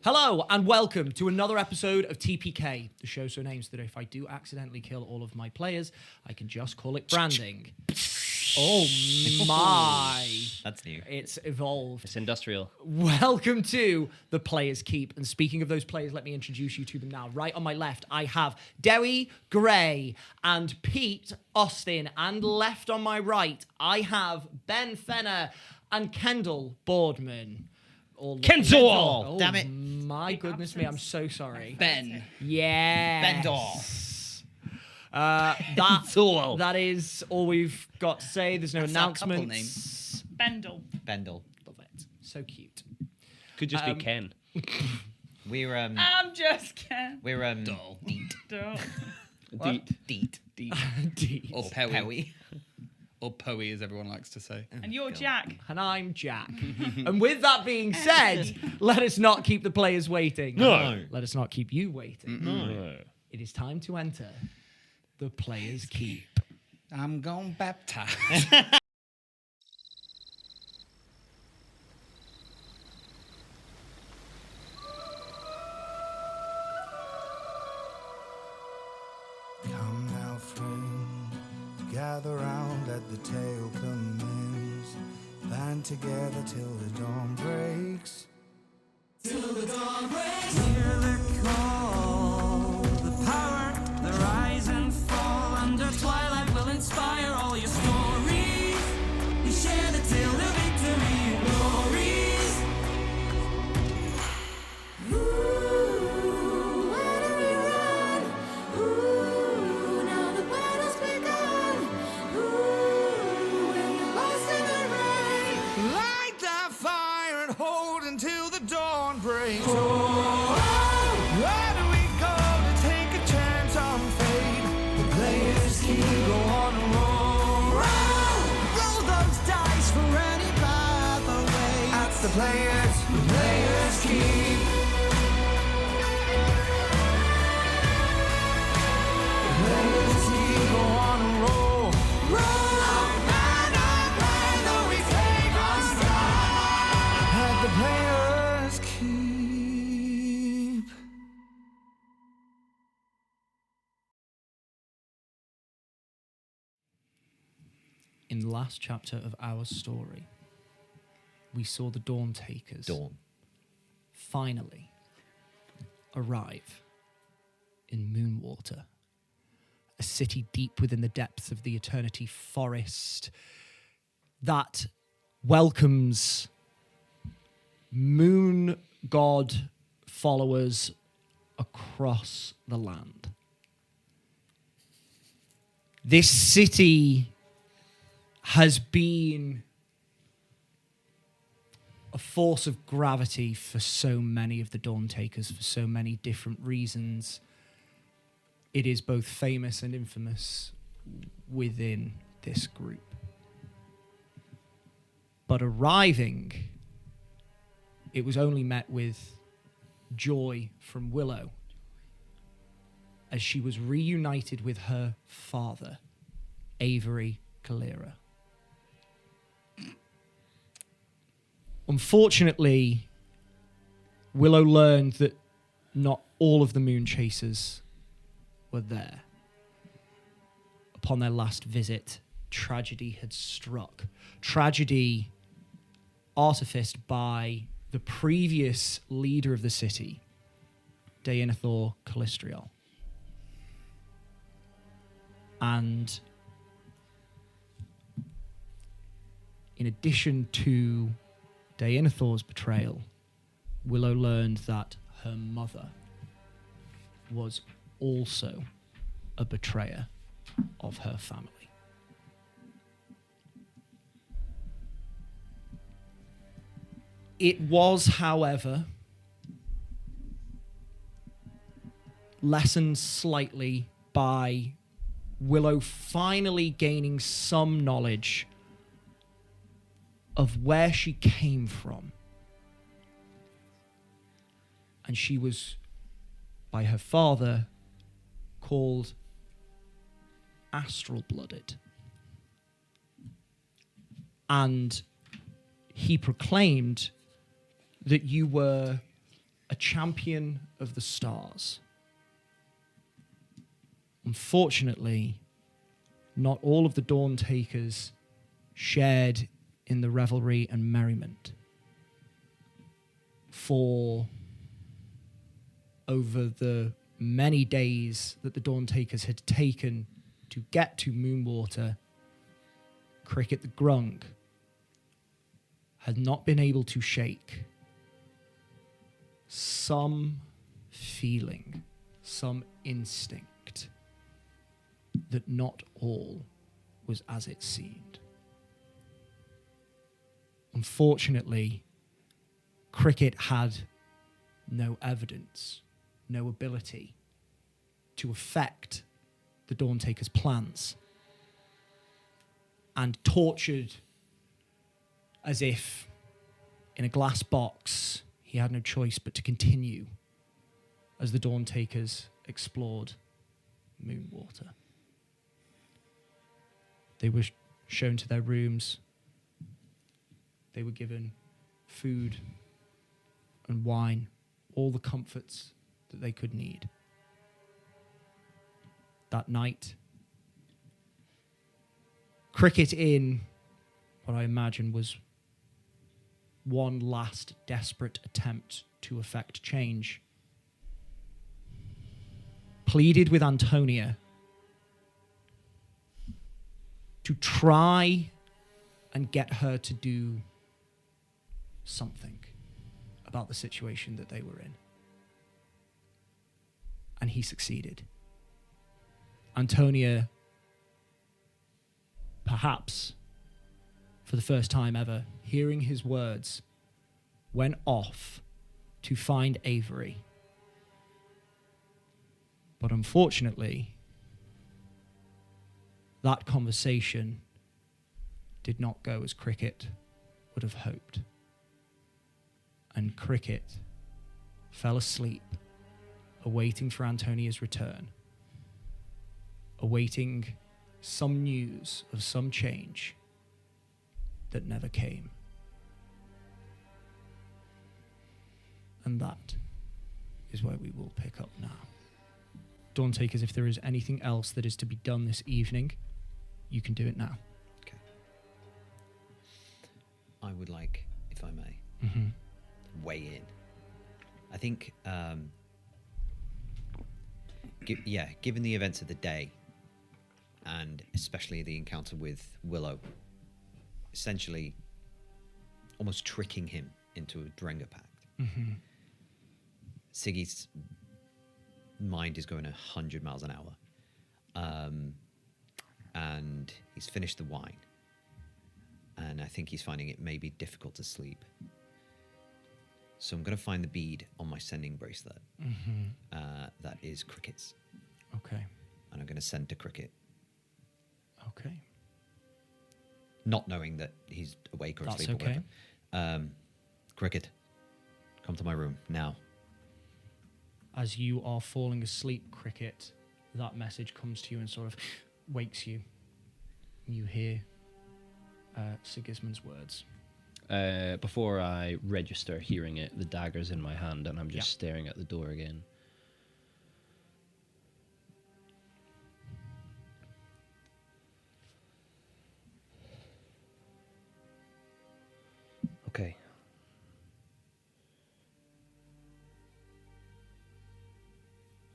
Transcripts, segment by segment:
Hello and welcome to another episode of TPK, the show so named that if I do accidentally kill all of my players, I can just call it branding. Oh my. That's new. It's evolved. It's industrial. Welcome to the Players Keep. And speaking of those players, let me introduce you to them now. Right on my left, I have Dewi Gray and Pete Austin. And left on my right, I have Ben Fenner and Kendall Boardman. Kendall! Oh, Damn it. My goodness me, I'm so sorry. Ben. Yeah. Bendor. That is all we've got to say. There's no That's our couple announcements. Bendel. Bendel. Love it. So cute. Could just be Ken. We're I'm just kidding. we're Deet. Dull. Deet. Indeed. Or Pewy. Pewy. Or Poey, as everyone likes to say. And you're Jack. And I'm Jack. And with that being said, let us not keep the players waiting. No. Let us not keep you waiting. No. It is time to enter the Players Keep. I'm gone baptized. Come now, friend, gather round, let the tale commence. Band together till the dawn breaks. Till the dawn breaks. Hear the call, the power, the rise and fall. Under twilight will inspire all your stories. We share the tale of victory and glories. Ooh, where do we run? Ooh, now the battle's begun. Ooh, when you're lost in the rain, light that fire and hold until the dawn breaks. Oh, where do we go to take a chance on fate? The players keep go on a roll. Roll those dice for any path away. That's the players keep. Players keep go on a roll. Roll, man, though we take our stand. At the players keep. In the last chapter of our story, we saw the Dawn Takers finally arrive in Moonwater, a city deep within the depths of the Eternity Forest that welcomes moon god followers across the land. This city has been a force of gravity for so many of the Dawn Takers for so many different reasons. It is both famous and infamous within this group. But arriving, it was only met with joy from Willow as she was reunited with her father, Avery Kalira. Unfortunately, Willow learned that not all of the Moon Chasers were there. Upon their last visit, tragedy had struck. Tragedy artificed by the previous leader of the city, Daenathor Callistriol. And in addition to Daenathor's betrayal, Willow learned that her mother was also a betrayer of her family. It was, however, lessened slightly by Willow finally gaining some knowledge of where she came from. And she was, by her father, called astral-blooded. And he proclaimed that you were a champion of the stars. Unfortunately, not all of the Dawn Takers shared in the revelry and merriment. For over the many days that the Dawn Takers had taken to get to Moonwater, Cricket the Grung had not been able to shake some feeling, some instinct that not all was as it seemed. Unfortunately, Cricket had no evidence, no ability to affect the Dawn Taker's plans, and tortured as if in a glass box he had no choice but to continue as the Dawn Takers explored Moonwater. They were shown to their rooms. They were given food and wine, all the comforts that they could need. That night, Cricket, in what I imagine was one last desperate attempt to effect change, pleaded with Antonia to try and get her to do something about the situation that they were in. And he succeeded. Antonia, perhaps for the first time ever, hearing his words, went off to find Avery. But unfortunately, that conversation did not go as Cricket would have hoped. And Cricket fell asleep, awaiting for Antonia's return, awaiting some news of some change that never came. And that is where we will pick up now. Dawn Takers, if there is anything else that is to be done this evening, you can do it now. Okay. I would like, if I may, weigh in. I think, given the events of the day, and especially the encounter with Willow, essentially almost tricking him into a Drenga pact. Siggy's mind is going 100 miles an hour. And he's finished the wine. And I think he's finding it maybe difficult to sleep. So I'm going to find the bead on my sending bracelet. That is Cricket's. Okay. And I'm going to send to Cricket. Okay. Not knowing that he's awake or That's asleep okay. or whatever. Cricket, come to my room now. As you are falling asleep, Cricket, that message comes to you and sort of wakes you. You hear Sigismund's words. Before I register hearing it, the dagger's in my hand and I'm just staring at the door again. Okay.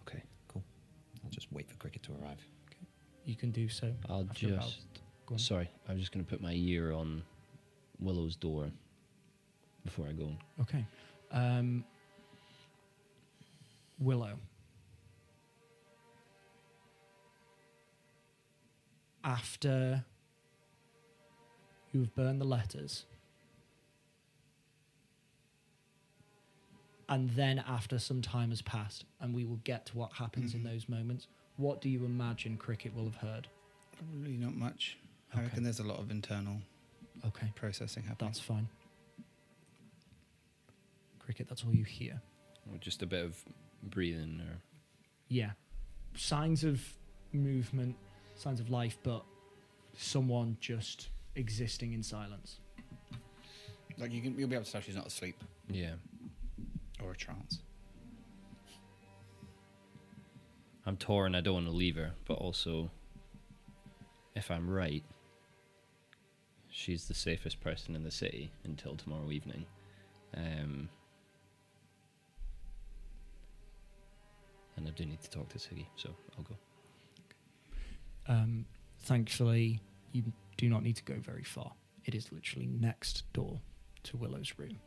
Okay. Cool. I'll just wait for Cricket to arrive. You can do so. I'll after about- just... Go on. Sorry, I was just going to put my ear on Willow's door before I go. Okay. Willow. After you have burned the letters, and then after some time has passed, and we will get to what happens in those moments, what do you imagine Cricket will have heard? Probably not much. I Okay. reckon there's a lot of internal Okay, processing happening. that's fine. Cricket, that's all you hear. Or just a bit of breathing or... Yeah. Signs of movement, signs of life, but someone just existing in silence. Like you'll be able to tell she's not asleep Yeah. or or a trance. I'm torn. I don't want to leave her, but also, if I'm right, she's the safest person in the city until tomorrow evening. And I do need to talk to Siggy, so I'll go. Thankfully, you do not need to go very far. It is literally next door to Willow's room.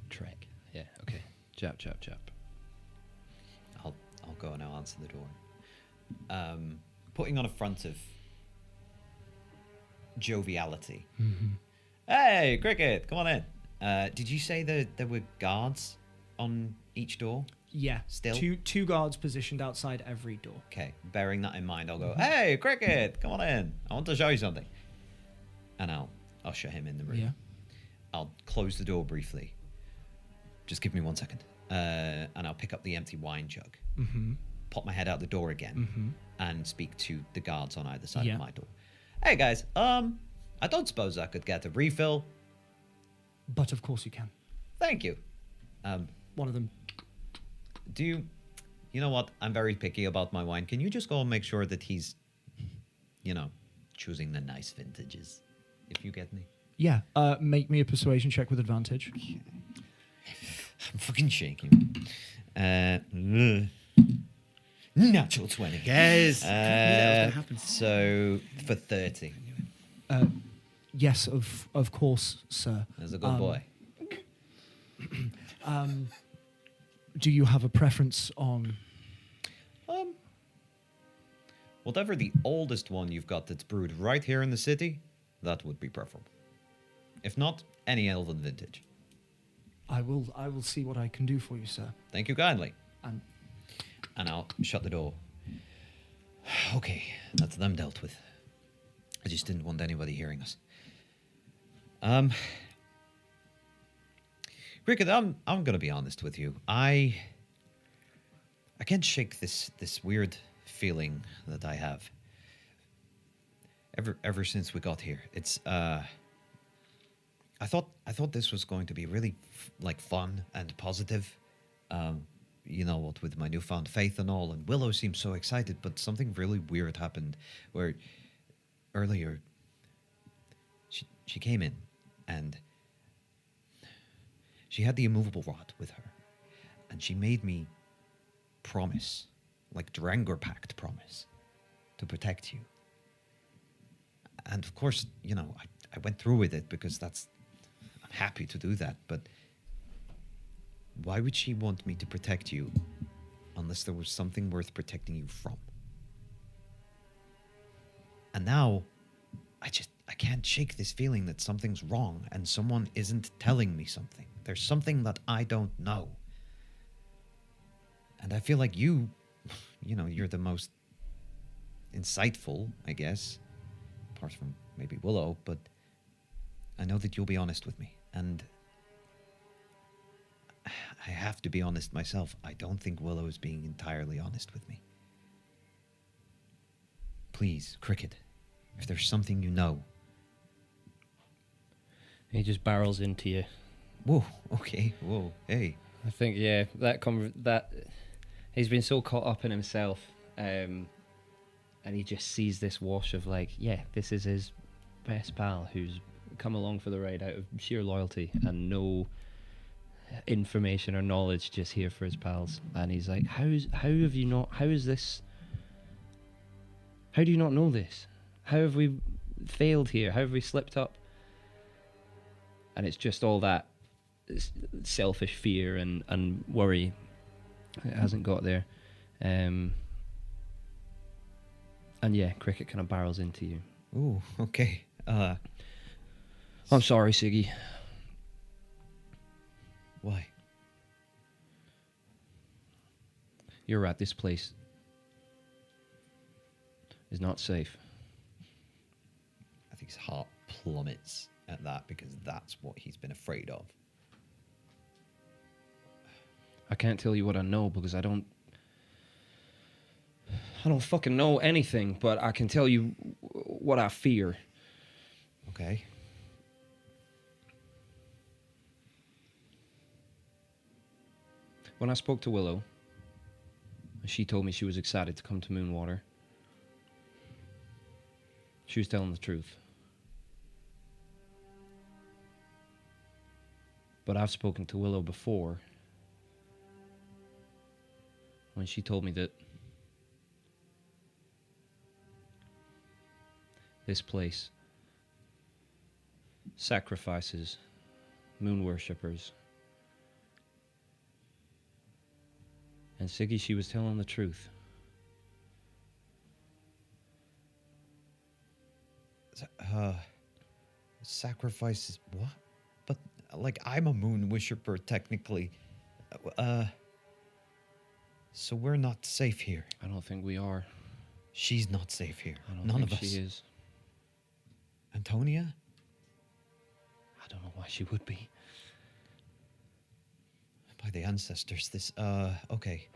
Trek. Yeah, okay. Jap. I'll go and I'll answer the door. Putting on a front of joviality. Hey, Cricket, come on in. Did you say that there were guards on each door? Yeah, Still? two guards positioned outside every door. Okay, bearing that in mind, I'll go, hey, Cricket, come on in. I want to show you something. And I'll usher him in the room. Yeah. I'll close the door briefly. Just give me 1 second. And I'll pick up the empty wine jug, pop my head out the door again, and speak to the guards on either side Yeah. of my door. Hey, guys, I don't suppose I could get a refill. But of course you can. Thank you. One of them. Do you know what? I'm very picky about my wine. Can you just go and make sure that he's, choosing the nice vintages, if you get me? Yeah. Make me a persuasion check with advantage. I'm fucking shaking. Natural 20. Yes. I knew that was going to happen. So for 30. Yes, of course, sir. That's a good boy. Do you have a preference on? Whatever the oldest one you've got that's brewed right here in the city, that would be preferable. If not, any elven vintage. I will see what I can do for you, sir. Thank you kindly. And And I'll shut the door. Okay, that's them dealt with. I just didn't want anybody hearing us. Cricket, I'm gonna be honest with you. I can't shake this weird feeling that I have. Ever since we got here, it's I thought this was going to be really fun and positive. What with my newfound faith and all, and Willow seemed so excited, but something really weird happened where earlier she came in and she had the immovable rod with her, and she made me promise, like Drangor Pact promise, to protect you. And of course, I went through with it because I'm happy to do that, but why would she want me to protect you unless there was something worth protecting you from? And now, I can't shake this feeling that something's wrong and someone isn't telling me something. There's something that I don't know. And I feel like you're the most insightful, I guess, apart from maybe Willow, but I know that you'll be honest with me. And I have to be honest myself. I don't think Willow is being entirely honest with me. Please, Cricket, if there's something you know. He just barrels into you. Whoa, okay, whoa, hey. I think, yeah, that he's been so caught up in himself, and he just sees this wash of this is his best pal who's come along for the ride out of sheer loyalty and no information or knowledge, just here for his pals. And he's like, how do you not know this? How have we failed here? How have we slipped up? And it's just all that selfish fear and worry. It hasn't got there. And yeah, Cricket kind of barrels into you. Ooh, okay. I'm sorry, Siggy. Why? You're right, this place is not safe. I think his heart plummets at that because that's what he's been afraid of. I can't tell you what I know because I don't fucking know anything, but I can tell you what I fear. Okay. When I spoke to Willow, she told me she was excited to come to Moonwater. She was telling the truth. But I've spoken to Willow before when she told me that this place sacrifices moon worshippers. And Siggy, she was telling the truth. Sacrifices what? But like I'm a moon worshipper technically. So we're not safe here. I don't think we are. She's not safe here. I don't None think of us. she is. Antonia? I don't know why she would be. By the ancestors, this okay.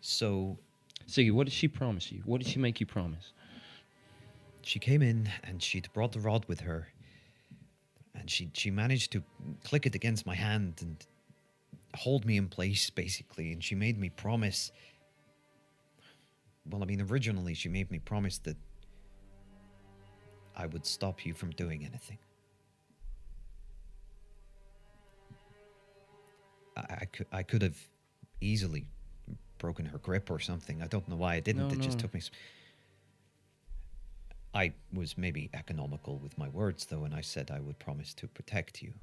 So Siggy, what did she promise you? What did she make you promise? she came in and she'd brought the rod with her. And she managed to click it against my hand and hold me in place, basically. And she made me promise. Well, I mean, originally she made me promise that I would stop you from doing anything. I could have easily broken her grip or something. I don't know why I didn't. It just took me. I was maybe economical with my words, though, and I said I would promise to protect you.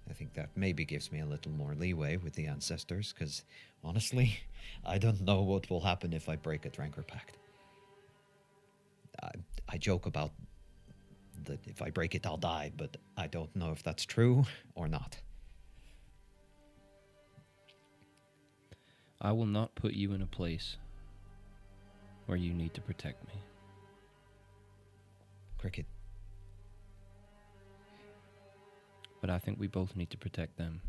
I think that maybe gives me a little more leeway with the ancestors, because honestly, I don't know what will happen if I break a Dranker Pact. I joke about that if I break it, I'll die, but I don't know if that's true or not. I will not put you in a place where you need to protect me. Cricket. But I think we both need to protect them.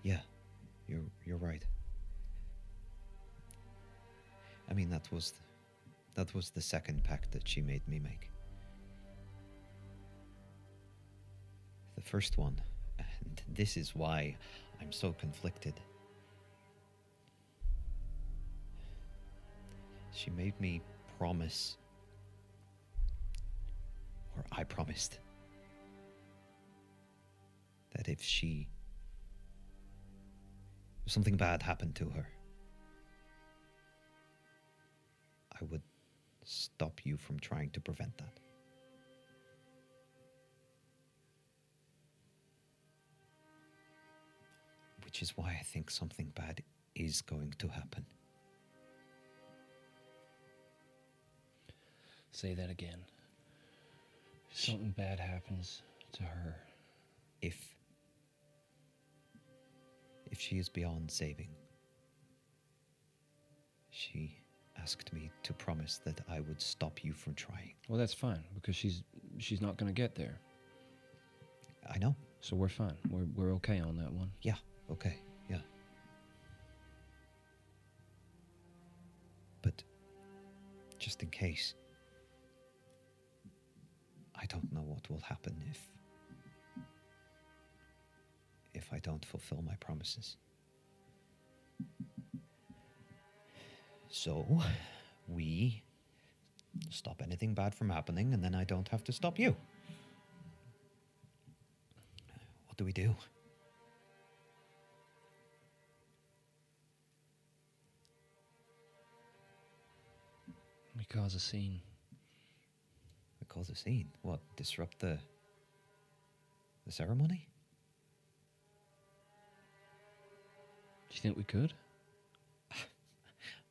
Yeah, you're right. I mean, that was the second pact that she made me make. The first one, and this is why I'm so conflicted. She made me promise, or I promised, that if something bad happened to her, I would stop you from trying to prevent that. Which is why I think something bad is going to happen. Say that again. Something bad happens to her. If she is beyond saving, she asked me to promise that I would stop you from trying. Well, that's fine, because she's not going to get there. I know. So we're fine. We're okay on that one. Yeah, okay, yeah. But just in case, I don't know what will happen if I don't fulfill my promises. So, we stop anything bad from happening, and then I don't have to stop you. What do we do? We cause a scene. We cause a scene. What, disrupt the ceremony? Do you think we could?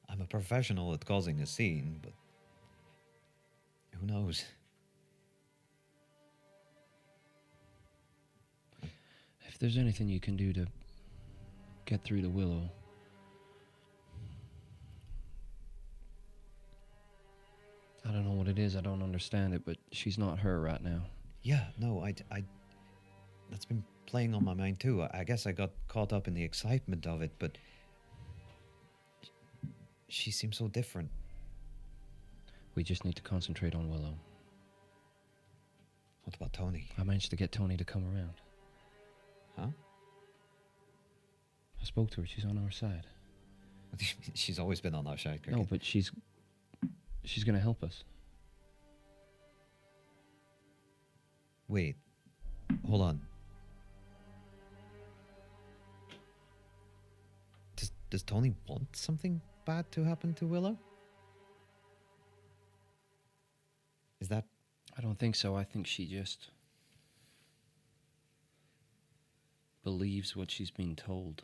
I'm a professional at causing a scene, but who knows? If there's anything you can do to get through to Willow, I don't know what it is. I don't understand it, but she's not her right now. Yeah, no, I that's been playing on my mind too. I guess I got caught up in the excitement of it, but she seems so different. We just need to concentrate on Willow. What about Tony? I managed to get Tony to come around. Huh? I spoke to her. She's on our side. She's always been on our side, Cricket. No, but she's going to help us. Wait. Hold on. Does Tony want something bad to happen to Willow? Is that... I don't think so. I think she just believes what she's been told.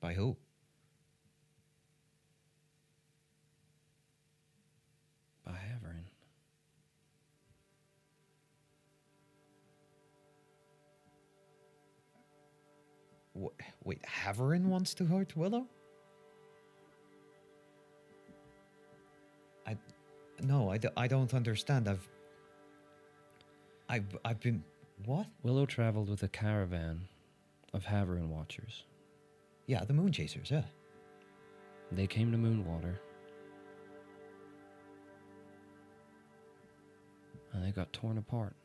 By who? By Haverin. Wait, Haverin wants to hurt Willow? I don't understand. I've been... What? Willow traveled with a caravan of Haverin watchers. Yeah, the Moon Chasers, yeah. They came to Moonwater. And they got torn apart.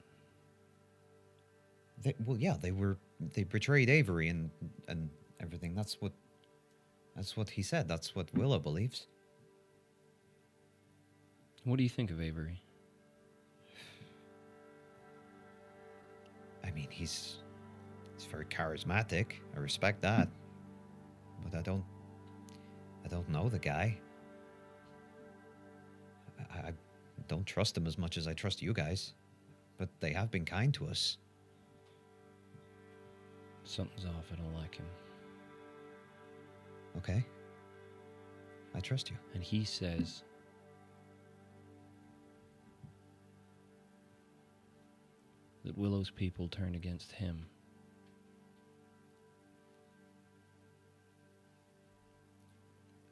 They betrayed Avery and everything. That's what he said. That's what Willow believes. What do you think of Avery? I mean, he's very charismatic. I respect that. But I don't know the guy. I don't trust him as much as I trust you guys. But they have been kind to us. Something's off. I don't like him. Okay. I trust you. And he says that Willow's people turned against him.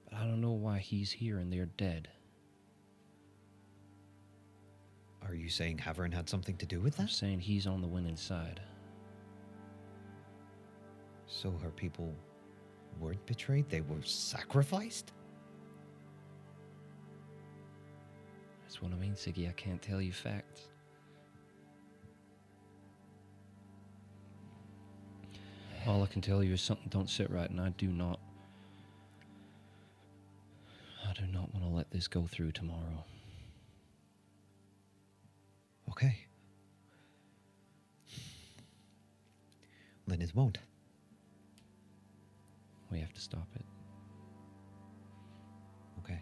But I don't know why he's here and they're dead. Are you saying Haverin had something to do with I'm that? saying he's on the winning side. So her people weren't betrayed? They were sacrificed? That's what I mean, Siggy. I can't tell you facts. All I can tell you is something don't sit right, and I do not want to let this go through tomorrow. Okay. Then it won't. We have to stop it. Okay.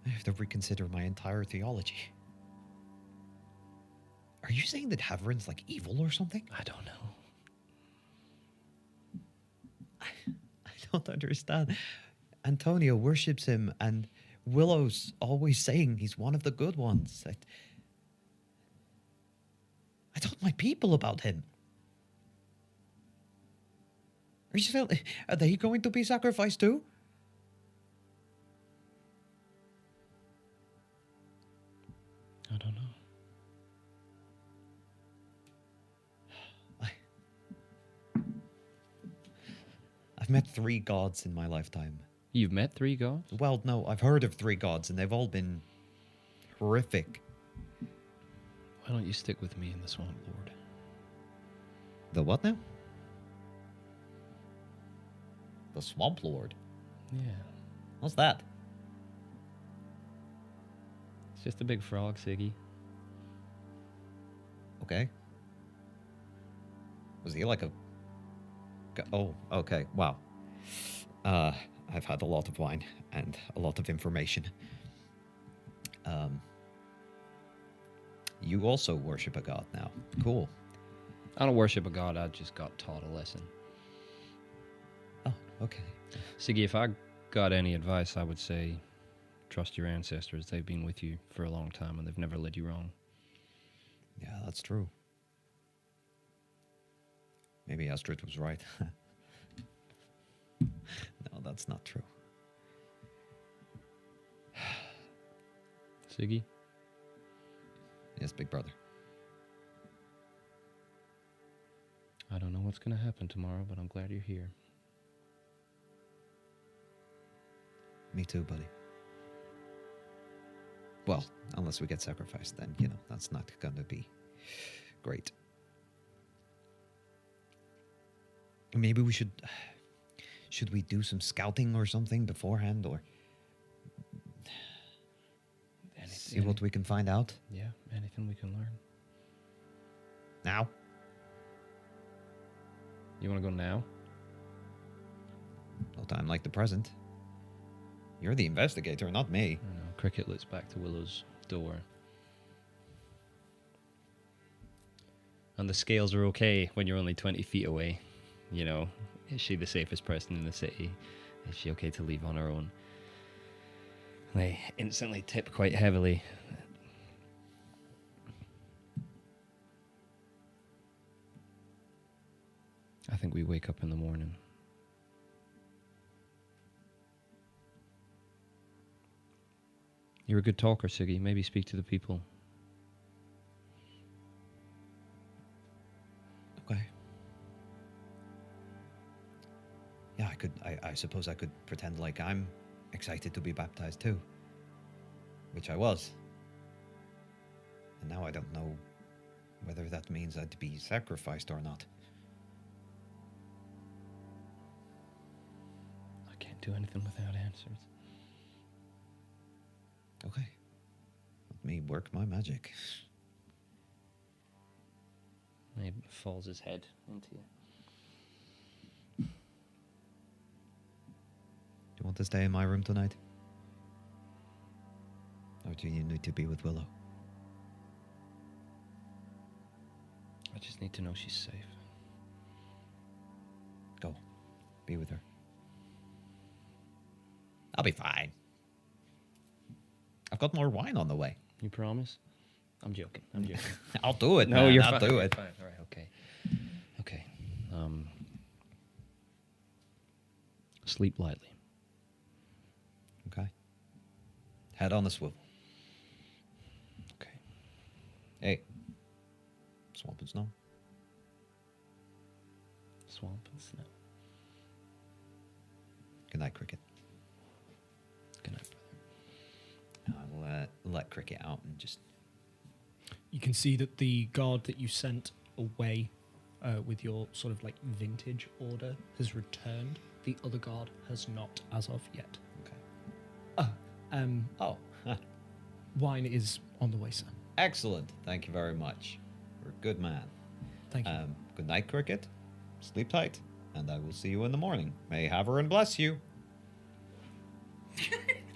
I have to reconsider my entire theology. Are you saying that Haverin's like evil or something? I don't know. I don't understand. Antonio worships him, and Willow's always saying he's one of the good ones. I told my people about him. Are they going to be sacrificed too? I don't know. I've met 3 gods in my lifetime. You've met 3 gods? Well, no, I've heard of 3 gods, and they've all been horrific. Why don't you stick with me in the Swamp Lord? The what now? The Swamp Lord? Yeah. What's that? It's just a big frog, Siggy. Okay. Was he like a... Oh, okay. Wow. I've had a lot of wine and a lot of information. You also worship a god now. Cool. I don't worship a god, I just got taught a lesson. Oh, okay. Siggy, if I got any advice, I would say trust your ancestors. They've been with you for a long time and they've never led you wrong. Yeah, that's true. Maybe Astrid was right. No, that's not true. Siggy? Yes, big brother. I don't know what's going to happen tomorrow, but I'm glad you're here. Me too, buddy. Well, unless we get sacrificed, then, that's not going to be great. Maybe we should we do some scouting or something beforehand, or see what we can find out Yeah, anything we can learn. now? You want to go now? No time like the present. You're the investigator, not me. I don't know. Cricket looks back to Willow's door. And the scales are okay when you're only 20 feet away. Is she the safest person in the city? Is she okay to leave on her own? They instantly tip quite heavily. I think we wake up in the morning. You're a good talker, Siggy. Maybe speak to the people. Okay. Yeah, I suppose I could pretend like I'm excited to be baptized too. Which I was. And now I don't know whether that means I'd be sacrificed or not. I can't do anything without answers. Okay. Let me work my magic. He falls his head into you. Do you want to stay in my room tonight? Or do you need to be with Willow? I just need to know she's safe. Go. Be with her. I'll be fine. I've got more wine on the way. You promise? I'm joking. I'll do it. No, man. you're I'll fine. do You're it. fine. All right, okay. Okay. Sleep lightly. Okay. Head on the swivel. Okay. Hey. Swamp and snow. Swamp and snow. Good night, Cricket. Good night, brother. I'll let Cricket out and just... You can see that the guard that you sent away with your sort of like vintage order has returned. The other guard has not as of yet. Okay. Oh, wine is on the way, sir. Excellent. Thank you very much. You're a good man. Thank you. Good night, Cricket. Sleep tight. And I will see you in the morning. May Haverin bless you.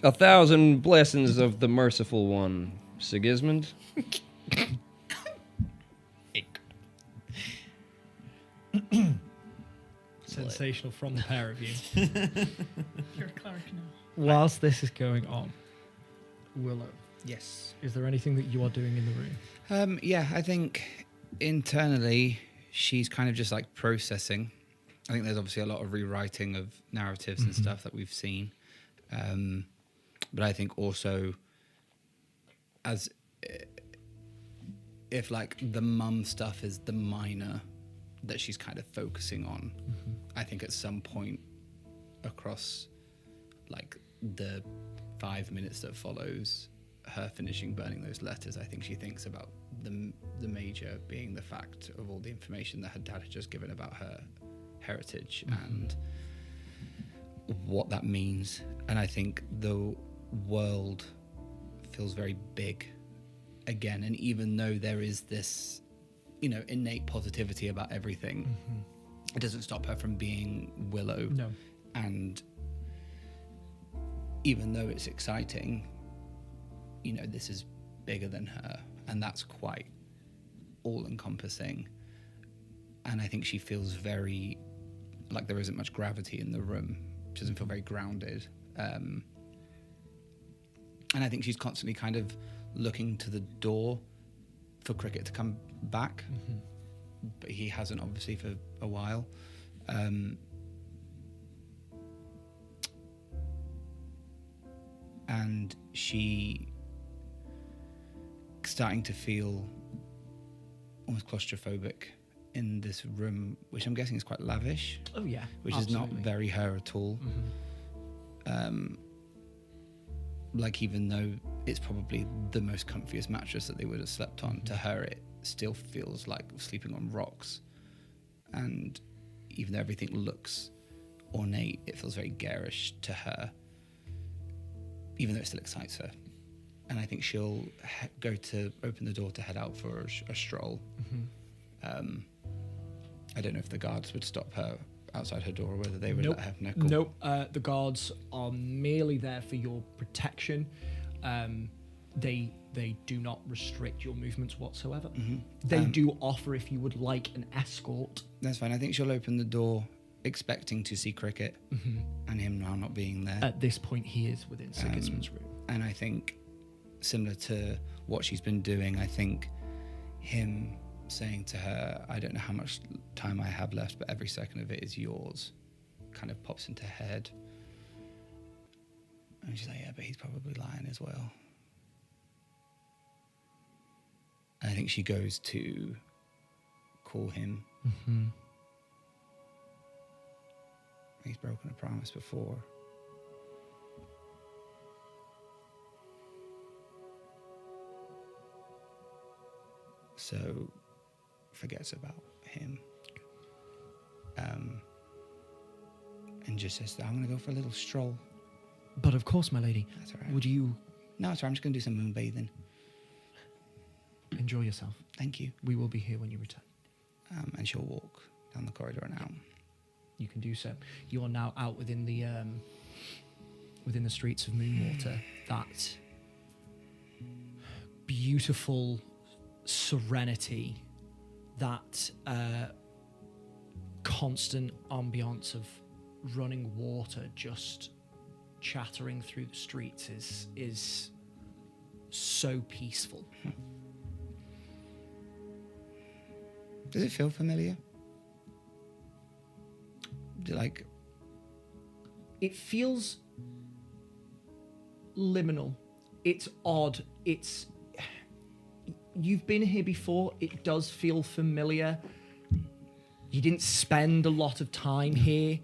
1,000 blessings of the merciful one, Sigismund. Sensational from the pair of you. You're a cleric now. Whilst this is going on, Willow, Yes. is there anything that you are doing in the room? Yeah, I think internally she's kind of just like processing. I think there's obviously a lot of rewriting of narratives and stuff that we've seen. But I think also as if like the mum stuff is the minor that she's kind of focusing on, I think at some point across like the 5 minutes that follows her finishing burning those letters, I think she thinks about the major being the fact of all the information that her dad had just given about her heritage and what that means. And I think the world feels very big again, and even though there is this innate positivity about everything, it doesn't stop her from being Willow. No. And even though it's exciting, this is bigger than her, and that's quite all-encompassing. And I think she feels very like there isn't much gravity in the room. She doesn't feel very grounded. And I think she's constantly kind of looking to the door for Cricket to come back. But he hasn't, obviously, for a while. And she starting to feel almost claustrophobic in this room, which I'm guessing is quite lavish. Oh, yeah. Which absolutely. is not very her at all. Like, even though it's probably the most comfiest mattress that they would have slept on. To her, it still feels like sleeping on rocks. And even though everything looks ornate, it feels very garish to her, even though it still excites her. And I think she'll go to open the door to head out for a stroll. I don't know if the guards would stop her outside her door or whether they would let her. No, cool. Nope. The guards are merely there for your protection. They do not restrict your movements whatsoever. They do offer if you would like an escort. That's fine. I think she'll open the door expecting to see Cricket and him now not being there. At this point, he is within Sigismund's room. And I think, similar to what she's been doing, I think him saying to her, I don't know how much time I have left, but every second of it is yours, kind of pops into her head. And she's like, yeah, but he's probably lying as well. And I think she goes to call him. He's broken a promise before. So forgets about him. And just says, I'm going to go for a little stroll. But of course, my lady. That's all right. Would you No, it's all right. I'm just going to do some moonbathing. enjoy yourself? Thank you. We will be here when you return. And she'll walk down the corridor and out. You can do so. You are now out within the streets of Moonwater. That beautiful serenity, that constant ambience of running water just chattering through the streets is so peaceful. Does it feel familiar? Like, It feels liminal. It's odd. You've been here before. It does feel familiar. You didn't spend a lot of time here.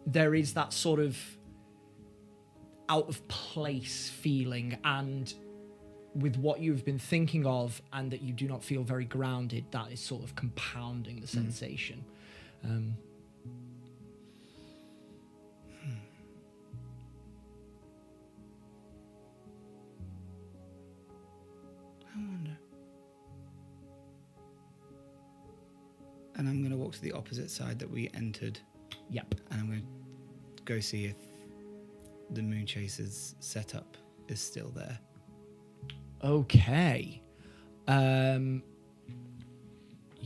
There is that sort of out of place feeling, and with what you've been thinking of, and that you do not feel very grounded, that is sort of compounding the sensation. I wonder. And I'm going to walk to the opposite side that we entered, Yep. and I'm going to go see if the Moon Chasers setup is still there. Okay. You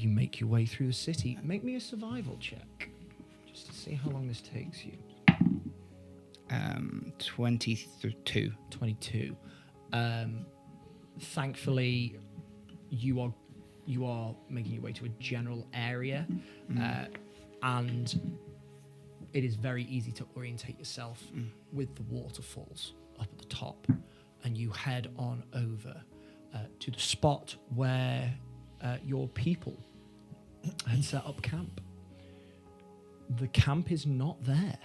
make your way through the city. Make me a survival check, just to see how long this takes you. 22. 22. Thankfully, you are making your way to a general area, and it is very easy to orientate yourself with the waterfalls up at the top, and you head on over to the spot where your people had set up camp. The camp is not there.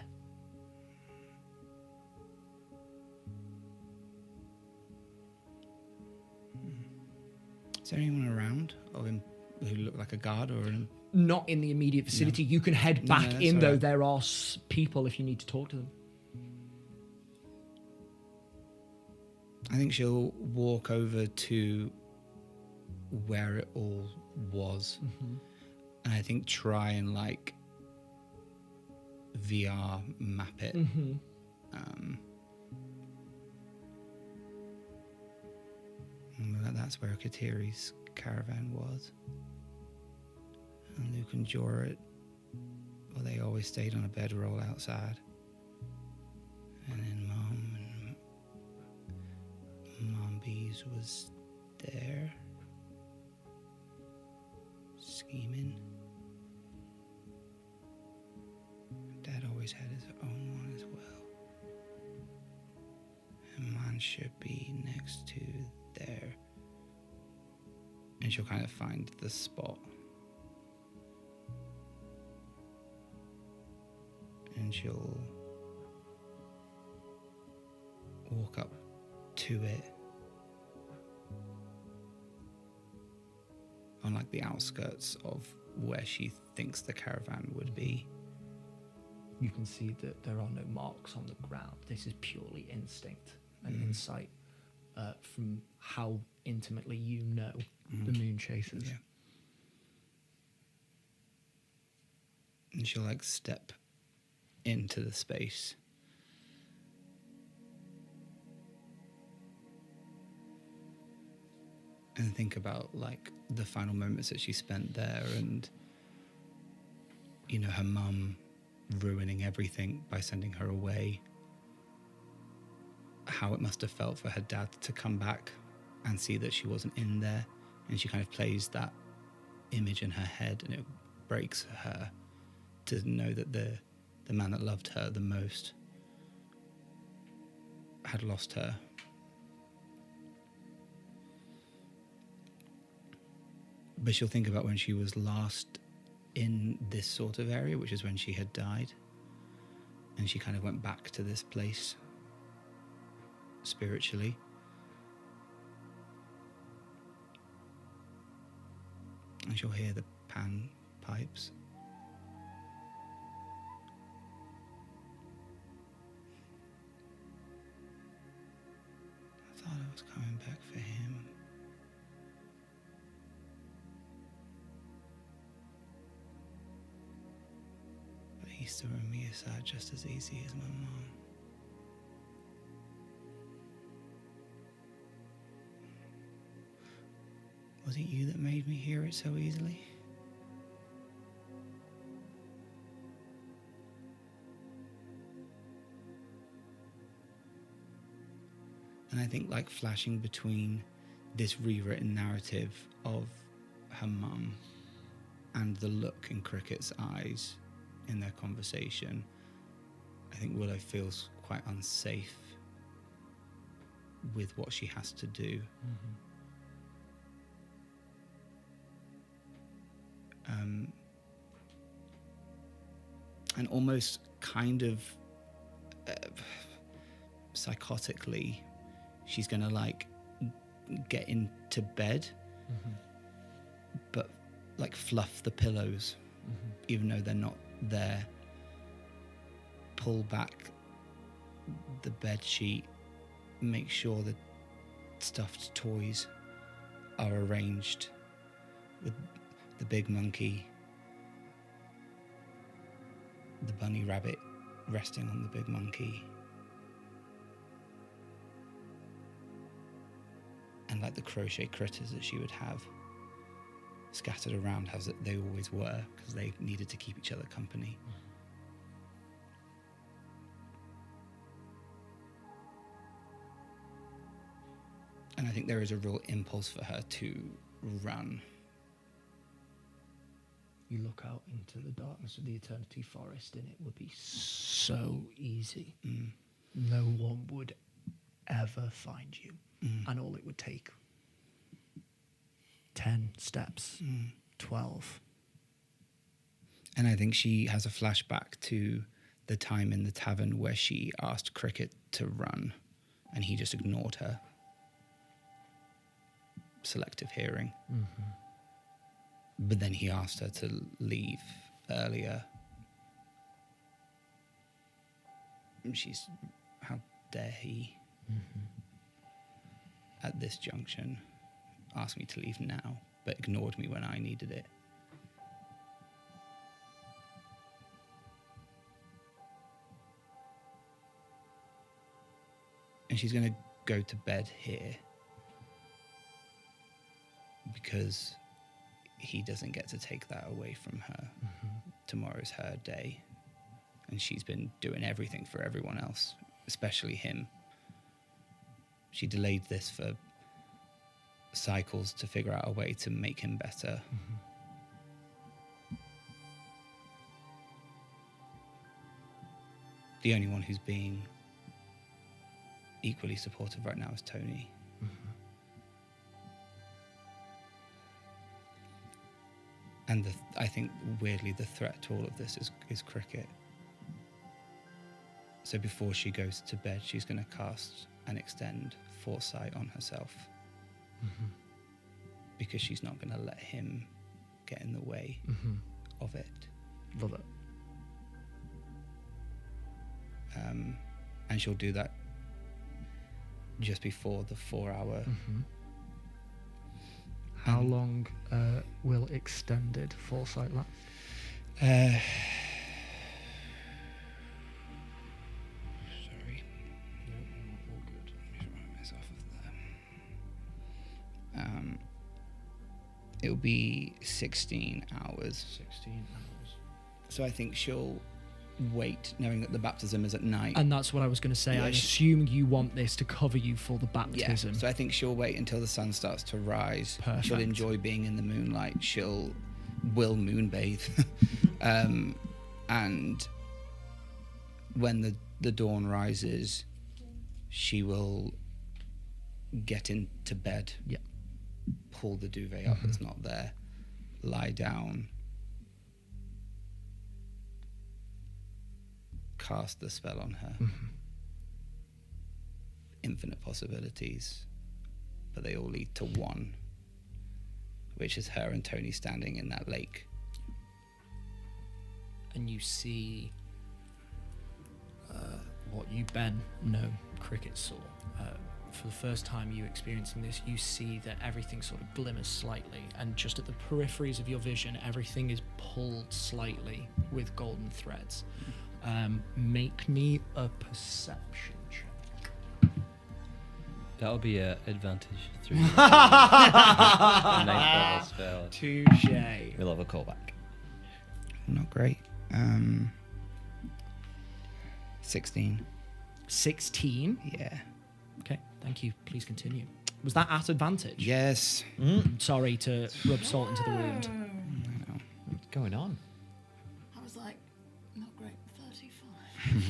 Is there anyone around who looked like a guard or an... Not in the immediate vicinity. You can head No, back that's in, all though. right. There are people if you need to talk to them. I think she'll walk over to where it all was, and I think try and like VR map it. That's where Katiri's caravan was, and Luke and Jorah, well, they always stayed on a bedroll outside, and then Mom Bees was there, scheming. Dad always had his own one as well. And mine should be next to there. And she'll kind of find the spot. And she'll walk up to it on like the outskirts of where she thinks the caravan would be. You can see that there are no marks on the ground. This is purely instinct and insight from how intimately you know the moon chasers. Yeah. And she'll like step into the space. And think about like the final moments that she spent there, and you know, her mum ruining everything by sending her away. How it must have felt for her dad to come back and see that she wasn't in there, and she kind of plays that image in her head, and it breaks her to know that the man that loved her the most had lost her. But she'll think about when she was last in this sort of area, which is when she had died, and she kind of went back to this place spiritually. And she'll hear the pan pipes. I thought I was coming back for him. But he threw me aside just as easy as my mom. Was it you that made me hear it so easily? And I think like flashing between this rewritten narrative of her mum and the look in Cricket's eyes in their conversation, I think Willow feels quite unsafe with what she has to do. And almost kind of psychotically, she's gonna like get into bed, but like fluff the pillows, even though they're not there. Pull back the bed sheet, make sure the stuffed toys are arranged with the big monkey, the bunny rabbit resting on the big monkey, and like the crochet critters that she would have scattered around as they always were, because they needed to keep each other company. And I think there is a real impulse for her to run. You look out into the darkness of the Eternity Forest, and it would be so easy. No one would ever find you. And all it would take 10 steps, 12. And I think she has a flashback to the time in the tavern where she asked Cricket to run, and he just ignored her. Selective hearing. But then he asked her to leave earlier. And she's, how dare he, at this junction, ask me to leave now, but ignored me when I needed it. And she's going to go to bed here because he doesn't get to take that away from her. Tomorrow's her day. And she's been doing everything for everyone else, especially him. She delayed this for cycles to figure out a way to make him better. The only one who's being equally supportive right now is Tony. And I think, weirdly, the threat to all of this is Cricket. So before she goes to bed, she's going to cast and extend Foresight on herself. because she's not going to let him get in the way of it. Love it. And she'll do that just before the 4-hour. How long will extended foresight last? Sorry. All good. Just write myself off there. It'll be 16 hours. 16 hours. So I think she'll wait, knowing that the baptism is at night. And that's what I was going to say. Yeah, I assume you want this to cover you for the baptism. So I think she'll wait until the sun starts to rise. Perfect. She'll enjoy being in the moonlight. Will moonbathe. And when the dawn rises, she will get into bed. Yeah. Pull the duvet up that's not there. Lie down. Cast the spell on her. Infinite possibilities, but they all lead to one, which is her and Tony standing in that lake. And you see what you, Ben, know Cricket saw. For the first time you experiencing this, you see that everything sort of glimmers slightly, and just at the peripheries of your vision, everything is pulled slightly with golden threads. Make me a perception check. That'll be an advantage through ninth level spell. Touche. We'll have a callback. Not great. 16. 16. Yeah. Okay, thank you. Please continue. Was that at advantage? Yes. Sorry to rub salt into the wound. I know. What's going on? I was like, not great.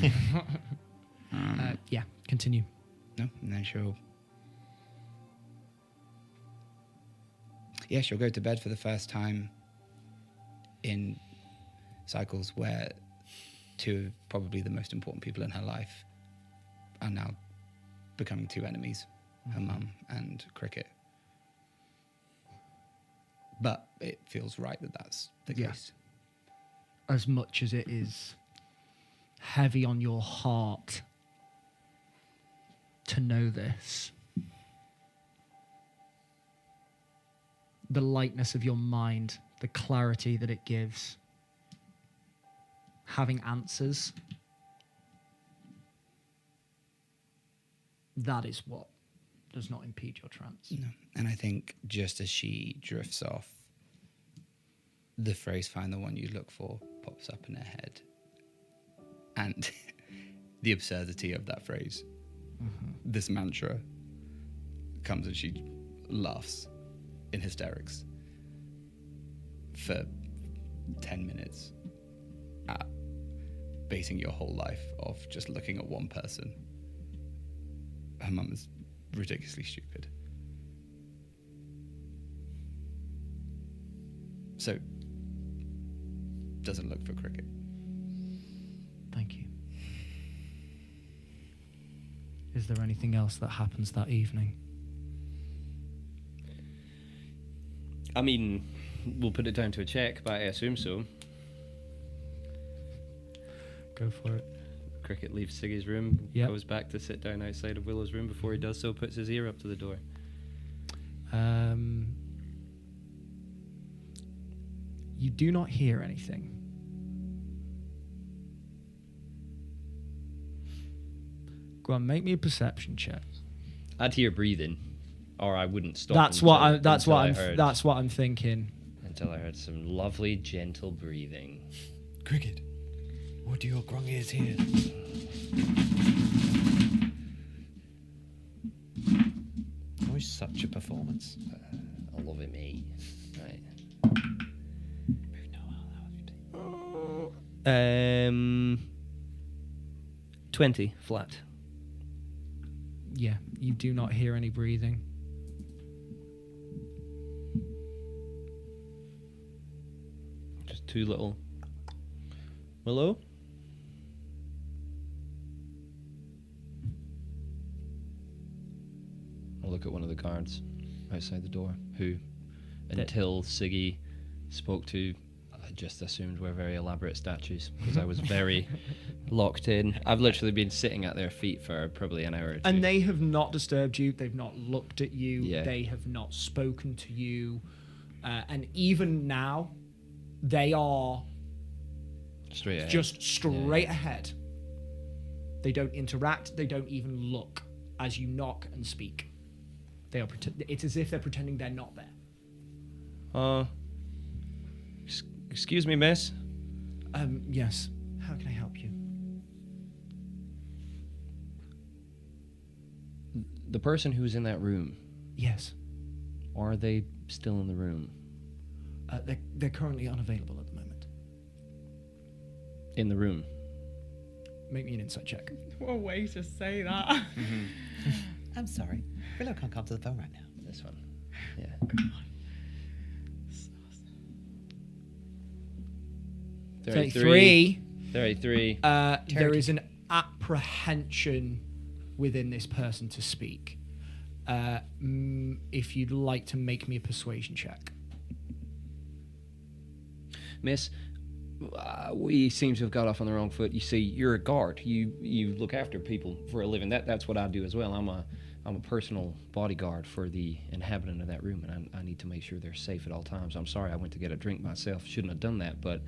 35. Yeah, continue. No, and then she'll go to bed for the first time in cycles where two of probably the most important people in her life are now becoming two enemies, her mum and Cricket. But it feels right that that's the Yeah. case. As much as it is heavy on your heart to know this, the lightness of your mind, the clarity that it gives, having answers, that is what does not impede your trance. No. And I think just as she drifts off, the phrase "find the one you look for" pops up in her head. And the absurdity of that phrase, this mantra, comes and she laughs in hysterics for 10 minutes at basing your whole life off just looking at one person. Her mum is ridiculously stupid. So, doesn't look for Cricket. Thank you. Is there anything else that happens that evening? I mean, we'll put it down to a check, but I assume so. Go for it. Cricket leaves Siggy's room, Yep. goes back to sit down outside of Willow's room. Before he does so, puts his ear up to the door. You do not hear anything. Go on, make me a perception check. I'd hear breathing, or I wouldn't stop. That's until- what I. That's until what I I'm. heard- That's what I'm thinking. Until I heard some lovely, gentle breathing. Cricket, what do your grung ears hear? Always such a performance. I love it, mate. Right. 20 flat. Yeah, you do not hear any breathing. Just two little. Willow? I'll look at one of the guards outside the door who until Siggy spoke to. I just assumed were very elaborate statues because I was very locked in. I've literally been sitting at their feet for probably an hour or two. And they have not disturbed you. They've not looked at you. Yeah. They have not spoken to you. And even now, they are straight ahead. just straight ahead. They don't interact. They don't even look as you knock and speak. They are. It's as if they're pretending they're not there. Excuse me, miss. Yes. How can I help you? The person who's in that room, Yes. are they still in the room? They're currently unavailable at the moment. In the room. Make me an insight check. What a way to say that. I'm sorry. Willow can't come to the phone right now. This one. Yeah. 33. 33. There is an apprehension within this person to speak. If you'd like to make me a persuasion check. Miss, we seem to have got off on the wrong foot. You see, you're a guard. You look after people for a living. That's what I do as well. I'm a personal bodyguard for the inhabitant of that room, and I need to make sure they're safe at all times. I'm sorry I went to get a drink myself. Shouldn't have done that, but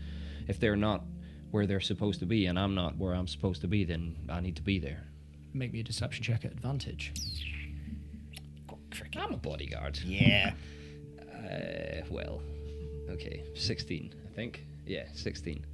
if they're not where they're supposed to be and I'm not where I'm supposed to be, then I need to be there. Make me a deception check at advantage. I'm a bodyguard. Yeah. Well, okay, 16, I think. Yeah, 16.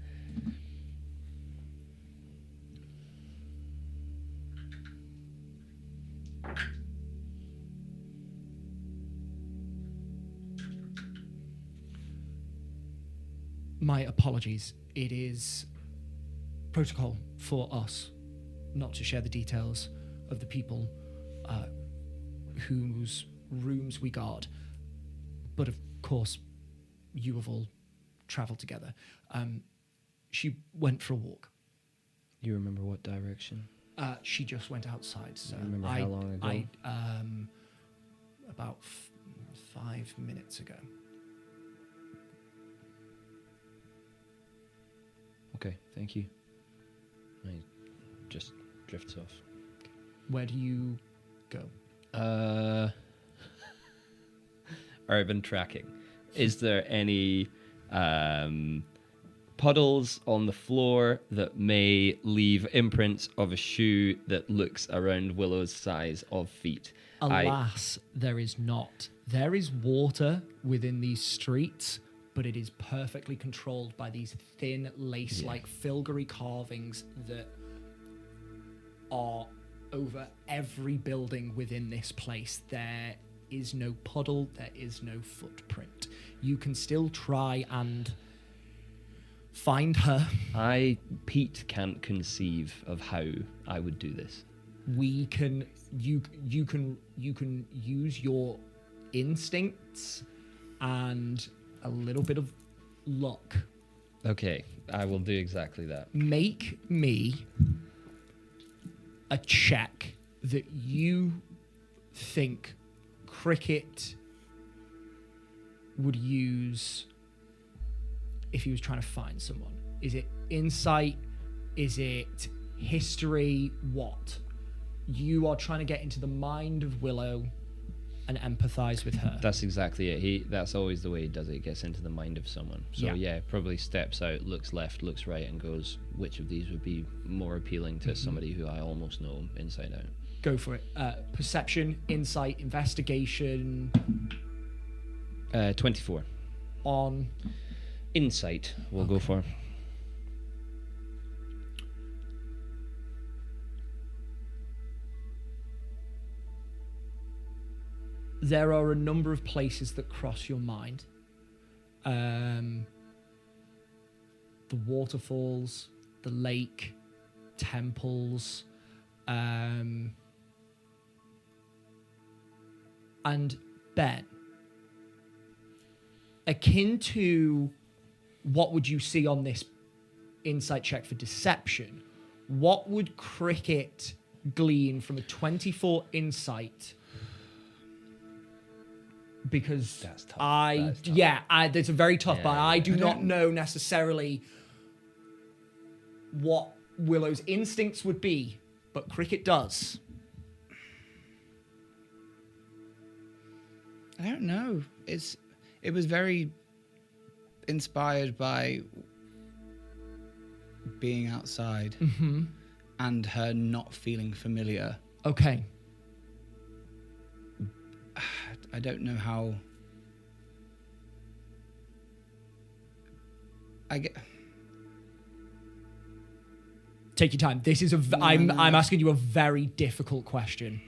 My apologies. It is protocol for us not to share the details of the people whose rooms we guard. But of course, you have all traveled together. She went for a walk. You remember what direction? She just went outside. So You remember how long ago? About 5 minutes ago. Okay, thank you. I just drifts off. Where do you go? Urban tracking. Is there any puddles on the floor that may leave imprints of a shoe that looks around Willow's size of feet? Alas, there is not. There is water within these streets, but it is perfectly controlled by these thin, lace-like filigree carvings that are over every building within this place. There is no puddle, there is no footprint. You can still try and find her. Pete can't conceive of how I would do this. You can use your instincts and a little bit of luck. Okay, I will do exactly that. Make me a check that you think Cricket would use if he was trying to find someone. Is it insight? Is it history? What? You are trying to get into the mind of Willow and empathize with her. That's exactly it. That's always the way he does it. He gets into the mind of someone. So yeah, probably steps out, looks left, looks right, and goes, which of these would be more appealing to somebody who I almost know inside out? Go for it. Perception, insight, investigation. 24. On Insight, we'll go for. there are a number of places that cross your mind. The waterfalls, the lake, temples, and Ben. Akin to what would you see on this insight check for deception, what would Cricket glean from a 24 insight because That's tough. That is tough. it's a very tough. But I do I not don't- know necessarily what Willow's instincts would be, but Cricket does. I don't know. It was very inspired by being outside and her not feeling familiar. Okay. I don't know how. I get. Take your time. This is I'm asking you a very difficult question.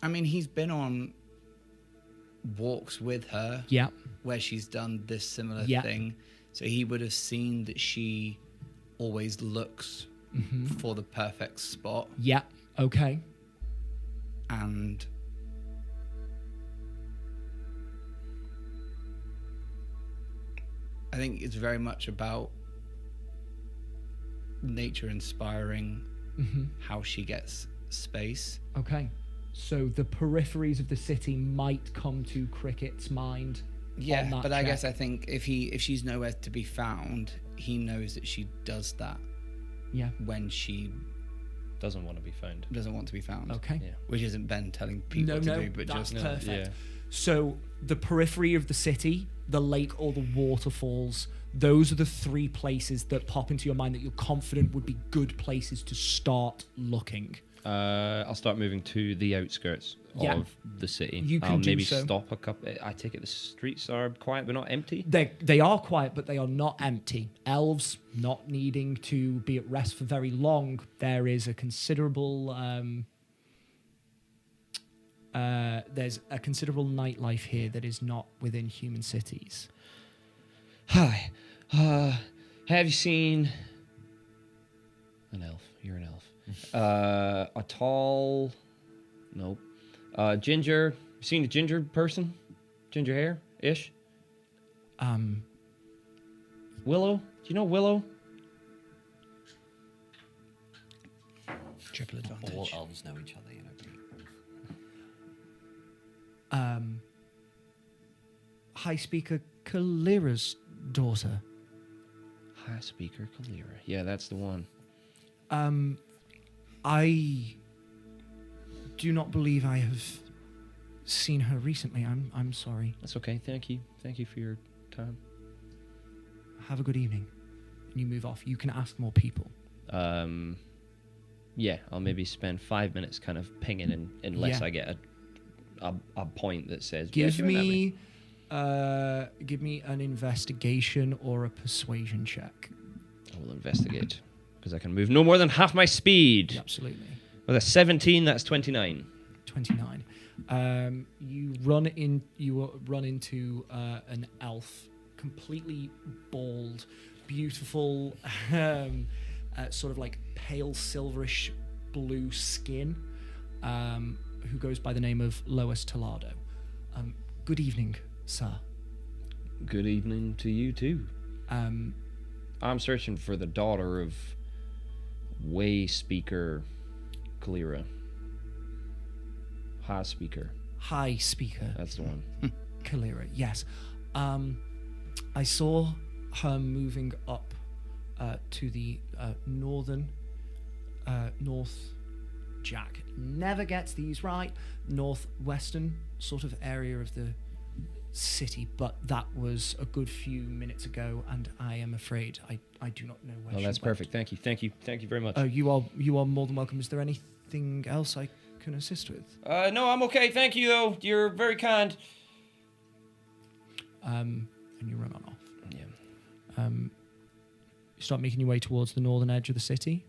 I mean, he's been on walks with her Yeah. where she's done this similar Yeah. thing, so he would have seen that she always looks for the perfect spot, Yeah. Okay. and I think it's very much about nature inspiring how she gets space. Okay. So the peripheries of the city might come to Cricket's mind. on Yeah, that but I check. guess I think if she's nowhere to be found, he knows that she does that Yeah. when she Doesn't want to be found. doesn't want to be found. Okay. Yeah. Which isn't Ben telling people No, to no, do, but that's just perfect. yeah. So the periphery of the city, the lake or the waterfalls, those are the three places that pop into your mind that you're confident would be good places to start looking. I'll start moving to the outskirts Yeah. of the city. You can I'll do maybe so. stop a couple. I take it the streets are quiet but not empty. They are quiet, but they are not empty. Elves not needing to be at rest for very long. There is a considerable there's a considerable nightlife here that is not within human cities. Hi. Have you seen an elf? You're an elf. A tall, nope. Ginger. You seen a ginger person? Ginger hair ish. Willow. Do you know Willow? triple advantage. All elves know each other, you know. Pete. High Speaker Kalira's daughter. High Speaker Kalira. Yeah, that's the one. I do not believe I have seen her recently. I'm sorry. That's okay. Thank you. Thank you for your time. Have a good evening. And you move off. You can ask more people. Yeah, I'll maybe spend 5 minutes kind of pinging unless Yeah. I get a point that says Give "Yes, you're in give me an investigation or a persuasion check. I will investigate because I can move no more than half my speed. Absolutely. With a 17, that's 29. 29. You run into an elf, completely bald, beautiful, sort of like pale silverish blue skin, who goes by the name of Lois Tolado. Good evening, sir. Good evening to you too. Um, I'm searching for the daughter of Way Speaker Kalira. High Speaker. High Speaker That's the one. Kalira, yes. I saw her moving up to the northern, north, Jack never gets these right, northwestern sort of area of the city, but that was a good few minutes ago, and I am afraid I do not know where Oh, she that's went. perfect. Thank you. Thank you. Thank you very much. You are more than welcome. Is there anything else I can assist with? No, I'm okay. Thank you, though. You're very kind. And you run on off. Yeah. You start making your way towards the northern edge of the city?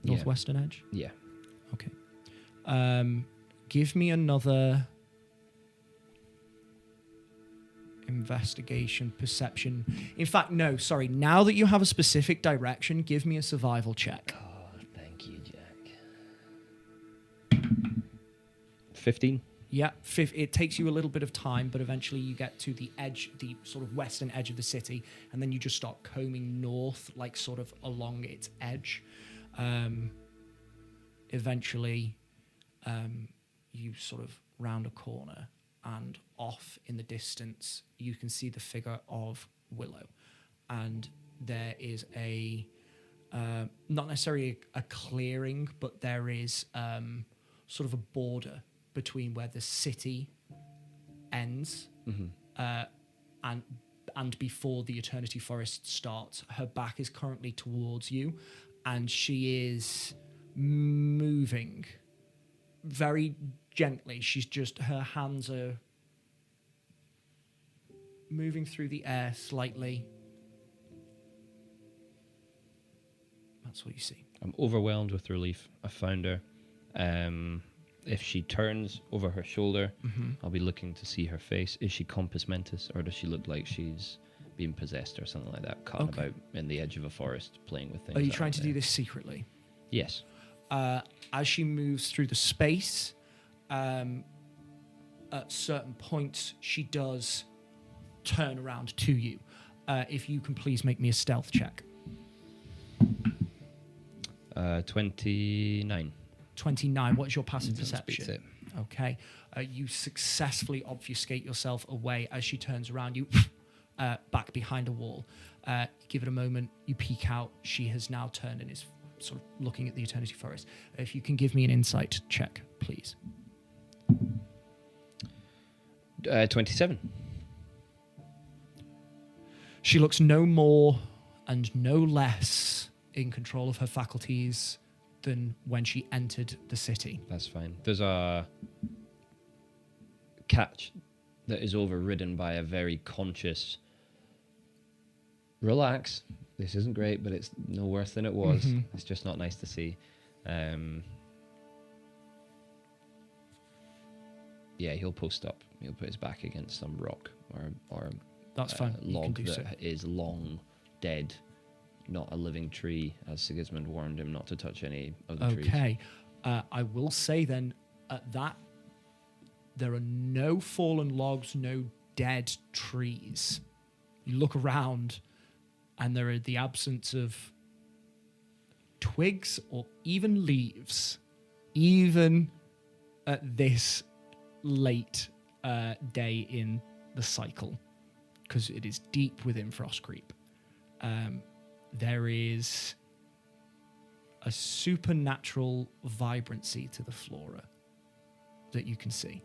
Yeah. Northwestern edge? Yeah. Okay. Give me another investigation, perception. In fact, no, sorry. Now that you have a specific direction, give me a survival check. Oh, thank you, Jack. 15. Yeah, it takes you a little bit of time, but eventually you get to the edge, the sort of western edge of the city, and then you just start combing north, like sort of along its edge. eventually, you sort of round a corner, and off in the distance, you can see the figure of Willow. And there is not necessarily a clearing, but there is sort of a border between where the city ends and before the Eternity Forest starts. Her back is currently towards you, and she is moving very gently. Her hands are moving through the air slightly. That's what you see. I'm overwhelmed with relief. I found her. If she turns over her shoulder, I'll be looking to see her face. Is she compos mentis, or does she look like she's being possessed or something like that, cutting about in the edge of a forest, playing with things? Are you trying to do this secretly? Yes. As she moves through the space, at certain points, she does turn around to you. If you can please make me a stealth check. 29. 29. What is your passive Beats perception? it. Okay. You successfully obfuscate yourself away as she turns around you, back behind a wall. Give it a moment. You peek out. She has now turned and is sort of looking at the Eternity Forest. If you can give me an insight check, please. 27. She looks no more and no less in control of her faculties than when she entered the city. That's fine. There's a catch that is overridden by a very conscious relax. This isn't great, but it's no worse than it was. It's just not nice to see. Yeah, he'll post up. He'll put his back against some rock or That's fine. You can log do that so. is long dead, not a living tree, as Sigismund warned him not to touch any of the trees. Okay. I will say then, at that, there are no fallen logs, no dead trees. You look around, and there are the absence of twigs or even leaves, even at this late day in the cycle, because it is deep within Frost Creep. There is a supernatural vibrancy to the flora that you can see.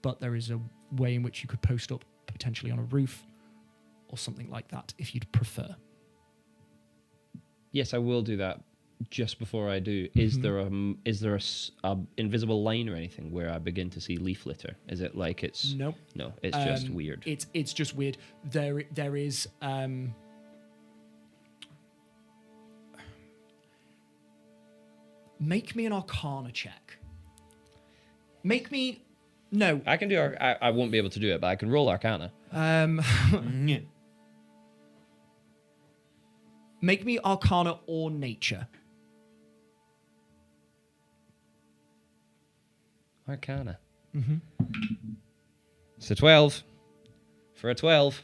But there is a way in which you could post up potentially on a roof or something like that if you'd prefer. Yes, I will do that. Just before I do, is there a invisible line or anything where I begin to see leaf litter? Is it like it's No. No, it's just weird. It's just weird. There is make me an Arcana check. No. I can do. I won't be able to do it, but I can roll Arcana. Make me Arcana or Nature. Arcana. It's a 12. For a 12.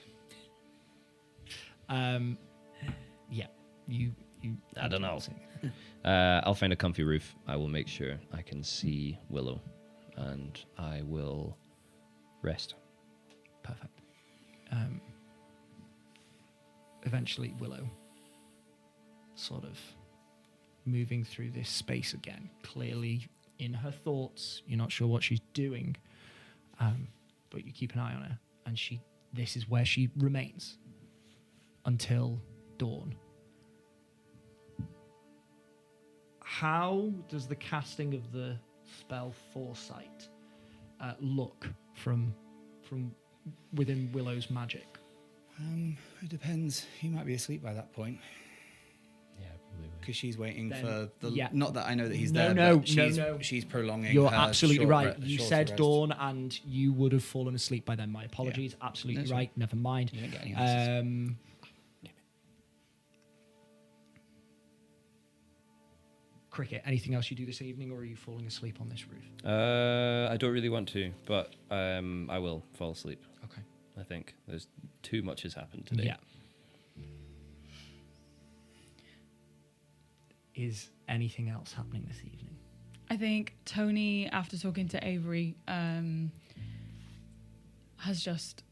Yeah. You I don't know. I'll find a comfy roof. I will make sure I can see Willow, and I will rest. Perfect. Eventually, Willow sort of moving through this space again, clearly in her thoughts. You're not sure what she's doing, but you keep an eye on her, and this is where she remains until dawn. How does the casting of the spell Foresight look from within Willow's magic? It depends. He might be asleep by that point. Yeah, probably. Because she's waiting Then, for the. yeah. Not that I know that he's No, there. no, but she's, no. she's prolonging. You're her absolutely short right. re- You shorter said rest. dawn, and you would have fallen asleep by then. My apologies. Absolutely That's right. Never mind. You don't get any answers. Cricket, anything else you do this evening, or are you falling asleep on this roof? I don't really want to, but I will fall asleep. Okay. I think there's too much has happened today. Yeah. Is anything else happening this evening? I think Tony, after talking to Avery, has just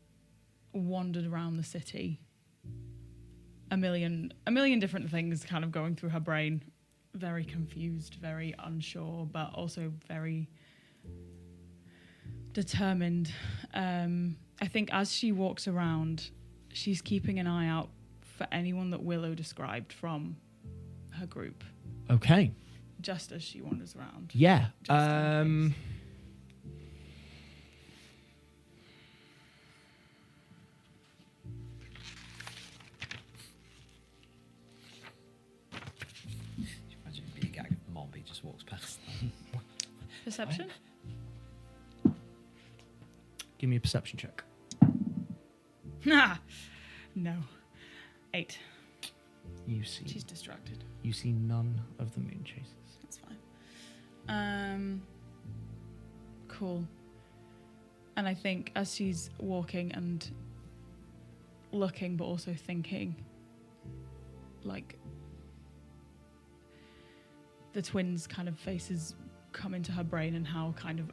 wandered around the city. A million different things kind of going through her brain. Very confused, very unsure, but also very determined. I think as she walks around, she's keeping an eye out for anyone that Willow described from her group, Okay. just as she wanders around. Yeah. Just in case. Imagine it'd be a gag if Mombi just walks past. Perception? Give me a perception check. No. 8. You She's distracted. see none of the moon chasers. That's fine. Cool. And I think as she's walking and looking, but also thinking, like, the twins' kind of faces come into her brain and how kind of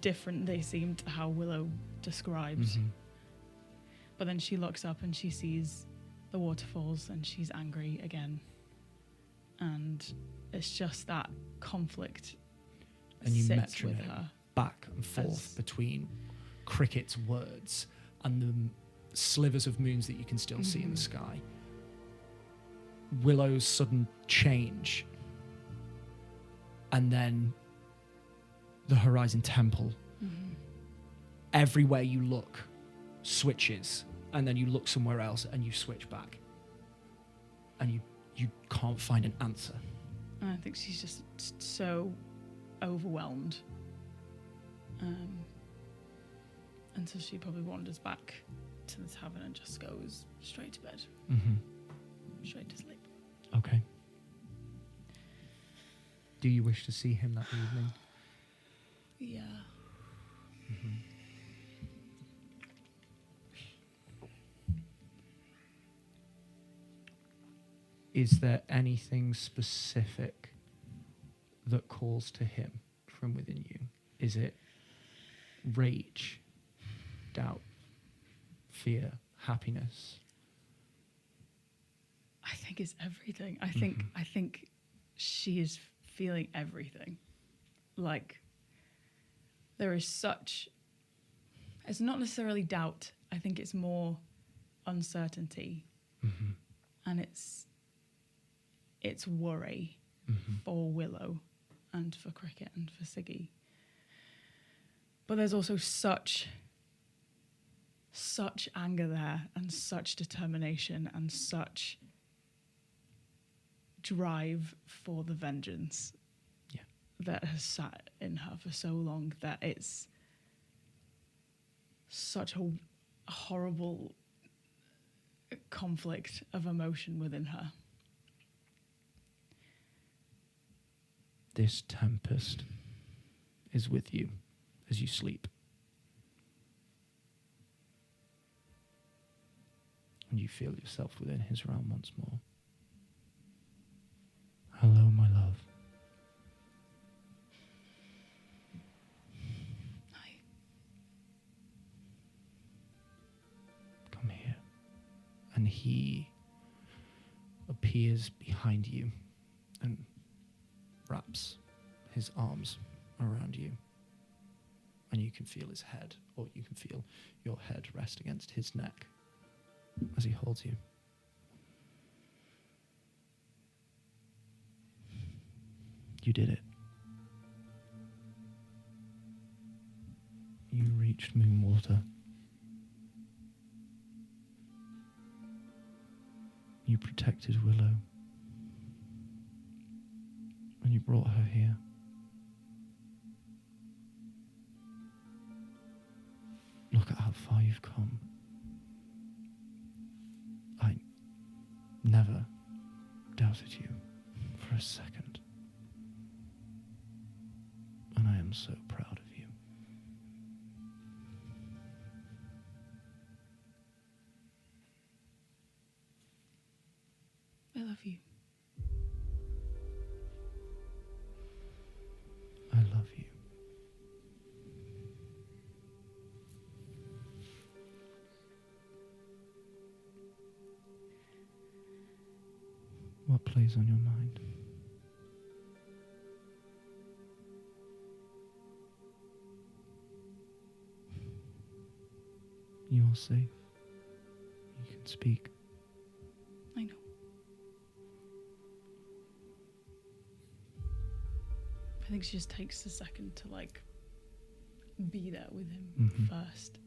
different they seem to how Willow described. Mm-hmm. But then she looks up and she sees the waterfalls and she's angry again. And it's just that conflict And you sits with metronome her. back and forth As- between Cricket's words and the slivers of moons that you can still see in the sky. Willow's sudden change. And then the Horizon Temple. Everywhere you look switches, and then you look somewhere else and you switch back. And you can't find an answer. And I think she's just so overwhelmed. And so she probably wanders back to the tavern and just goes straight to bed, straight to sleep. Okay. Do you wish to see him that evening? Yeah. Is there anything specific that calls to him from within you? Is it rage, doubt, fear, happiness? I think it's everything. I think she is feeling everything. Like, there is such, it's not necessarily doubt. I think it's more uncertainty. And it's worry for Willow and for Cricket and for Siggy. But there's also such anger there and such determination and such drive for the vengeance that has sat in her for so long that it's such a horrible conflict of emotion within her. This tempest is with you as you sleep. And you feel yourself within his realm once more. Hello, my love. Hi. Come here. And he appears behind you and wraps his arms around you. And you can feel his head, or you can feel your head rest against his neck as he holds you. You did it. You reached Moonwater. You protected Willow. And you brought her here. Look at how far you've come. I never doubted you for a second. And I am so proud of you. I love you. love you. What plays on your mind? You're safe. You can speak. I know. I think she just takes a second to like be there with him Mhm. first.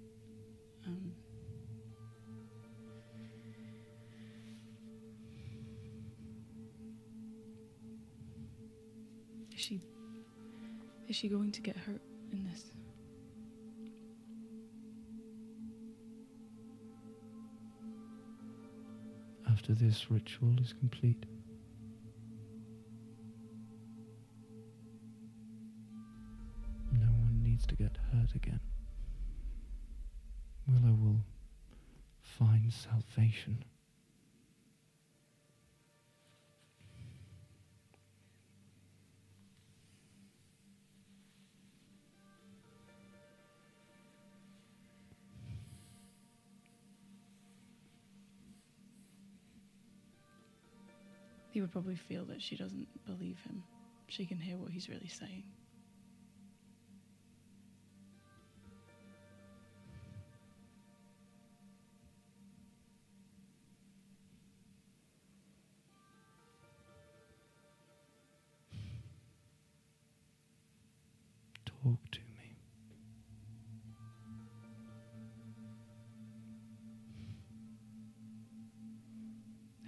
Is she going to get hurt in this? After this ritual is complete, no one needs to get hurt again. Willow will find salvation. He would probably feel that she doesn't believe him. She can hear what he's really saying. Talk to me.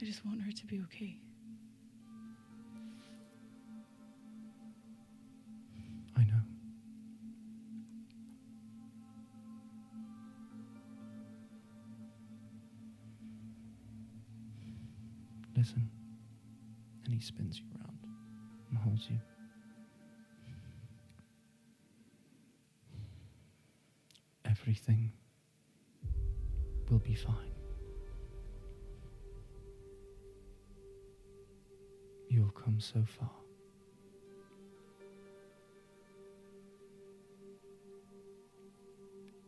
I just want her to be okay. I know. Listen. And he spins you around and holds you. Everything will be fine. You've come so far.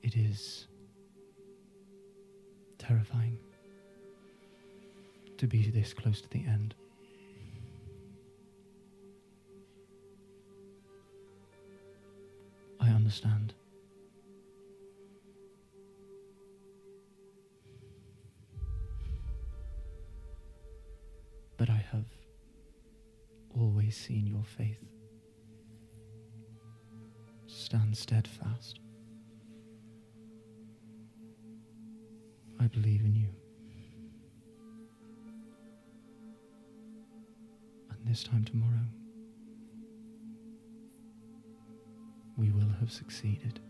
It is terrifying to be this close to the end. I understand. But I have always seen your faith. Stand steadfast. I believe in you. And this time tomorrow, we will have succeeded.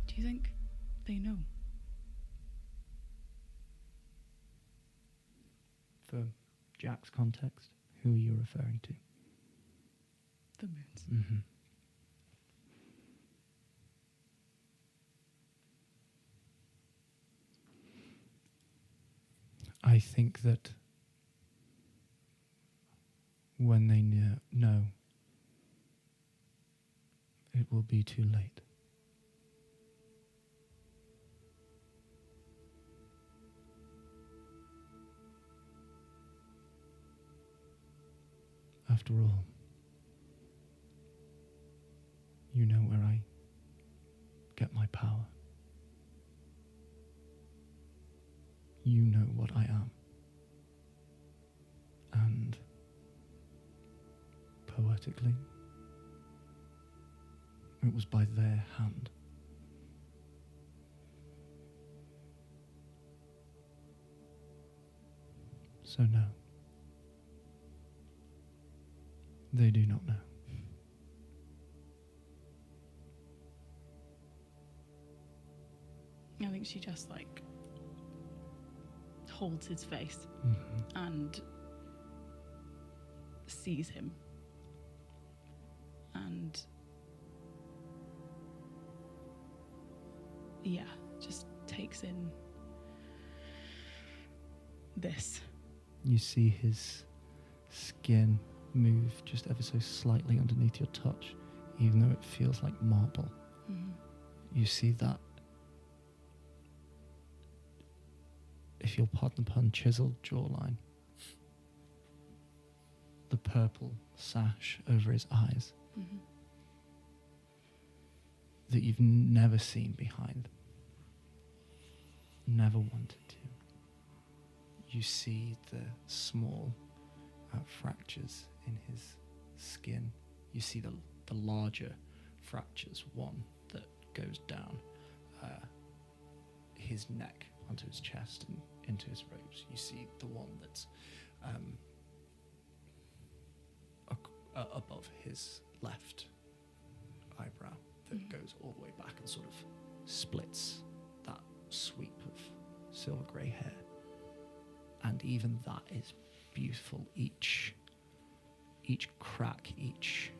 Do you think they know? For Jack's context, who are you referring to? The moons. Mm-hmm. I think that when they know, it will be too late. After all, you know where I get my power. You know what I am. And poetically, it was by their hand. So no, they do not know. I think she just like holds his face Mm-hmm. and sees him and yeah, just takes in this. You see his skin move just ever so slightly underneath your touch, even though it feels like marble. You see that, if you'll pardon the pun, chiseled jawline. The purple sash over his eyes that you've never seen behind. Never wanted to. You see the small fractures in his skin. You see the larger fractures, one that goes down his neck onto his chest and into his ribs. You see the one that's above his left eyebrow that goes all the way back and sort of splits that sweep of silver grey hair. And even that is beautiful. Each crack, each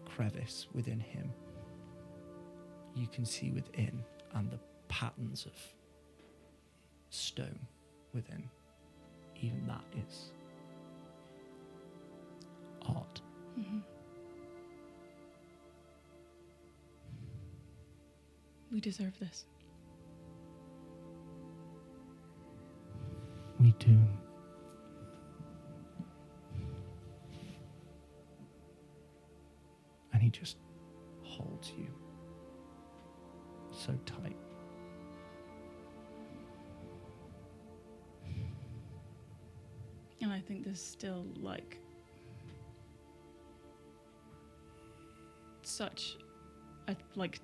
crevice within him, you can see within, and the patterns of stone within, even that is art. We deserve this. We do. And he just holds you so tight. And I think there's still like such a like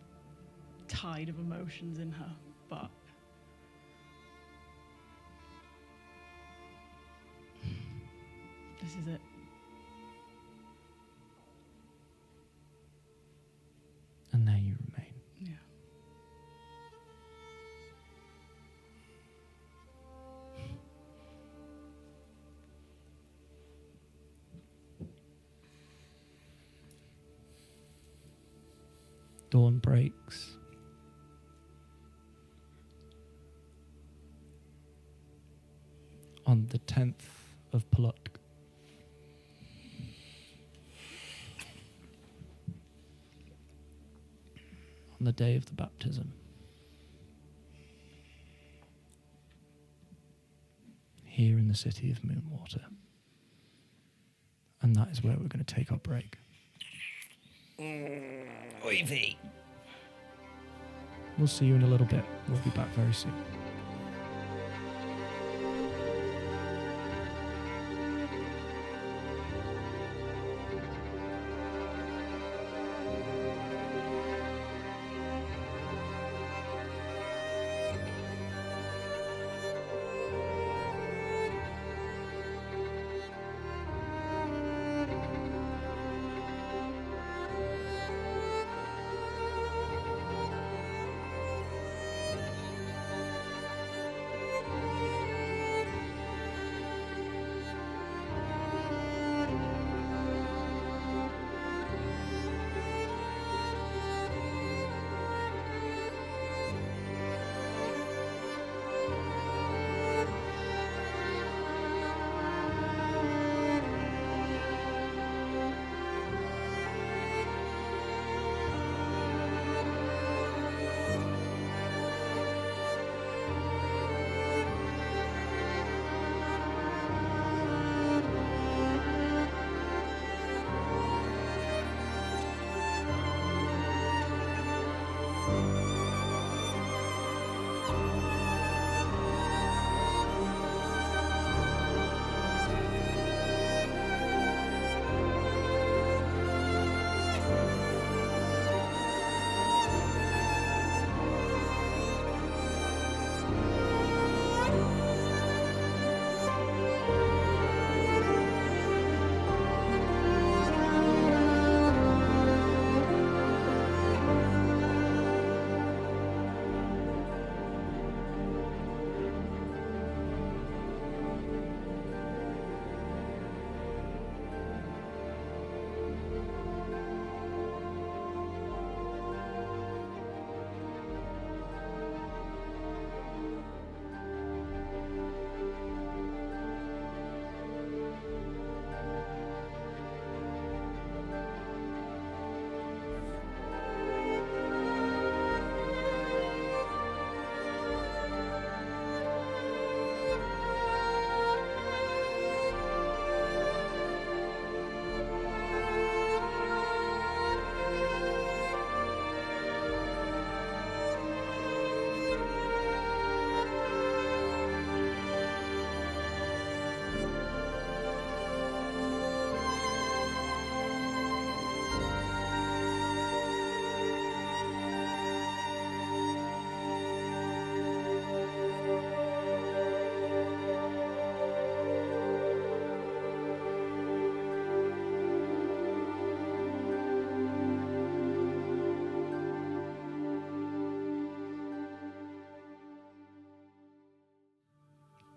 tide of emotions in her, but this is it. And there you remain. Yeah. Dawn breaks. On the 10th of Puluk. On the day of the baptism. Here in the city of Moonwater. And that is where we're going to take our break. Oivy. We'll see you in a little bit. We'll be back very soon.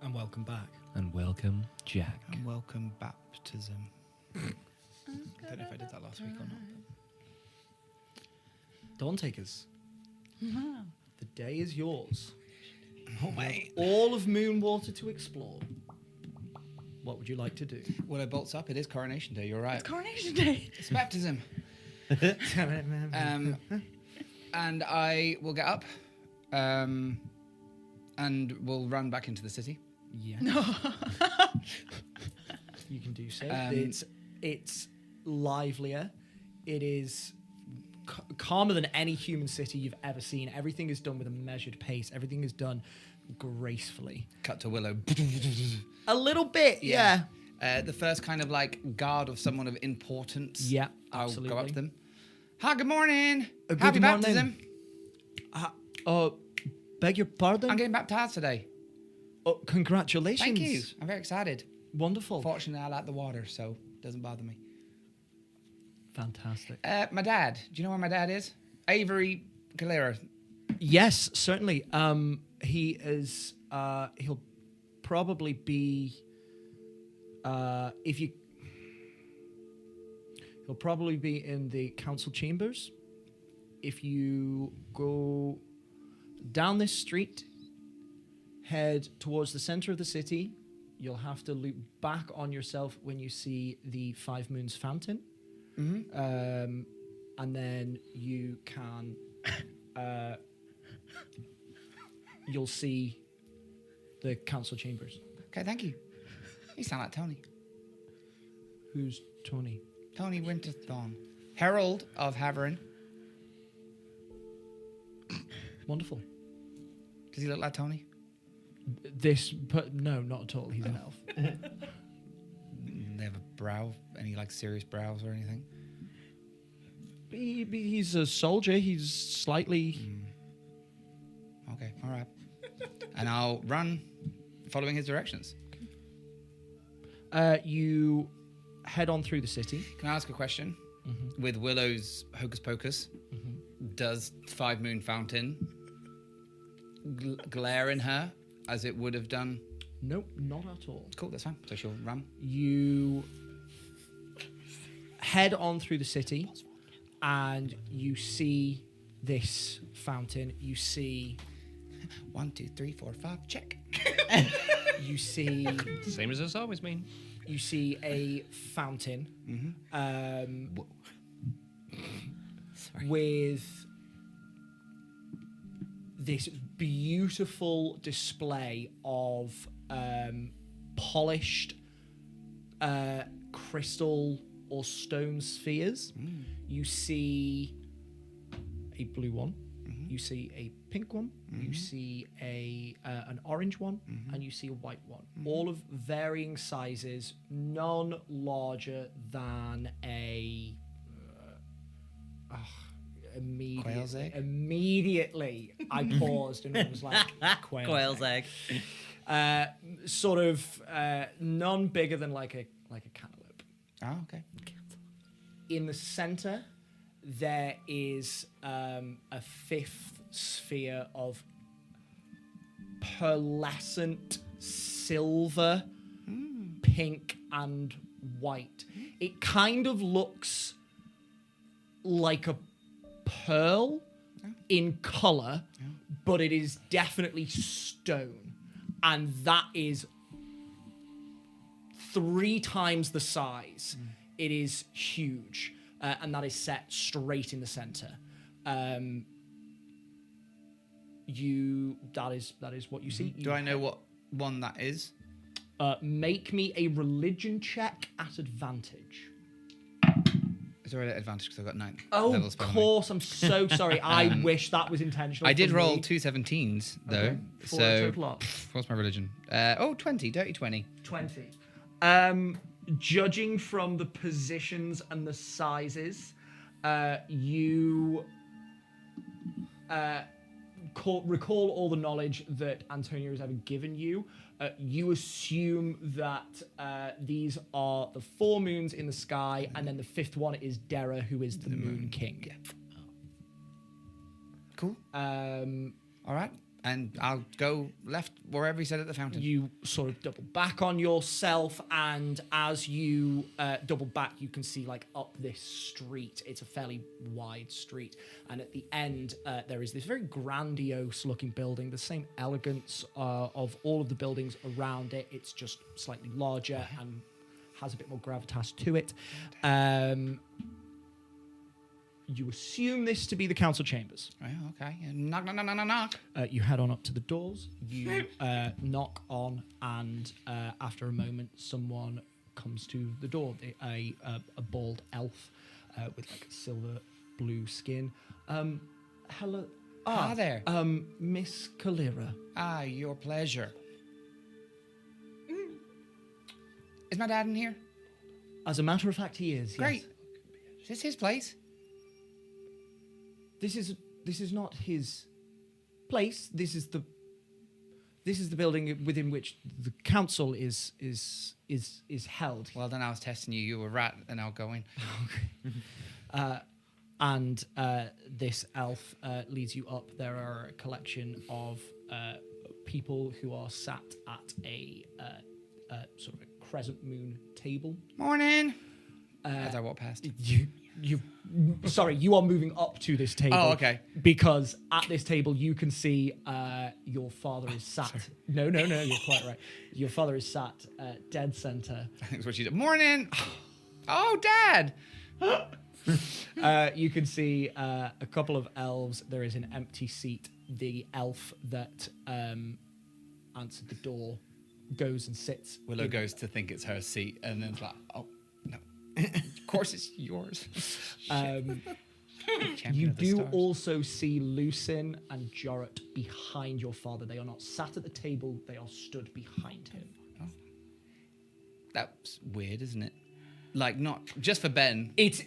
And welcome back. And welcome, Jack. And welcome baptism. I don't know if I did that last week or not. Dawn Takers. The day is yours. Oh, mate. All of Moonwater to explore. What would you like to do? Well, it bolts up. It is Coronation Day. You're right. It's Coronation Day. It's baptism. And I will get up and we'll run back into the city. Yeah. You can do so. It's livelier. It is calmer than any human city you've ever seen. Everything is done with a measured pace. Everything is done gracefully. Cut to Willow. A little bit, yeah. The first kind of like guard of someone of importance. Yeah, I'll absolutely. go up to them. Hi, good morning. Good Happy morning. baptism. Beg your pardon? I'm getting baptized today. Oh, congratulations. Thank you. I'm very excited. Wonderful. Fortunately, I like the water, so it doesn't bother me. Fantastic. My dad. Do you know where my dad is? Avery Galera. Yes, certainly. He is. He'll probably be. He'll probably be in the council chambers. If you go down this street, head towards the center of the city, you'll have to loop back on yourself when you see the Five Moons Fountain. And then you can, you'll see the council chambers. Okay, thank you. You sound like Tony. Who's Tony? Tony Winterthorn. Herald of Haverin. Wonderful. Does he look like Tony? No, not at all. He's an elf. They have a brow? Any like serious brows or anything? He's a soldier. He's slightly. Okay, all right. And I'll run following his directions. You head on through the city. Can I ask a question? With Willow's Hocus Pocus, does Five Moon Fountain glare in her as it would have done? Nope, not at all. Cool, that's fine. So she'll run. You head on through the city, and you see this fountain. You see 1, 2, 3, 4, 5. Check. you see Same as it's always been. you see a fountain with this beautiful display of polished crystal or stone spheres. You see a blue one. You see a pink one. You see an orange one, and you see a white one. All of varying sizes, none larger than a. Quail's egg? Immediately, I paused and was like, Quail's egg. Sort of none bigger than like a cantaloupe. Oh, okay. In the center, there is a fifth sphere of pearlescent silver, pink, and white. It kind of looks like a pearl in color, but it is definitely stone. And that is 3 times the size. It is huge. And that is set straight in the center. That is what you see. Do I know what one that is? Make me a religion check at advantage. It's already at advantage because I've got 9 Oh, level of spell. course. I'm so sorry. I wish that was intentional. I did for roll me. 2 17s, though. Okay. For a So, total of? what's my religion? 20. Dirty 20. 20. Judging from the positions and the sizes, you recall all the knowledge that Antonio has ever given you. You assume that these are the 4 moons in the sky, and then the 5th one is Dera, who is the Moon King. Cool. All right. And I'll go left wherever he said at the fountain. You sort of double back on yourself, and as you double back, you can see like up this street. It's a fairly wide street, and at the end there is this very grandiose-looking building, the same elegance of all of the buildings around it. It's just slightly larger and has a bit more gravitas to it. You assume this to be the council chambers. Oh, okay. Knock, knock, knock, knock, knock. You head on up to the doors. You knock on, and after a moment, someone comes to the door. A bald elf with like silver blue skin. Hello. Hi there. Miss Kalira. Ah, your pleasure. Is my dad in here? As a matter of fact, he is. Great. Yes. Is this his place? This is not his place. This is the building within which the council is held. Well, then I was testing you. You were right, and I'll go in. And this elf leads you up. There are a collection of people who are sat at a sort of a crescent moon table. Morning. As I walk past. You are moving up to this table. Oh, okay. Because at this table you can see your father is sat. No, you're quite right. Your father is sat dead center. That's what she said. Morning. Oh, Dad. You can see a couple of elves. There is an empty seat. The elf that answered the door goes and sits. Willow goes to think it's her seat, and then it's like, oh, no. Of course it's yours. You do also see Lucin and Jorrit behind your father. They are not sat at the table. They are stood behind him. Oh. That's weird, isn't it? Like, not just for Ben. It's.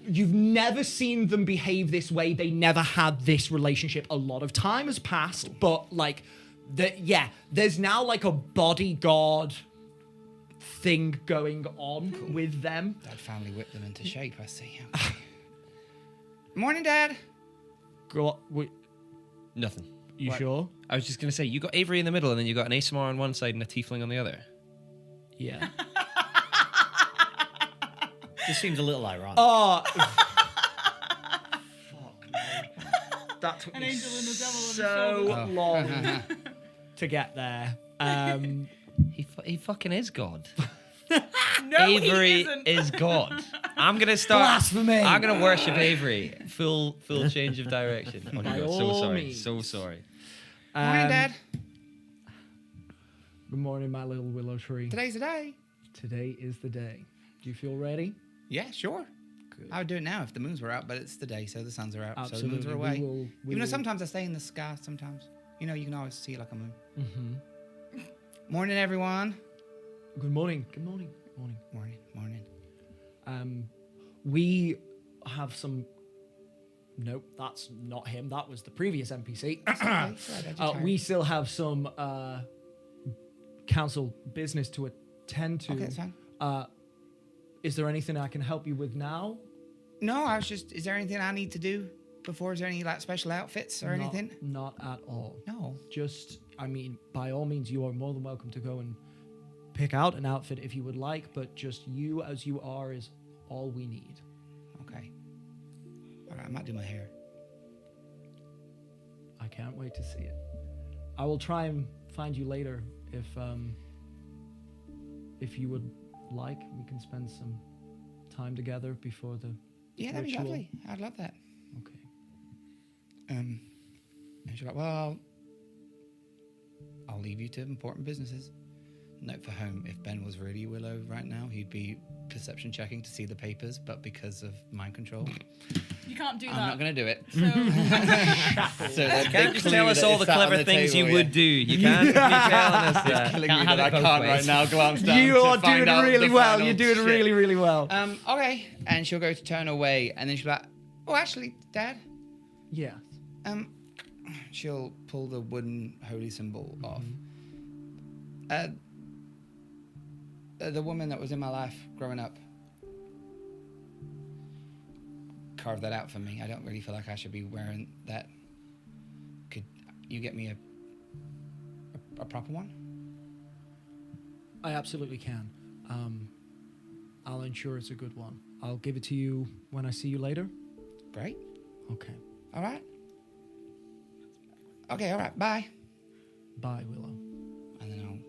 You've never seen them behave this way. They never had this relationship. A lot of time has passed, but like, there's now like a bodyguard thing going on with them. Dad finally whipped them into shape, I see. Okay. Morning, Dad. Nothing. You What? sure? I was just going to say, you got Avery in the middle, and then you got an ASMR on one side and a tiefling on the other. Yeah. Just seems a little ironic. Oh. Fuck me. That took An me angel and the devil on the so shoulder. long to get there. He fucking is God. No, Avery he isn't. is God. I'm gonna start. Blasphemy. I'm gonna worship Avery. Full change of direction. Oh my By God, all so sorry. means. So sorry. Morning, Dad. Good morning, my little willow tree. Today's the day. Today is the day. Do you feel ready? Yeah, sure. Good. I would do it now if the moons were out, but it's the day, so the suns are out, so the moons Absolutely. are away. We will- Even though sometimes I stay in the sky, sometimes. You know, you can always see like a moon. Mm-hmm. Morning, everyone. Good morning. Good morning. Morning. Morning. We have some. Nope, that's not him. That was the previous NPC. We still have some council business to attend to. Okay, that's fine. Is there anything I can help you with now? No, I was just, is there anything I need to do before? Is there any like special outfits or anything? Not at all. No. Just, I mean, by all means, you are more than welcome to go and pick out an outfit if you would like, but just you as you are is all we need. Okay. All right, I might do my hair. I can't wait to see it. I will try and find you later if you would like. We can spend some time together before the Yeah, that'd be ritual. lovely. I'd love that. Okay. And she's like, well, I'll leave you to important businesses. Note for home, if Ben was really Willow right now, he'd be perception checking to see the papers, but because of mind control, You can't do I'm that. not going to do it. So, So that You can't big just tell clue us that all is the sat on clever the things table, you yeah. would do. You can't be telling us that. Killing Can't me have that I it both can't ways. right now glance down You to are find doing out really the well. final You're doing shit. really, really well. Okay. And she'll go to turn away, and then she'll be like, oh, actually, Dad. Yeah. She'll pull the wooden holy symbol off. The woman that was in my life growing up carved that out for me. I don't really feel like I should be wearing that. you get me a proper one? I absolutely can. I'll ensure it's a good one. I'll give it to you when I see you later. Great. Okay. All right. Okay, all right. Bye. Bye, Willow. And then I'll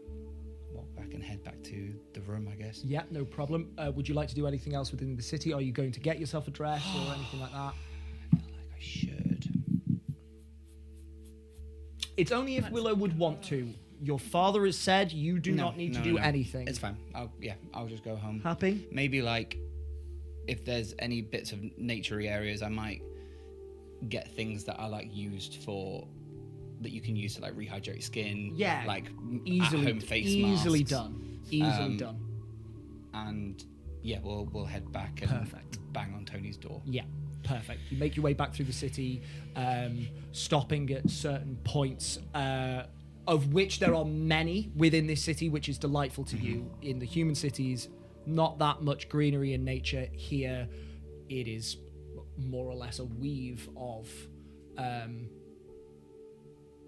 walk back and head back to the room, I guess. Yeah, no problem. Would you like to do anything else within the city? Are you going to get yourself a dress or anything like that? I feel like I should. It's only if Willow would want to. Your father has said you do not need to do anything. It's fine. I'll just go home. Happy? Maybe like if there's any bits of naturey areas, I might get things that are like used for that you can use to like rehydrate skin. Yeah, like easily at-home face easily masks. done. Easily done. And yeah, we'll head back and Perfect. bang on Tony's door. Yeah, perfect. You make your way back through the city, stopping at certain points, of which there are many within this city, which is delightful to you. In the human cities, not that much greenery in nature. Here, it is more or less a weave of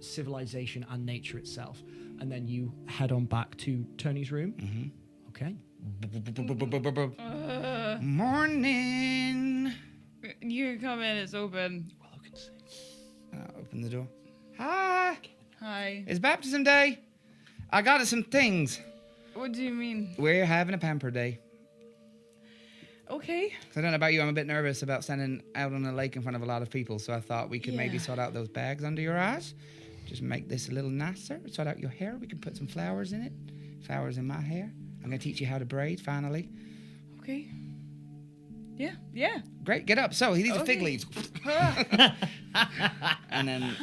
civilization and nature itself. And then you head on back to Tony's room. Okay. Morning. You can come in. It's open. Willow can sing. Open the door. Hi. Hi. It's baptism day. I got us some things. What do you mean? We're having a pamper day. Okay. I don't know about you, I'm a bit nervous about standing out on a lake in front of a lot of people, so I thought we could maybe Yeah. sort out those bags under your eyes. Just make this a little nicer. Sort out your hair. We can put some flowers in it. Flowers in my hair. I'm going to teach you how to braid, finally. Okay. Yeah. Yeah. Great, get up. So, these are fig Okay. leaves. And then,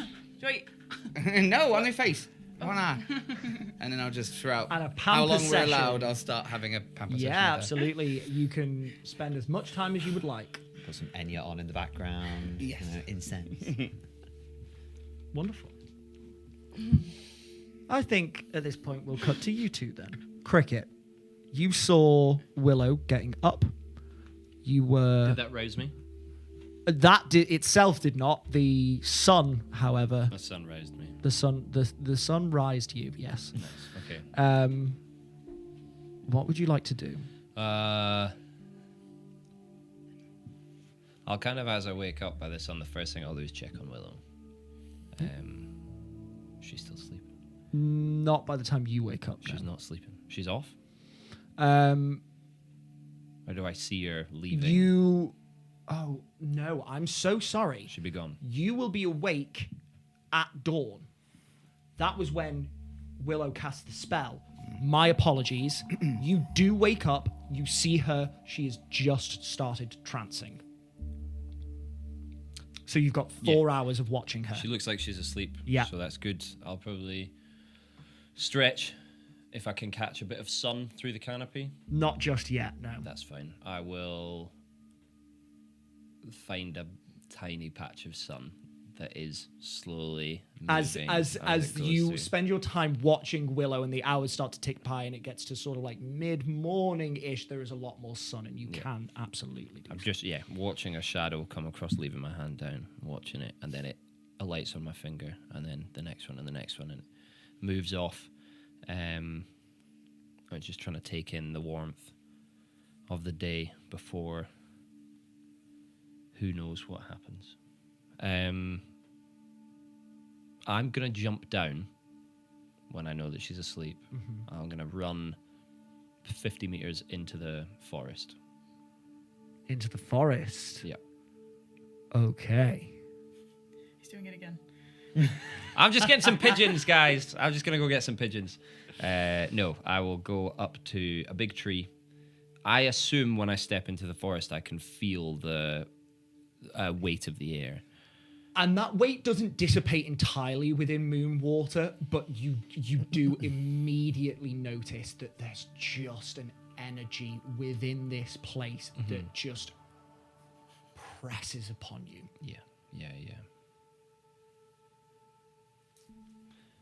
Wait. no, on your face. One eye. And then I'll just throughout And a how pamper long session. we're allowed, I'll start having a pamper session. Yeah, with her. absolutely. You can spend as much time as you would like. Put some Enya on in the background. Yes. Incense. Wonderful. I think at this point we'll cut to you two then. Cricket, you saw Willow getting up. You were Did that rouse me? itself did not. The sun, however, The sun roused me. the sun rised you. Yes. Nice. Okay. What would you like to do? I'll kind of, as I wake up by the sun, the first thing I'll do is check on Willow. She's still sleeping. Not by the time you wake up. She's no. not sleeping. She's off. Um, Or do I see her leaving? you. Oh no! I'm so sorry. She'd be gone. You will be awake at dawn. That was when Willow cast the spell. My apologies. You do wake up. You see her. She has just started trancing. So you've got 4 hours of watching her. She looks like she's asleep. Yeah. So that's good. I'll probably stretch if I can catch a bit of sun through the canopy. Not just yet, no. That's fine. I will find a tiny patch of sun that is slowly As moving as it goes you through. spend your time watching Willow and the hours start to tick by and it gets to sort of like mid-morning-ish, there is a lot more sun and you can absolutely do I'm so. just watching a shadow come across, leaving my hand down, watching it, and then it alights on my finger, and then the next one and the next one, and it moves off. I'm just trying to take in the warmth of the day before who knows what happens. I'm gonna jump down when I know that she's asleep. I'm gonna run 50 meters into the forest. Into the forest. Yep. Okay. He's doing it again. I'm just getting some pigeons, guys. I'm just gonna go get some pigeons. No, I will go up to a big tree. I assume when I step into the forest, I can feel the weight of the air. And that weight doesn't dissipate entirely within moon water, but you do immediately notice that there's just an energy within this place that just presses upon you. Yeah.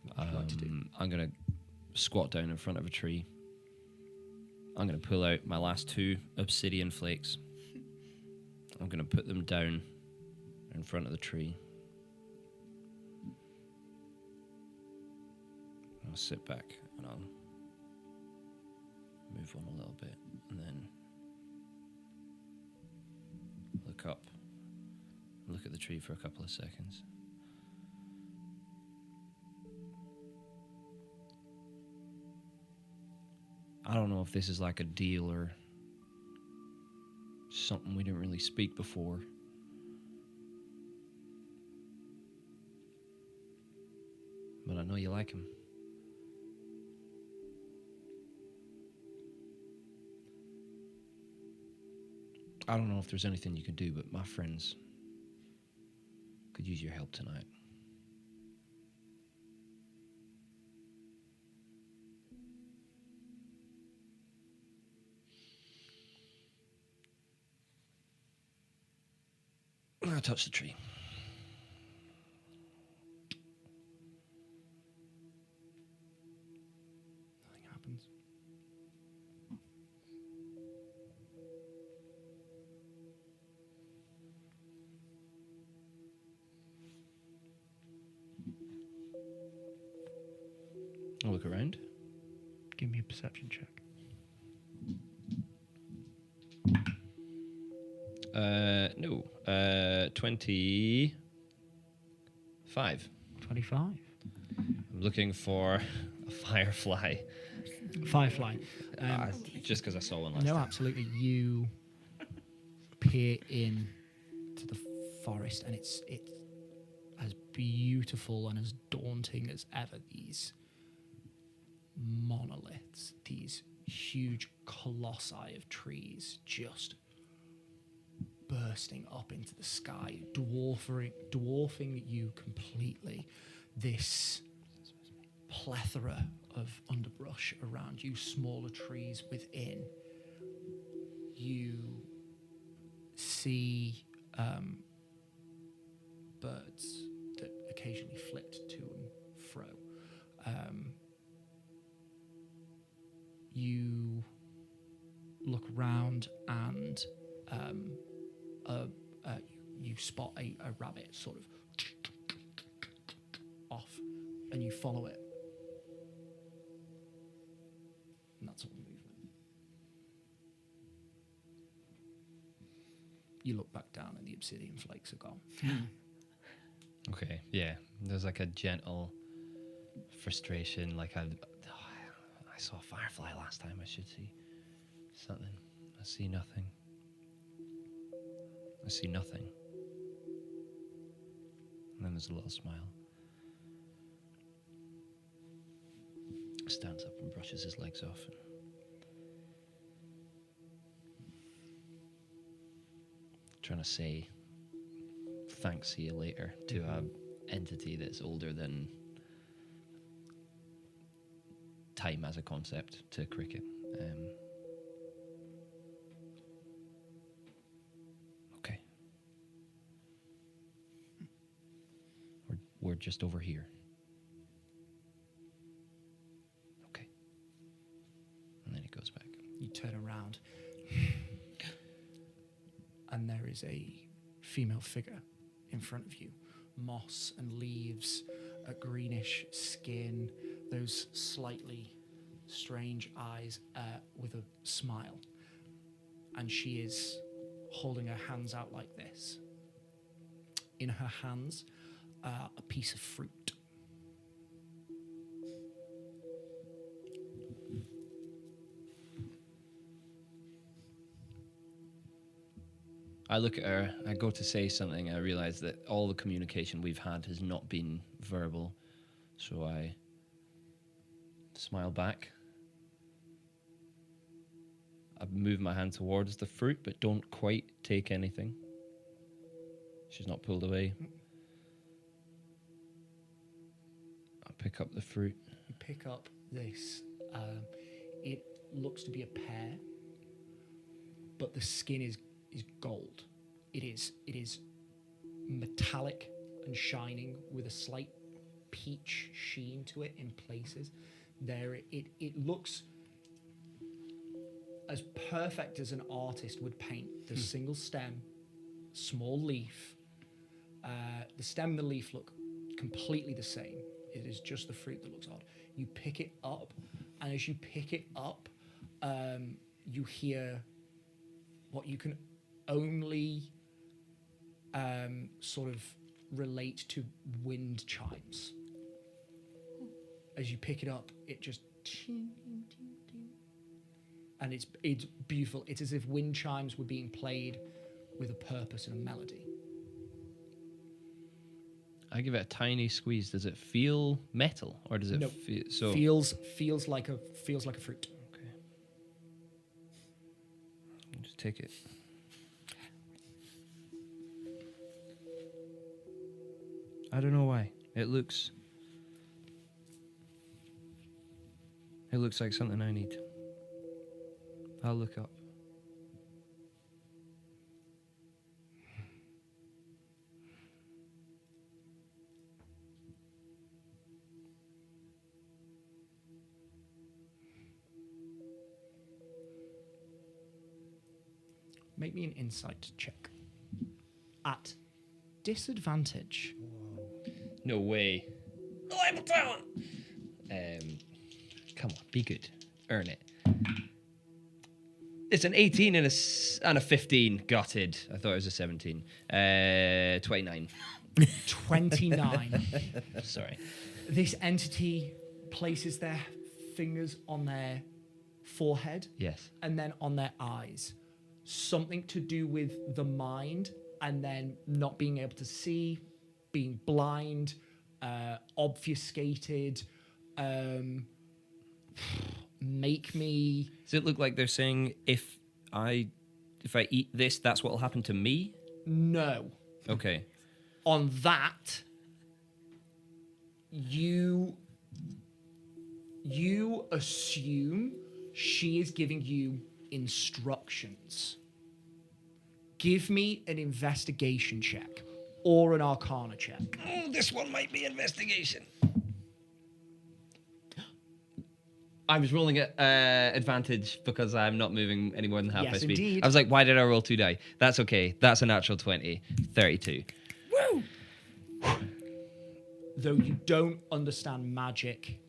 What would you like to do? I'm gonna squat down in front of a tree. I'm gonna pull out my last 2 obsidian flakes. I'm gonna put them down in front of the tree. I'll sit back and I'll move on a little bit and then look up, look at the tree for a couple of seconds. I don't know if this is like a deal or something we didn't really speak before. But I know you like him. I don't know if there's anything you can do, but my friends could use your help tonight. I touched the tree. Nothing happens. I'll look around. Give me a perception check. No. 25. 25. I'm looking for a firefly. Firefly. Just because I saw one last No, time. absolutely. You peer in to the forest, and it's as beautiful and as daunting as ever. These monoliths, these huge colossi of trees, just bursting up into the sky, dwarfing you completely. This plethora of underbrush around you, smaller trees within. You see birds that occasionally flit to and fro. You look round and you spot a rabbit sort of off, and you follow it. And that's all the movement. You look back down and the obsidian flakes are gone. Okay, yeah. There's like a gentle frustration, like I saw a firefly last time. I should see something. I see nothing. I see nothing. And then there's a little smile. Stands up and brushes his legs off. Trying to say thanks, see you later to a entity that's older than time as a concept to cricket. Okay. We're just over here. Okay. And then he goes back. You turn around, and there is a female figure in front of you. Moss and leaves, a greenish skin, those slightly strange eyes with a smile. And she is holding her hands out like this. In her hands, a piece of fruit. I look at her, I go to say something, I realize that all the communication we've had has not been verbal. So I smile back. I move my hand towards the fruit, but don't quite take anything. She's not pulled away. I pick up the fruit. You pick up this. It looks to be a pear, but the skin is gold. It is metallic and shining with a slight peach sheen to it in places. It looks as perfect as an artist would paint. The single stem, small leaf. The stem and the leaf look completely the same. It is just the fruit that looks odd. You pick it up, and as you pick it up, you hear what you can only sort of relate to wind chimes. As you pick it up, it just and it's beautiful. It's as if wind chimes were being played with a purpose and a melody. I give it a tiny squeeze. Does it feel metal, or does it No, feel so? feels like a fruit. Okay. I'll just take it. I don't know why. It looks like something I need. I'll look up. Make me an insight check. At disadvantage. No way. Reliable talent. Come on, be good. Earn it. It's an 18 and a 15. Gutted. I thought it was a 17. 29. 29. Sorry. This entity places their fingers on their forehead Yes. and then on their eyes. Something to do with the mind and then not being able to see, being blind, obfuscated. Make me... Does it look like they're saying if I eat this, that's what will happen to me? No. Okay. On that, you assume she is giving you instructions. Give me an investigation check or an arcana check. Oh, this one might be investigation. I was rolling at advantage because I'm not moving any more than half Yes, my speed. indeed. I was like, why did I roll 2 die? That's okay. That's a natural 20. 32. Woo! Though you don't understand magic,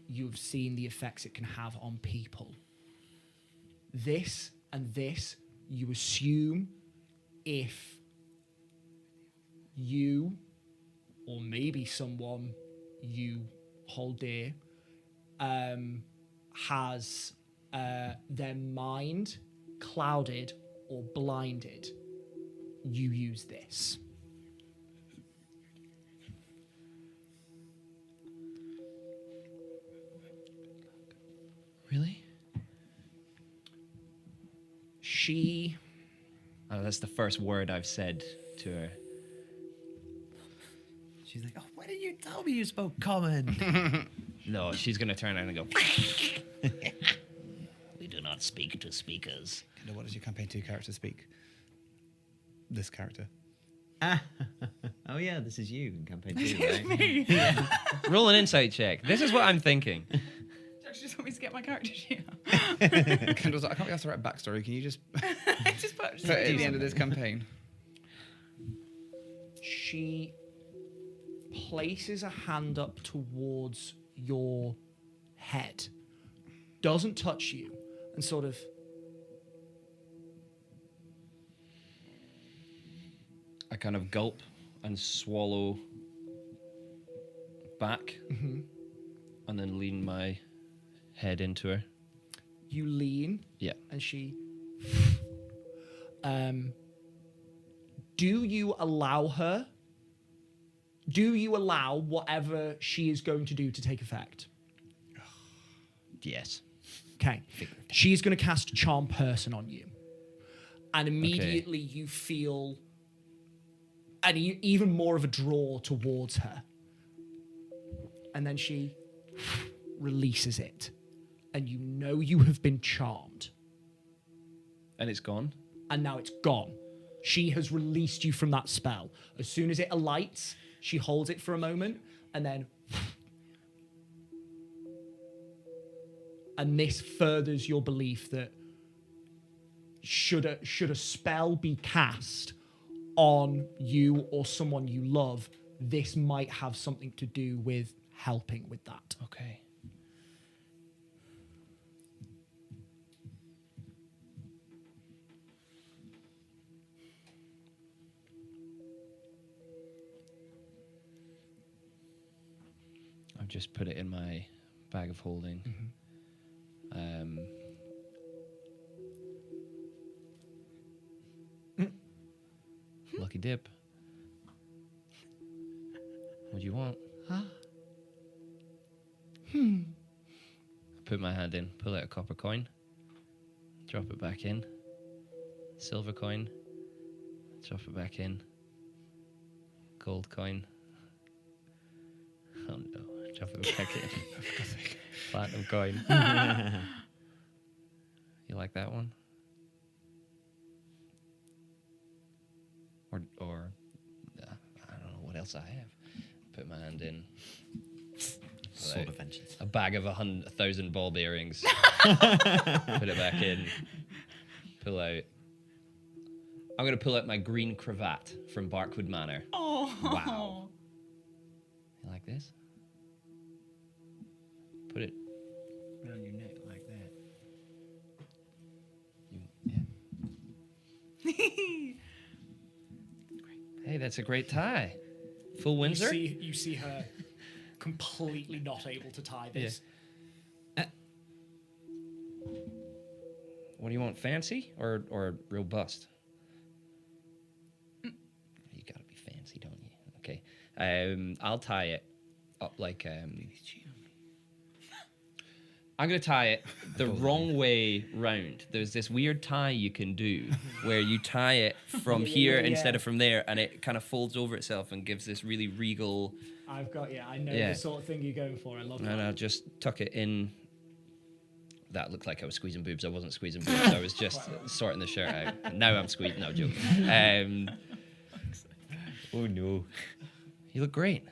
you've seen the effects it can have on people. This and this, you assume if you, or maybe someone you hold dear, has their mind clouded or blinded, you use this. Really? She... Oh, that's the first word I've said to her. She's like, oh, why didn't you tell me you spoke common? No, she's going to turn around and go, We do not speak to speakers. Kendall, what does your campaign 2 character speak? This character. Oh yeah, this is you in campaign 2, right? roll an insight check. This is what I'm thinking. Do you just want me to get my character sheet out? Kendall's like, I can't be asked to write backstory. Can you just Just put put it at the end of this campaign? She places a hand up towards your head, doesn't touch you, and sort of... I kind of gulp and swallow back and then lean my head into her. You lean, Yeah. and she... do you allow her? Do you allow whatever she is going to do to take effect? Yes. Okay. She's going to cast Charm Person on you. And immediately you feel even more of a draw towards her. And then she releases it. And you know you have been charmed. And it's gone? And now it's gone. She has released you from that spell. As soon as it alights, she holds it for a moment, and then... And this furthers your belief that should a spell be cast on you or someone you love, this might have something to do with helping with that. Okay. I've just put it in my bag of holding. Lucky dip. What do you want? Put my hand in, pull out a copper coin, drop it back in. Silver coin, drop it back in. Gold coin. Oh no, drop it back in. Platinum coin. You like that one? Or I don't know what else I have. Put my hand in. Sword of vengeance. A bag of 1,000 ball bearings. Put it back in. Pull out. I'm going to pull out my green cravat from Barkwood Manor. Oh. Wow. You like this? Put it around your neck like that. Hey, that's a great tie. Full Windsor? You see her completely not able to tie this. What do you want, fancy or robust? You gotta be fancy, don't you? Okay. I'll tie it up like I'm gonna tie it the wrong way round. There's this weird tie you can do where you tie it from here instead of from there, and it kind of folds over itself and gives this really regal. I know the sort of thing you're going for. I love that. And I'll just tuck it in. That looked like I was squeezing boobs. I wasn't squeezing boobs. I was just sorting the shirt out. And now I'm squeezing. No, joke. Oh no, you look great.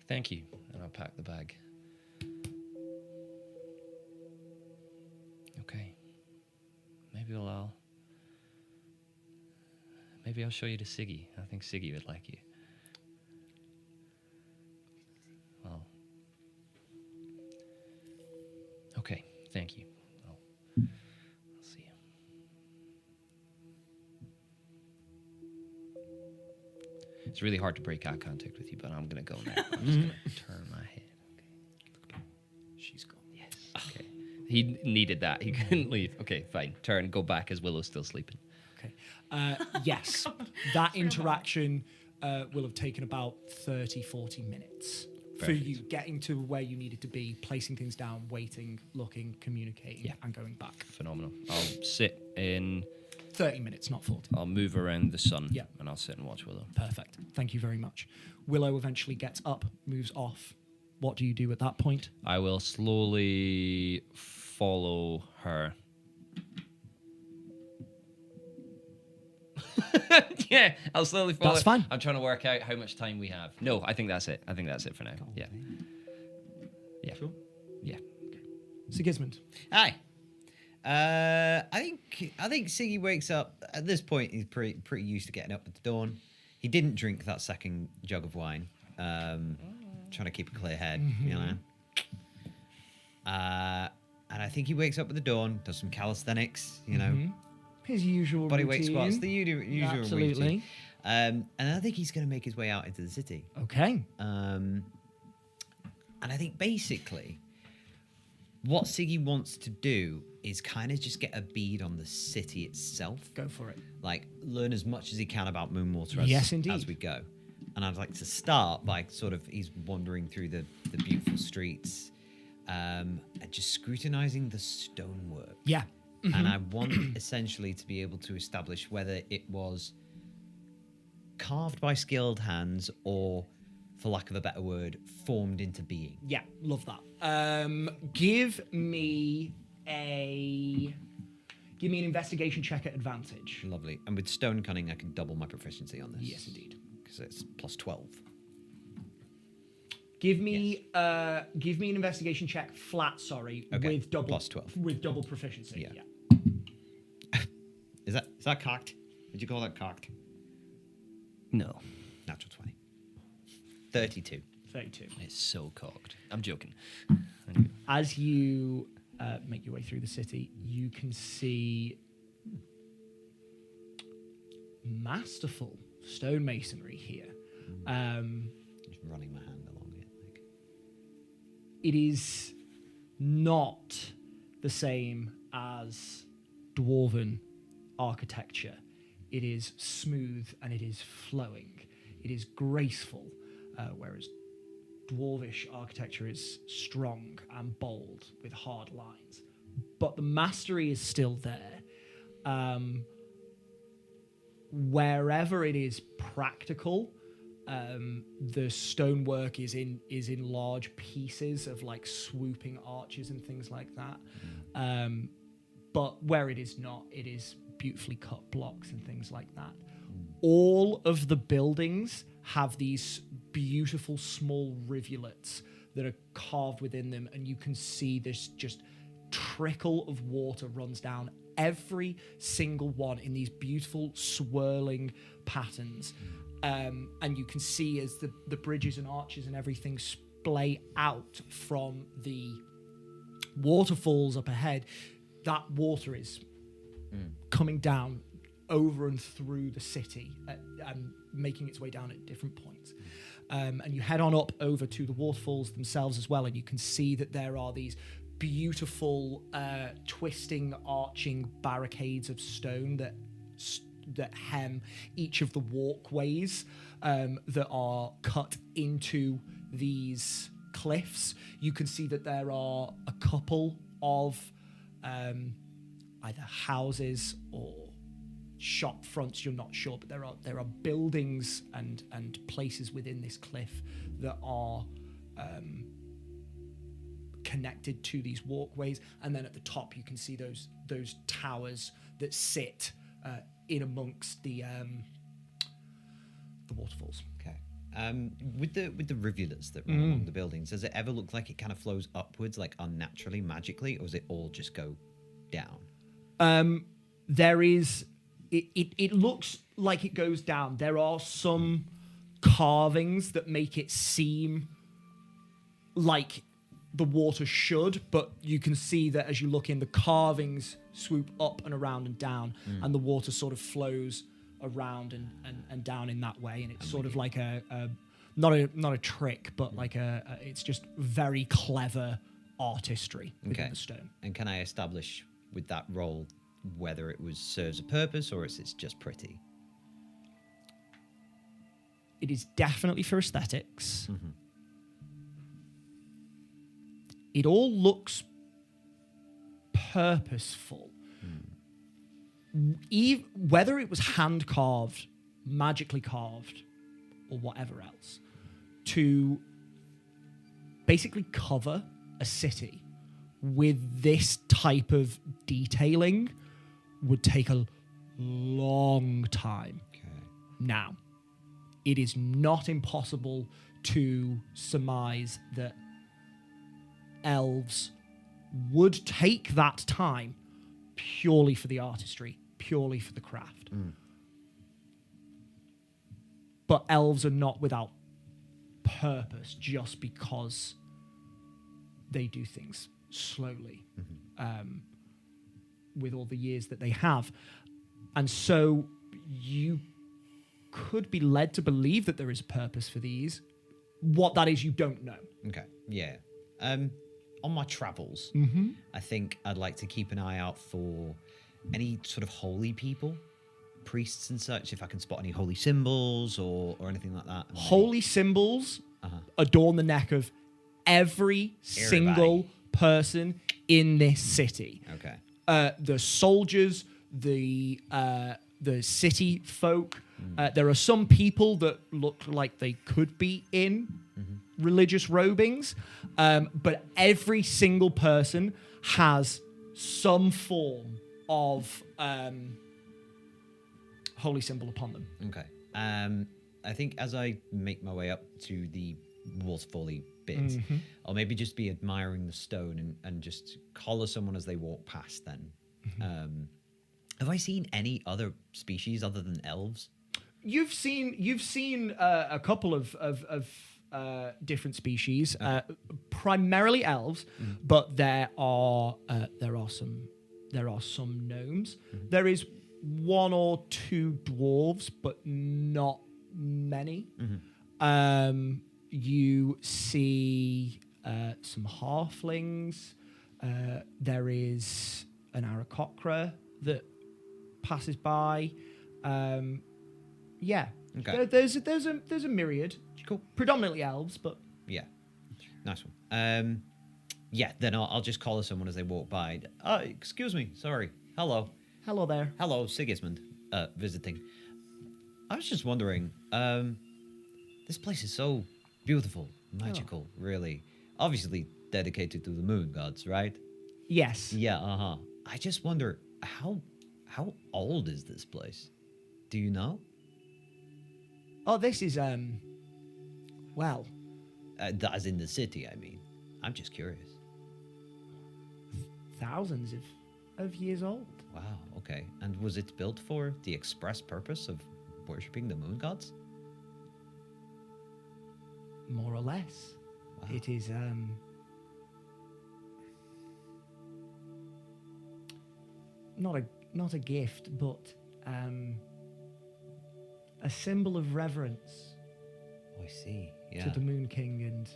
Thank you, and I'll pack the bag. Okay. Maybe I'll show you to Siggy. I think Siggy would like you. Well. Okay, thank you. I'll see you. It's really hard to break eye contact with you, but I'm going to go now. I'm just going to turn my head. Okay. She's gone. Yes. Okay. He needed that. He couldn't leave. Okay, fine. Turn, go back as Willow's still sleeping. Okay. Yes, that interaction will have taken about 30, 40 minutes for you getting to where you needed to be, placing things down, waiting, looking, communicating, and going back. Phenomenal. I'll sit in... 30 minutes, not 40. I'll move around the sun, Yeah. and I'll sit and watch Willow. Perfect. Thank you very much. Willow eventually gets up, moves off. What do you do at that point? I will slowly follow her. Yeah, I'll slowly follow. That's fine. I'm trying to work out how much time we have. No, I think that's it. I think that's it for now. Yeah. Yeah. Sure. Yeah. Sigismund. Hi. I think Siggy wakes up at this point. He's pretty used to getting up at the dawn. He didn't drink that second jug of wine. Trying to keep a clear head, you know. And I think he wakes up at the dawn, does some calisthenics, you know, His usual body weight routine. squats, the usual Absolutely. routine. And I think he's going to make his way out into the city. Okay. And I think basically what Siggy wants to do is kind of just get a bead on the city itself. Go for it. Like, learn as much as he can about Moonwater Yes, indeed. as we go. And I'd like to start by he's wandering through the beautiful streets and just scrutinizing the stonework. Yeah. And I want essentially to be able to establish whether it was carved by skilled hands or, for lack of a better word, formed into being. Yeah, love that. Give me an investigation check at advantage. Lovely. And with stone cunning, I can double my proficiency on this. Yes, indeed. Because it's plus 12. Give me an investigation check flat, Okay, with double plus 12. With double proficiency. Yeah. Is that cocked? Would you call that cocked? No. Natural 20. 32. 32. It's so cocked. I'm joking. As you make your way through the city, you can see masterful stonemasonry here. Just running my hand along it. Like. It is not the same as dwarven architecture. It is smooth and it is flowing. It is graceful, whereas dwarvish architecture is strong and bold with hard lines. But the mastery is still there. Wherever it is practical, the stonework is in large pieces of like swooping arches and things like that. But where it is not, it is beautifully cut blocks and things like that. All of the buildings have these beautiful small rivulets that are carved within them, and you can see this just trickle of water runs down every single one in these beautiful swirling patterns. And you can see as the bridges and arches and everything splay out from the waterfalls up ahead, that water is coming down over and through the city and making its way down at different points. And you head on up over to the waterfalls themselves as well, and you can see that there are these beautiful twisting, arching barricades of stone that hem each of the walkways that are cut into these cliffs. You can see that there are a couple of either houses or shop fronts, you're not sure, but there are buildings and places within this cliff that are connected to these walkways. And then at the top you can see those towers that sit in amongst the waterfalls. Okay. With the rivulets that run along the buildings, does it ever look like it kind of flows upwards, like unnaturally, magically, or does it all just go down? There is... It looks like it goes down. There are some carvings that make it seem like the water should, but you can see that as you look in, the carvings swoop up and around and down, and the water sort of flows around and down in that way. And it's sort of like not a trick, but like it's just very clever artistry within the stone. And can I establish with that role whether it serves a purpose or it's just pretty? It is definitely for aesthetics. It all looks purposeful. Whether it was hand carved, magically carved, or whatever else, to basically cover a city with this type of detailing would take a long time. Okay. Now, it is not impossible to surmise that elves would take that time purely for the artistry, purely for the craft. But elves are not without purpose just because they do things slowly, with all the years that they have. And so you could be led to believe that there is a purpose for these. What that is, you don't know. Okay. Yeah. On my travels, I think I'd like to keep an eye out for any sort of holy people, priests and such, if I can spot any holy symbols or anything like that. Holy symbols adorn the neck of every single person in this city. Okay. The soldiers, the city folk. There are some people that look like they could be in religious robings, but every single person has some form of holy symbol upon them. Okay. I think as I make my way up to the waterfally bit, I'll maybe just be admiring the stone and just collar someone as they walk past then. Have I seen any other species other than elves? You've seen a couple of different species, primarily elves, but there are some gnomes. There is one or two dwarves, but not many. You see some halflings. There is an Aarakocra that passes by. Yeah. Okay. There's a myriad. Cool. Predominantly elves, but Yeah. Nice one. Yeah, then I'll just call someone as they walk by. Excuse me. Sorry. Hello. hello there. Hello, Sigismund. Visiting. I was just wondering, this place is so beautiful, magical, really. Obviously dedicated to the moon gods, right? Yes. Yeah, uh-huh. I just wonder, how old is this place? Do you know? Oh, this is well, As in the city, I mean. I'm just curious. thousands of years old. Wow, okay. And was it built for the express purpose of worshipping the moon gods? More or less. Wow. It is not a gift, but a symbol of reverence Oh, I see. Yeah. to the Moon King and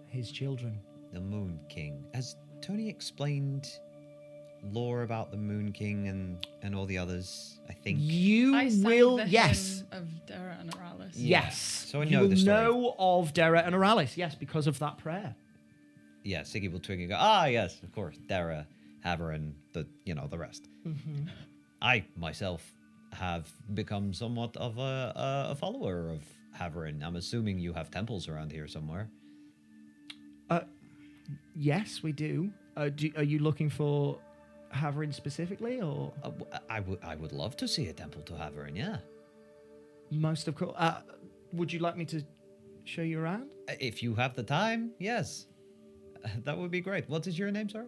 his children. The Moon King. Has Tony explained lore about the Moon King and all the others? I think. You I sang will, the yes, hymn of Dara and Aralis. yes. So I you know will the story. know of Dara and Aralis, yes, because of that prayer. Yeah, Siggy will twig and go, ah, yes, of course, Dara, Haverin, the rest. I myself have become somewhat of a follower of Haverin. I'm assuming you have temples around here somewhere. Yes, we do. Are you looking for Haverin specifically, or I would love to see a temple to Haverin. Yeah, most of course? Would you like me to show you around? if you have the time, yes, that would be great. What is your name, sir?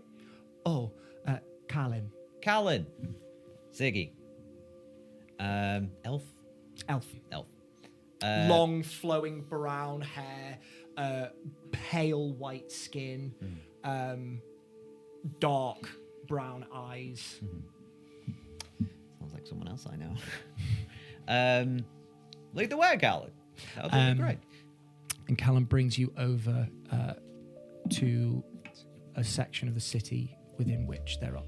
Oh, Kalin. Callan. Siggy. Elf. Elf. Elf. Long, flowing brown hair, pale white skin, dark brown eyes. Sounds like someone else I know. Lead the way, Callan. That would be great. And Callum brings you over to a section of the city within which there are.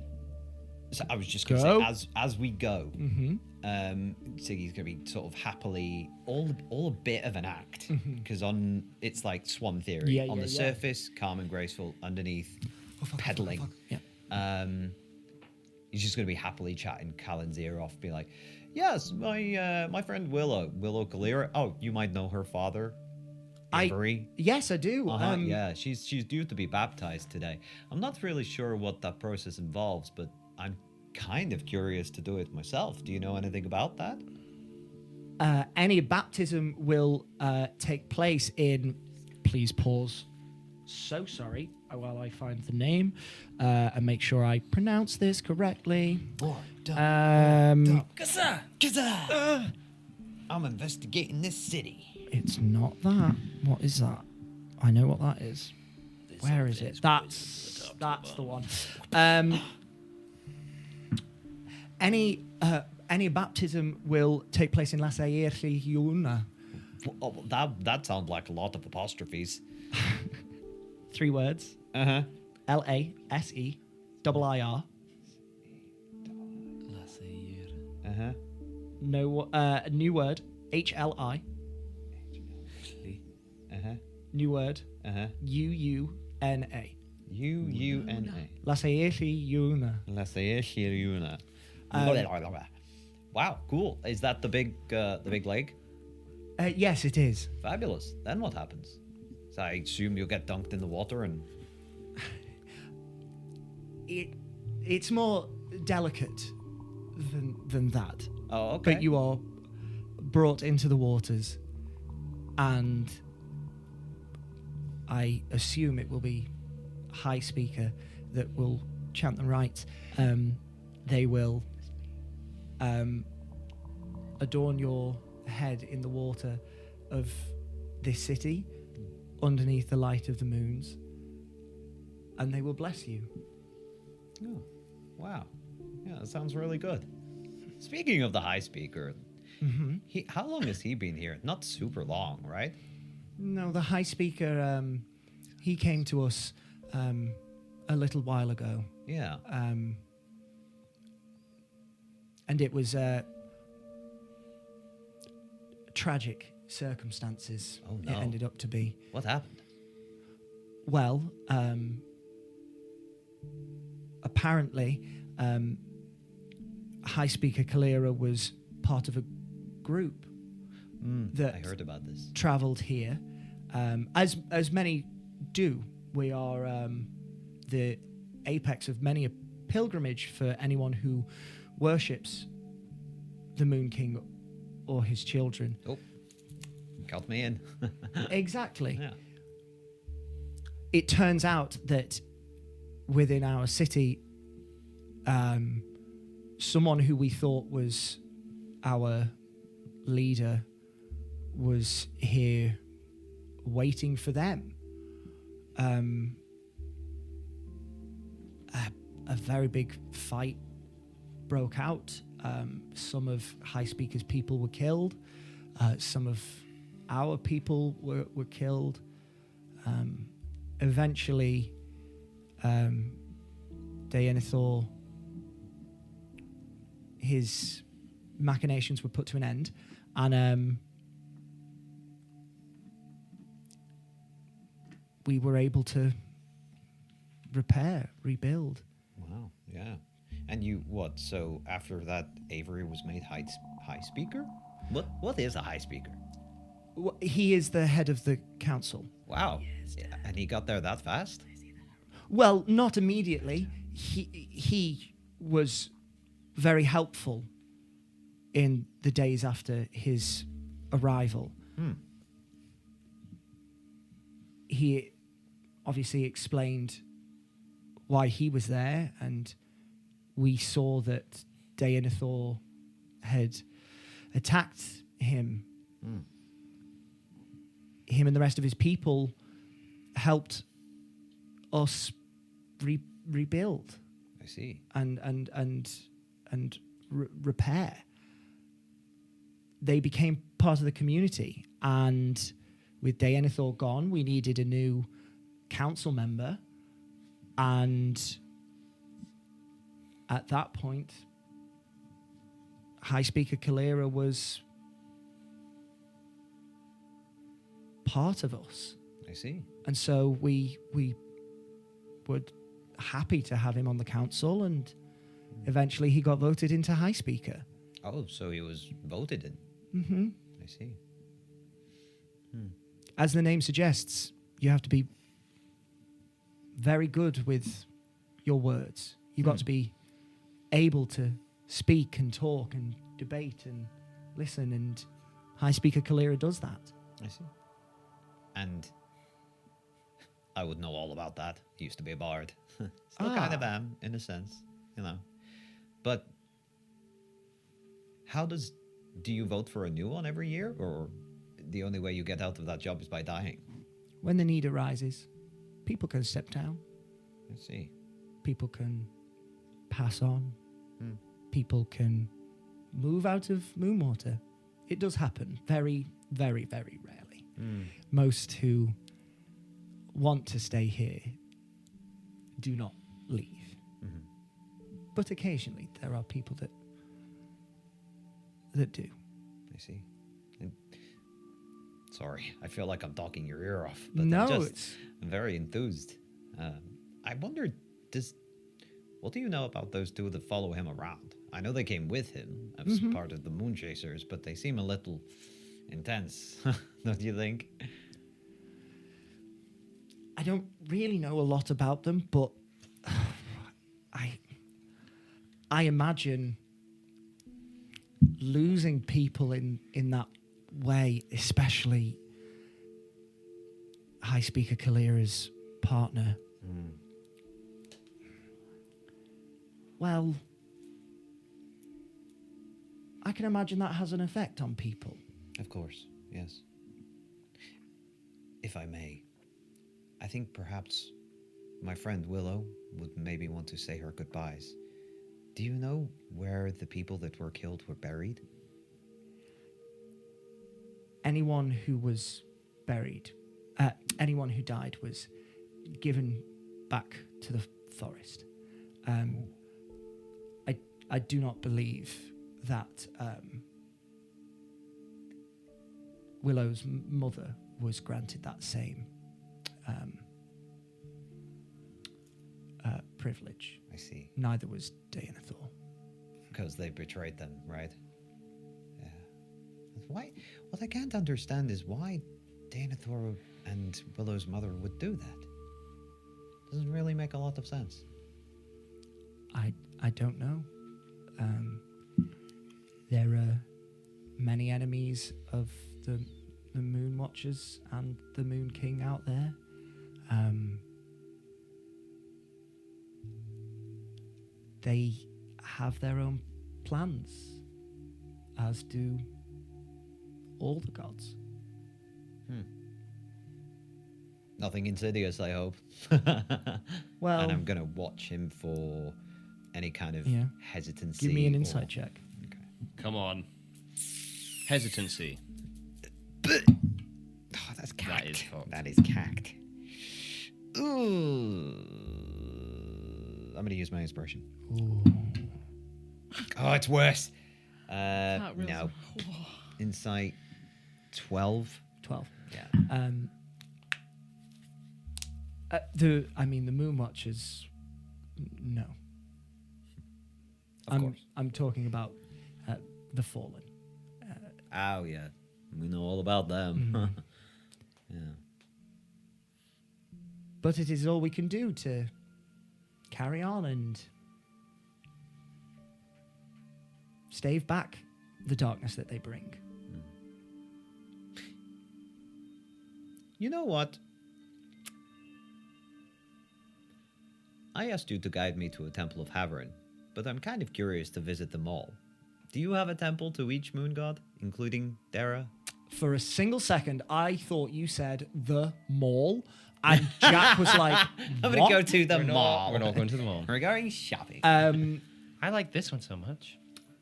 So I was just going Go. to say, as we go, Siggy's going to be sort of happily all a bit of an act because it's like Swan Theory. Yeah, on yeah, the yeah. surface, calm and graceful. Underneath, peddling. Yeah. He's just going to be happily chatting Callan's ear off, be like, "Yes, my friend Willow Kalira. Oh, you might know her father, Avery. Yes, I do. Yeah, she's due to be baptized today. I'm not really sure what that process involves, but I'm kind of curious to do it myself. Do you know anything about that? Any baptism will take place in. Please pause. So sorry while I find the name and make sure I pronounce this correctly. I'm investigating this city. It's not that. What is that? I know what that is. Where is it? That's the one. Any baptism will take place in Lasairliuna. Oh, that sounds like a lot of apostrophes. 3 words. Uh-huh. Laseir. Uh-huh. No. New word. HLI. Uh-huh. New word. Uh-huh. UUNA. UUNA. Lasairliuna. Wow, cool. Is that the big lake? Yes, it is. Fabulous. Then what happens? So I assume you'll get dunked in the water and... It's more delicate than that. Oh, okay. But you are brought into the waters, and I assume it will be High Speaker that will chant the rites. They will adorn your head in the water of this city underneath the light of the moons, and they will bless you. Oh, wow. Yeah, that sounds really good. Speaking of the High Speaker, how long has he been here? Not super long, right? No, the High Speaker, he came to us a little while ago, Yeah. and it was tragic circumstances. Oh, no. It ended up to be. What happened? Well, apparently, High Speaker Kalira was part of a group that I heard about this. travelled here, as many do. We are the apex of many a pilgrimage for anyone who worships the Moon King or his children. Oh, count me in. Exactly. Yeah. It turns out that within our city, someone who we thought was our leader was here waiting for them. A very big fight broke out. Some of High Speaker's people were killed. Some of our people were killed. Eventually, Daenithor, his machinations were put to an end, and we were able to rebuild. Wow. Yeah. And you what? So after that, Avery was made High Speaker. What is a High Speaker? He is the head of the council. Wow. Yeah, and he got there that fast? Well, not immediately. He was very helpful in the days after his arrival. He obviously explained why he was there, and we saw that Daenithor had attacked him. Him and the rest of his people helped us rebuild I see. and repair. They became part of the community, and with Daenithor gone, we needed a new council member, and at that point, High Speaker Kalira was part of us. I see. And so we were happy to have him on the council, and eventually he got voted into High Speaker. Oh, so he was voted in. Mm-hmm. I see. As the name suggests, you have to be very good with your words. You've got to be able to speak and talk and debate and listen, and High Speaker Kalira does that. I see. And I would know all about that. Used to be a bard. Still kind of am, in a sense, you know. But do you vote for a new one every year, or the only way you get out of that job is by dying? When the need arises, people can step down. I see. People can pass on. People can move out of Moonwater. It does happen very, very, very rarely. Most who want to stay here do not leave. But occasionally there are people that do. I see. Sorry, I feel like I'm talking your ear off. But No, I'm very enthused. I wonder, what do you know about those two that follow him around? I know they came with him as part of the Moon Chasers, but they seem a little intense, don't you think? I don't really know a lot about them, but I imagine losing people in that way, especially High Speaker Kalira's partner. Well, I can imagine that has an effect on people. Of course, yes. If I may, I think perhaps my friend Willow would maybe want to say her goodbyes. Do you know where the people that were killed were buried? Anyone who was buried, anyone who died was given back to the forest. I do not believe that Willow's mother was granted that same privilege. I see. Neither was Daenathor. Because they betrayed them, right? Yeah. Why? What I can't understand is why Daenathor and Willow's mother would do that. Doesn't really make a lot of sense. I don't know. There are many enemies of the Moon Watchers and the Moon King out there. They have their own plans, as do all the gods. Nothing insidious, I hope. Well, and I'm gonna watch him for any kind of Yeah. hesitancy. give me an or- insight check. Come on. Hesitancy. Oh, that's cacked. That is fucked. That is cacked. Ooh. I'm gonna use my inspiration. Oh, it's worse. No. Insight 12. 12. Yeah. The Moon Watchers. No. Of course. I'm talking about the Fallen. Oh, yeah. We know all about them. Yeah. But it is all we can do to carry on and stave back the darkness that they bring. You know what? I asked you to guide me to a temple of Haverin, but I'm kind of curious to visit them all. Do you have a temple to each moon god, including Dara? For a single second, I thought you said the mall, and Jack was like, I'm going to "What?" go to the We're mall. not going to the mall. We're going shopping. I like this one so much.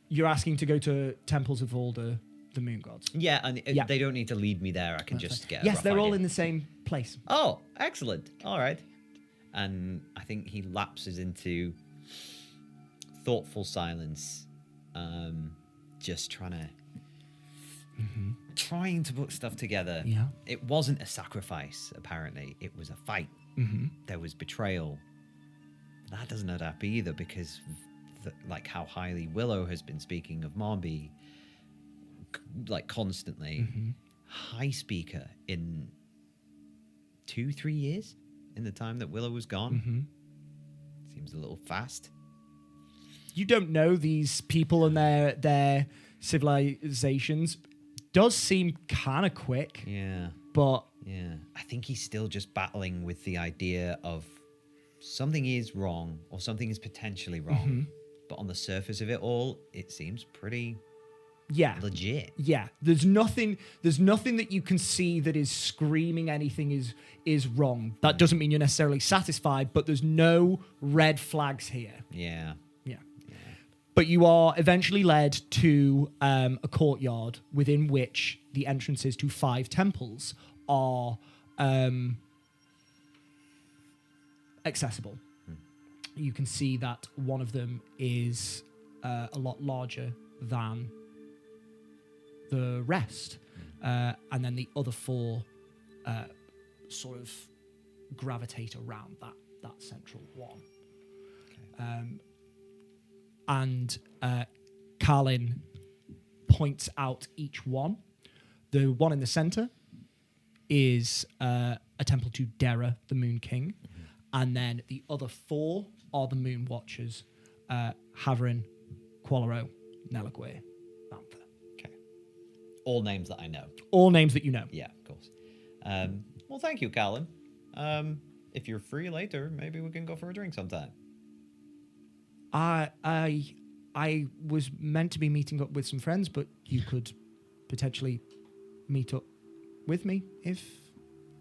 You're asking to go to temples of all the moon gods. yeah, and Yeah. they don't need to lead me there. I can just get a Yes, rough they're all idea. in the same place. Oh, excellent. All right. And I think he lapses into thoughtful silence, just trying to put stuff together. Yeah. It wasn't a sacrifice, apparently. It was a fight. There was betrayal. That doesn't add up either, because like how highly Willow has been speaking of Mombi, like constantly. High speaker in 2-3 years, in the time that Willow was gone. Seems a little fast. You don't know these people and their civilizations. Does seem kind of quick, Yeah. but Yeah. I think he's still just battling with the idea of something is wrong or something is potentially wrong. But on the surface of it all, it seems pretty yeah, legit. yeah. There's nothing that you can see that is screaming anything is wrong. That doesn't mean you're necessarily satisfied, but there's no red flags here. Yeah. Yeah. But you are eventually led to a courtyard within which the entrances to 5 temples are accessible. You can see that one of them is a lot larger than the rest. And then the other 4 sort of gravitate around that central one. And Carlin points out each one. The one in the center is a temple to Dara, the Moon King. And then the other 4 are the Moon Watchers, Haverin, Qualero, Nelagwe, Mantha. Okay. All names that I know. All names that you know. Yeah, of course. Well, thank you, Callan. If you're free later, maybe we can go for a drink sometime. I I was meant to be meeting up with some friends, but you could potentially meet up with me if...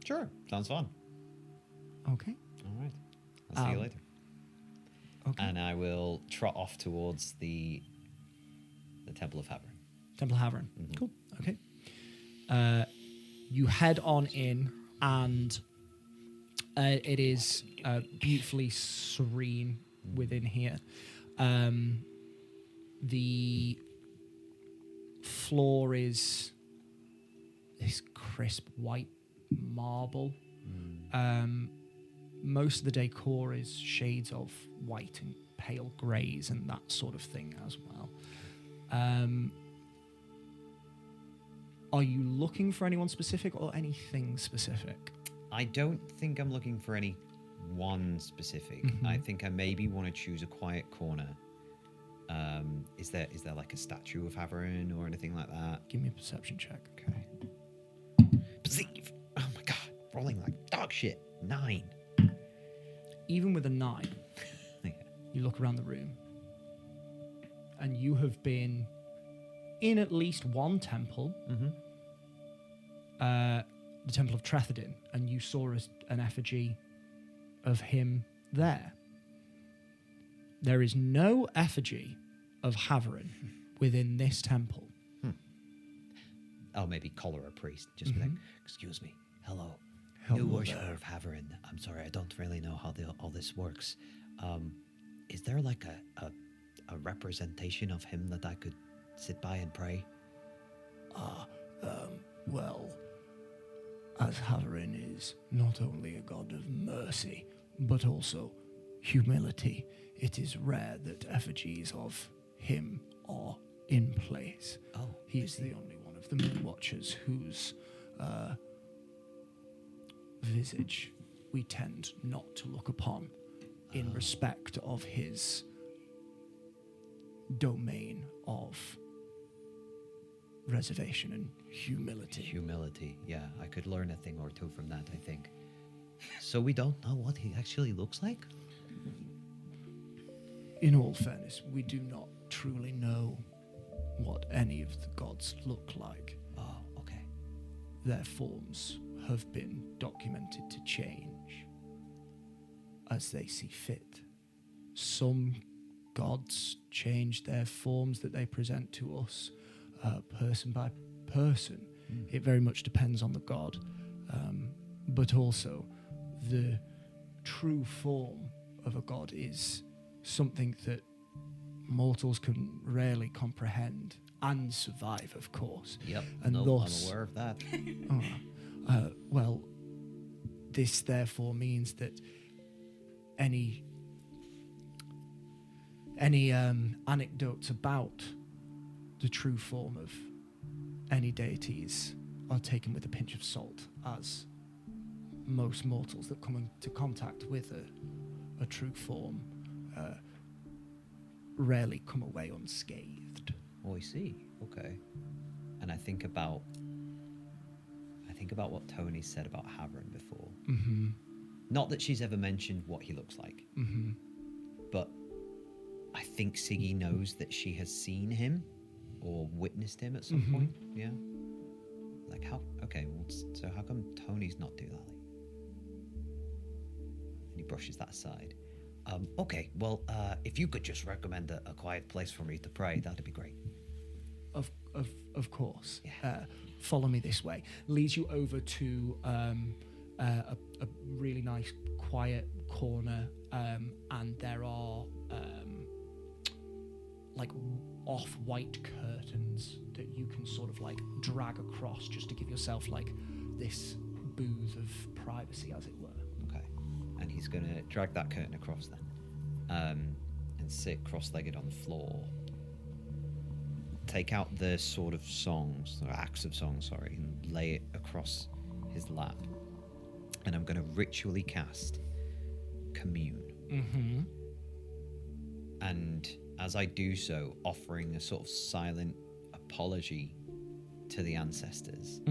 Sure, sounds fun. Okay. All right, I'll see you later. Okay. And I will trot off towards the Temple of Haverin. Temple Haverin. Cool. Okay. You head on in, and it is beautifully serene within here. The floor is this crisp white marble. Most of the decor is shades of white and pale greys and that sort of thing as well. Are you looking for anyone specific or anything specific? I don't think I'm looking for any one specific. I think I maybe want to choose a quiet corner. Is there like a statue of Haverin or anything like that? Give me a perception check. Okay. Perceive. Oh my god, rolling like dog shit. 9. Even with a 9, Yeah. you look around the room and you have been in at least one temple, the Temple of Trethedin, and you saw an effigy of him there. There is no effigy of Haverin within this temple. I'll maybe collar a priest. Just be like, excuse me. Hello. New worshiper of Haverin. I'm sorry, I don't really know how all this works. Is there like a representation of him that I could sit by and pray? Well, as Haverin is not only a god of mercy, but also humility, it is rare that effigies of him are in place. Oh, He is the only one of the Moon Watchers whose visage we tend not to look upon in respect of his domain of reservation and humility. Humility. Yeah, I could learn a thing or two from that, I think. So we don't know what he actually looks like? In all fairness, we do not truly know what any of the gods look like. Oh, okay. Their forms have been documented to change as they see fit. Some gods change their forms that they present to us, person by person. It very much depends on the god, but also the true form of a god is something that mortals can rarely comprehend and survive, of course. Yep. And no, thus, I'm aware of that. well, this therefore means that any anecdotes about the true form of any deities are taken with a pinch of salt, as most mortals that come into contact with a true form rarely come away unscathed. Oh, I see. Okay. And I think about what Tony said about Haverin before. Not that she's ever mentioned what he looks like, but I think Siggy knows that she has seen him or witnessed him at some point. Yeah. Like how? Okay. Well, so how come Tony's not doing that? And he brushes that aside. Okay. Well, if you could just recommend a quiet place for me to pray, that'd be great. Of course. Yeah. Follow me this way. Leads you over to a really nice quiet corner, and there are like off-white curtains that you can sort of like drag across just to give yourself like this booth of privacy, as it were. Okay. And he's going to drag that curtain across then, and sit cross-legged on the floor. Take out the sort of songs, or acts of songs, sorry, and lay it across his lap. And I'm going to ritually cast Commune. And as I do so, offering a sort of silent apology to the ancestors,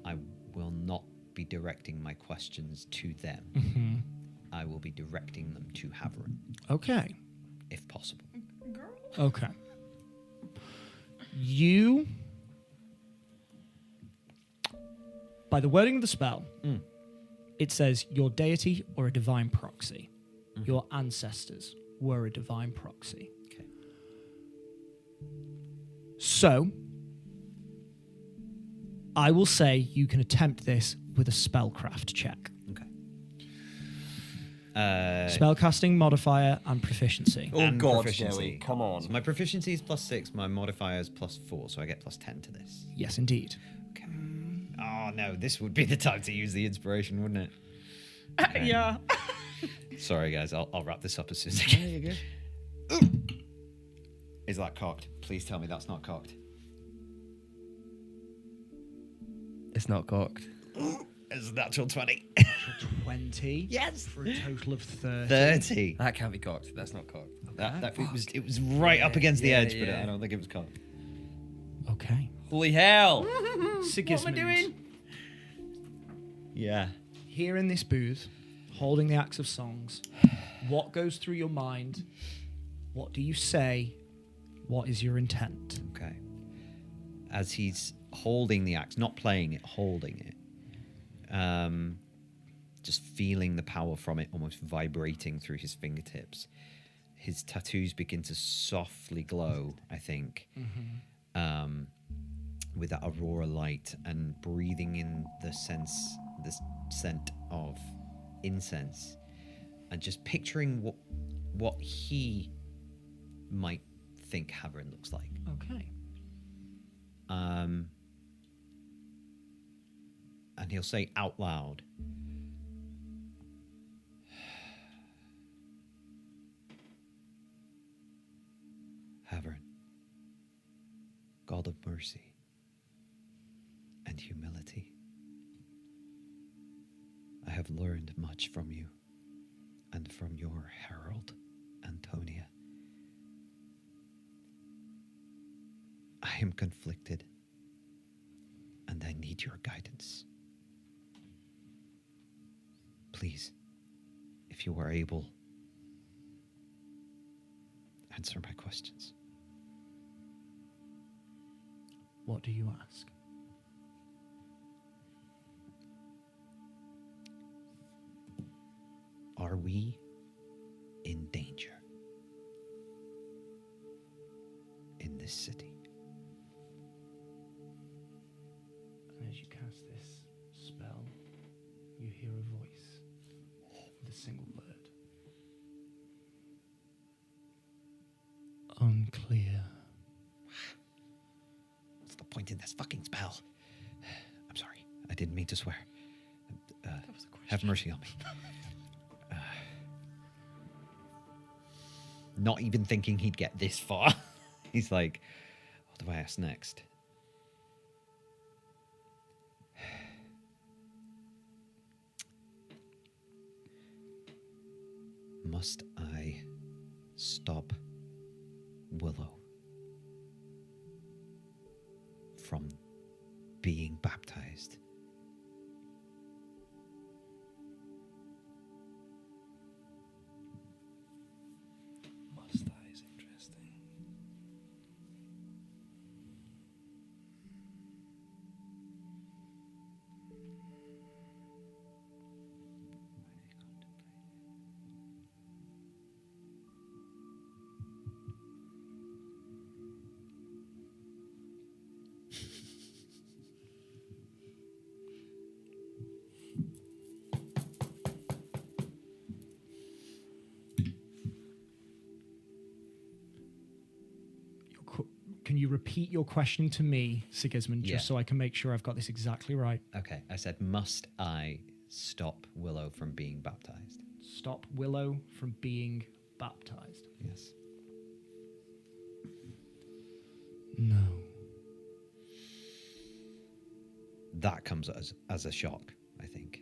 I will not be directing my questions to them. I will be directing them to Haverin, Okay. if possible. girl. Okay. You, by the wording of the spell, it says your deity or a divine proxy. Your ancestors were a divine proxy. Okay. So, I will say you can attempt this with a spellcraft check. Okay. Spellcasting modifier and proficiency. Oh And God, proficiency. Joey, come on. So my proficiency is +6, my modifier is +4, so I get +10 to this. Yes, indeed. Okay. Oh no, this would be the time to use the inspiration, wouldn't it? Okay. Yeah. Sorry, guys. I'll wrap this up as soon as I can. There you go. Is that cocked? Please tell me that's not cocked. It's not cocked. It's a natural 20. 20. Yes. For a total of 30. 30. That can't be cocked. That's not cocked. It was right up against the yeah, edge, but yeah. I don't think it was cocked. Okay. Holy hell! Sigismund. What am I doing? Yeah. Here in this booth, holding the axe of songs, what goes through your mind? What do you say? What is your intent? Okay. As he's holding the axe, not playing it, holding it, just feeling the power from it almost vibrating through his fingertips. His tattoos begin to softly glow, I think, with that aurora light, and breathing in the scent of incense, and just picturing what he might think Haverin looks like. Okay. And he'll say out loud, Haverin, God of mercy and humility, I have learned much from you and from your herald, Antonia. I am conflicted, and I need your guidance. Please, if you are able, answer my questions. What do you ask? Are we in danger in this city? And as you cast this spell, you hear a voice with a single word. Unclear. What's the point in this fucking spell? I'm sorry. I didn't mean to swear. Have mercy on me. Not even thinking he'd get this far. He's like, what do I ask next? Must I stop Willow from being baptized? Must I is interesting. Can you repeat your question to me, Sigismund, Yeah. just so I can make sure I've got this exactly right? Okay, I said, must I stop Willow from being baptized? Stop Willow from being baptized. Yes. No. That comes as a shock, I think.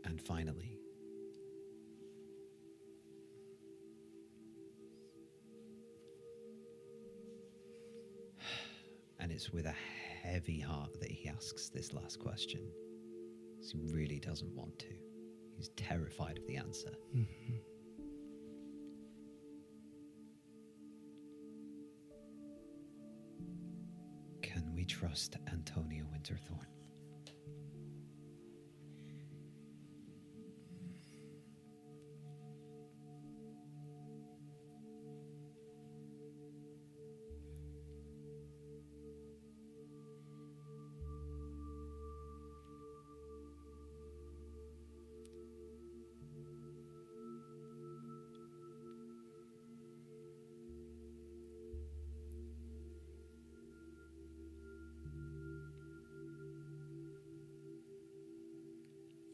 And finally, and it's with a heavy heart that he asks this last question. He really doesn't want to. He's terrified of the answer. Can we trust Antonia Winterthorn?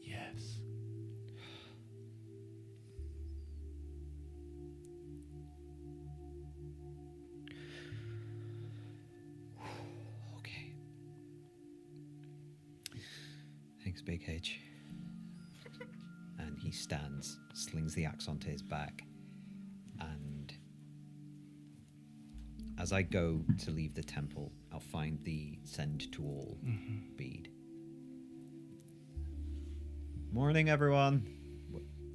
Yes. Okay. Thanks, Big H. And he stands, slings the axe onto his back, and as I go to leave the temple, I'll find the send to all bead. Morning, everyone.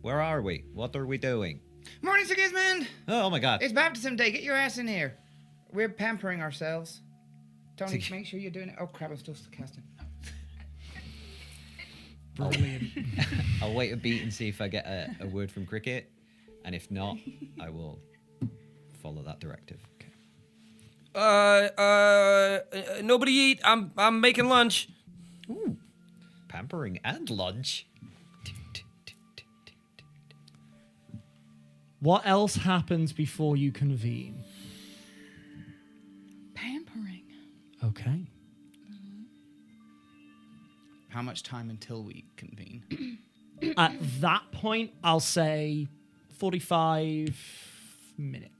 Where are we? What are we doing? Morning, Sigismund! Oh my god. It's baptism day. Get your ass in here. We're pampering ourselves. Tony, Sig- make sure you're doing it. Oh, crap, I'm still casting. Brilliant. I'll wait a beat and see if I get a word from Cricket, and if not, I will follow that directive. Nobody eat. I'm making lunch. Ooh, pampering and lunch. What else happens before you convene? Pampering. Okay. How much time until we convene? At that point, I'll say 45 minutes.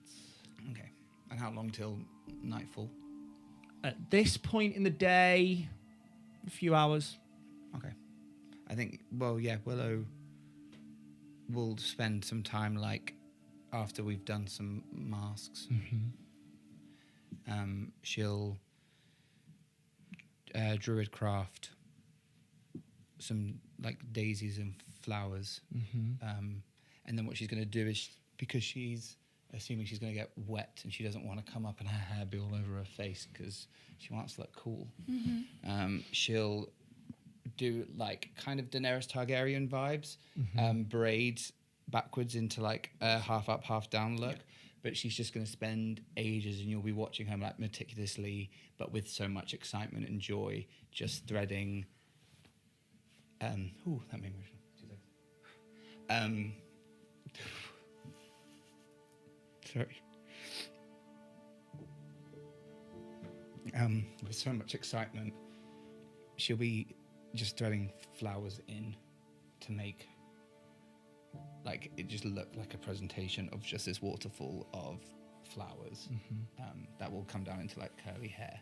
Okay. And how long till nightfall? At this point in the day, a few hours. Okay. I think, well, yeah, Willow will spend some time, like, after we've done some masks. She'll druid craft some, like, daisies and flowers. And then what she's going to do is, because she's assuming she's going to get wet and she doesn't want to come up and her hair be all over her face because she wants to look cool, she'll do like kind of Daenerys Targaryen vibes, braids backwards into like a half up, half down look. But she's just going to spend ages, and you'll be watching her like meticulously, but with so much excitement and joy, just threading. Ooh, that made me. 2 seconds. Sorry. With so much excitement, she'll be just threading flowers in to make like it just look like a presentation of just this waterfall of flowers that will come down into like curly hair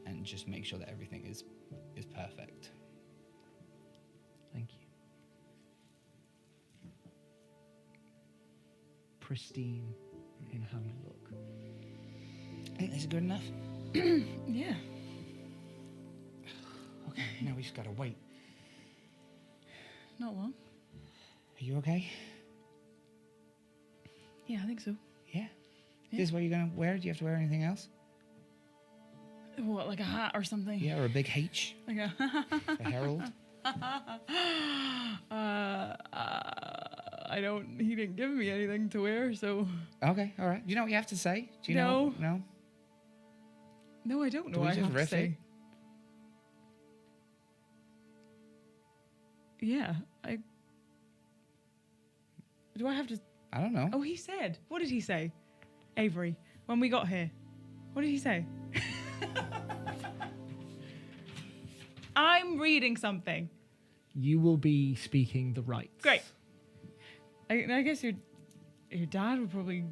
and just make sure that everything is perfect. Thank you. Pristine in how you look. I think this is good enough. Yeah. Okay, now we just gotta wait. Not long. Are you okay? Yeah, I think so. Yeah. This is what you're gonna wear? Do you have to wear anything else? What, like a hat or something? Yeah, or a big H Like a for Herald? I don't. He didn't give me anything to wear, so. Okay, all right. Do you know what you have to say? Do you know? No. No, I don't know. Do we I just have to riff it? say. Yeah, Do I have to? I don't know. Oh, he said. What did he say, Avery? When we got here, what did he say? I'm reading something. You will be speaking the rights. Great. I guess your dad would probably.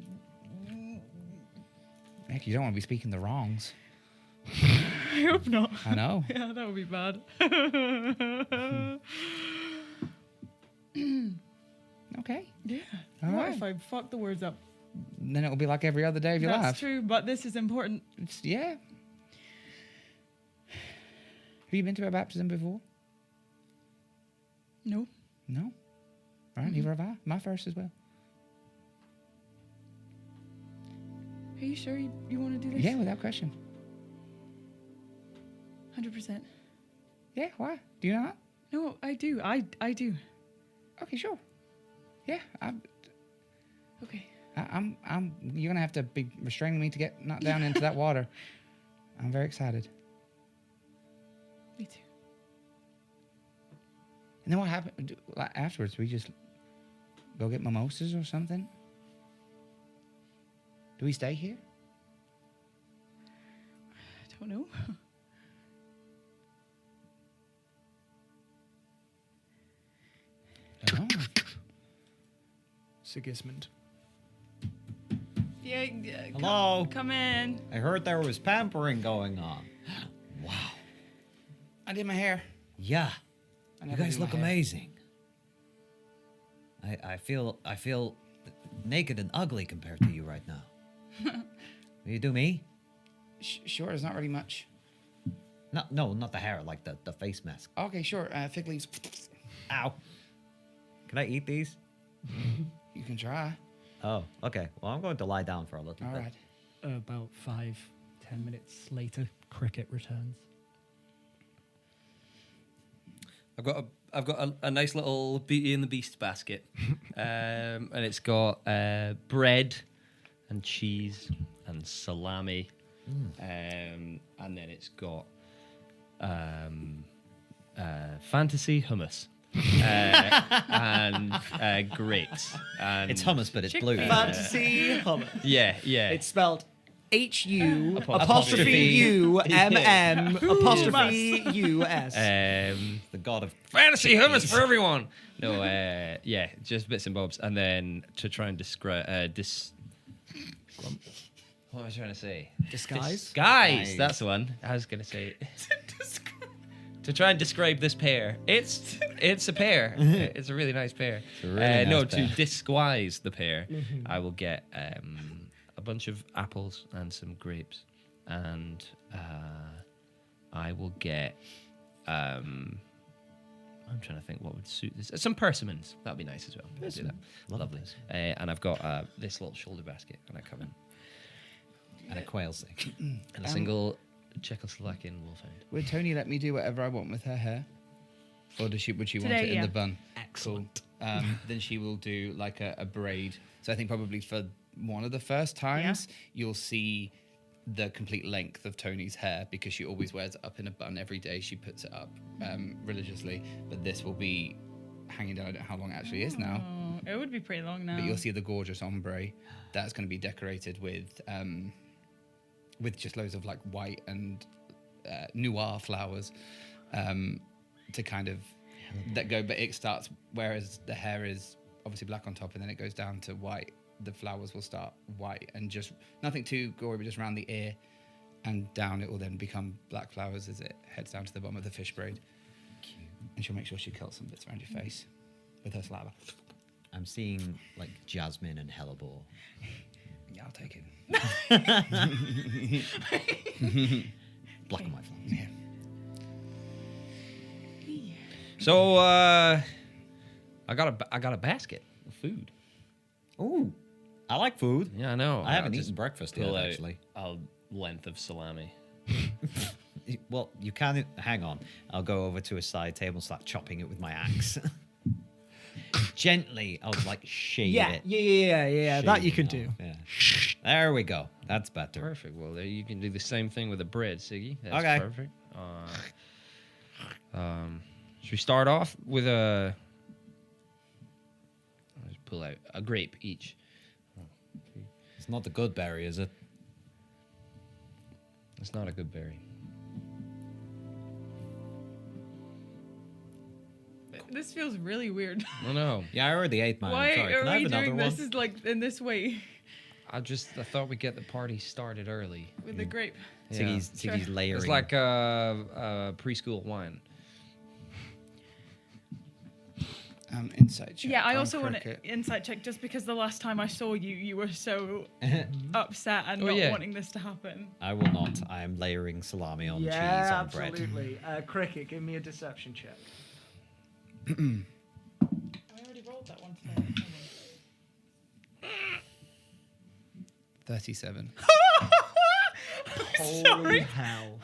Heck, you don't want to be speaking the wrongs. I hope not. I know. Yeah, that would be bad. Okay. Yeah. All What right. if I fuck the words up? Then it'll be like every other day of your That's life. true, but this is important. Yeah. Have you been to a baptism before? No. No. All right, neither have I. My first as well. Are you sure you want to do this? Yeah, without question. 100%. Yeah, why? Do you know that? No, I do. I do. Okay, sure. Yeah, Okay. you're gonna have to be restraining me to get knocked down into that water. I'm very excited. Me too. And then what happened? Like afterwards, we just go get mimosas or something. Do we stay here? I don't know. I don't know. Sigismund. Yeah. Hello? Come in. I heard there was pampering going on. Wow. I did my hair. Yeah. I You never guys do my look hair. amazing. I feel naked and ugly compared to you right now. Will you do me? Sure, there's not really much. No, not the hair, like the face mask. Okay, sure. Fig leaves. Ow. Can I eat these? You can try. Oh, okay. Well, I'm going to lie down for a little All bit. right. About 5-10 minutes later, Cricket returns. I've got a nice little Beauty and the Beast basket, and it's got bread and cheese and salami, and then it's got fantasy hummus and grapes. And It's hummus, but it's blue. Fantasy hummus. yeah. It's spelled HU Apostrophe U apostrophe US. The god of fantasy hummus for everyone. No, yeah, just bits and bobs, and then to try and describe what am I trying to say? Disguise. Disguise. That's the one. I was gonna say. To try and describe this pear, it's a pear. It's a really nice pear. a really no, nice pear. to disguise the pear, I will get a bunch of apples and some grapes, and I will get. I'm trying to think what would suit this. Some persimmons. That'd be nice as well. I'll do that. Lovely. And I've got this little shoulder basket, and I come in. and a quail stick. And a single Czechoslovakian wolfhound. Would Tony let me do whatever I want with her hair? Or would she want Today, it in yeah. the bun? Excellent. Cool. Then she will do like a braid. So I think probably for one of the first times, you'll see the complete length of Tony's hair because she always wears it up in a bun every day. She puts it up religiously. But this will be hanging down. I don't know how long it actually is now. Oh, it would be pretty long now. But you'll see the gorgeous ombre. That's going to be decorated with just loads of like white and noir flowers to kind of that go. But it starts, whereas the hair is obviously black on top and then it goes down to white. The flowers will start white and just nothing too gory, but just around the ear and down. It will then become black flowers as it heads down to the bottom of the fish braid. Cute. And she'll make sure she cuts some bits around your face with her saliva. I'm seeing like jasmine and hellebore. Yeah, I'll take it. Black and white flowers. Yeah. So I got a basket of food. Ooh, I like food. Yeah, I know. I haven't I'll just eaten breakfast yet, pull out actually. a length of salami. Well, you can. Hang on. I'll go over to a side table and start chopping it with my axe. Gently, I'll like shade Yeah, it. yeah. That Shade you it can off, do. Yeah. There we go. That's better. Perfect. Well, there you can do the same thing with the bread, Siggy. That's Okay. perfect. Should we start off with a? I'll just pull out a grape each. It's not the good berry, is it? It's not a good berry. This feels really weird. Oh no! Yeah, I already ate mine. Why Sorry. are Can I have we another doing one? this is like in this way I thought we'd get the party started early. with the grape? Siggy's layering. It's like a preschool wine. Insight check. Yeah, I on also want Cricket. an insight check just because the last time I saw you, you were so upset and Oh, not yeah. wanting this to happen. I will not. I am layering salami on cheese on bread. absolutely. Cricket, give me a deception check. I already rolled that one today. 37. Holy hell.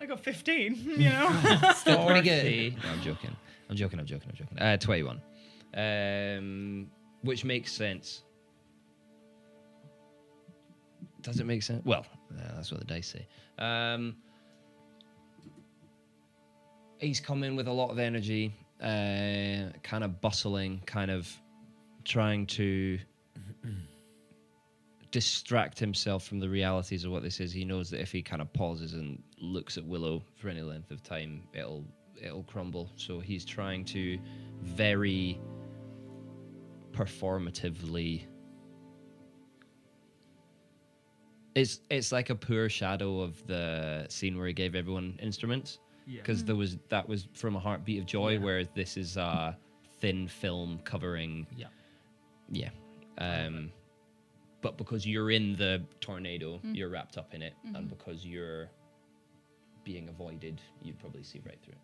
I got 15, you know? Still pretty good. 40. No, I'm joking. 21. Which makes sense. Does it make sense? Well, that's what the dice say. He's come in with a lot of energy, kind of bustling, kind of trying to distract himself from the realities of what this is. He knows that if he kind of pauses and looks at Willow for any length of time, it'll crumble. So he's trying to very performatively. It's like a poor shadow of the scene where he gave everyone instruments, because that was From a Heartbeat of Joy, whereas this is a thin film covering. Yeah. But because you're in the tornado, you're wrapped up in it, and because you're being avoided, you'd probably see right through it.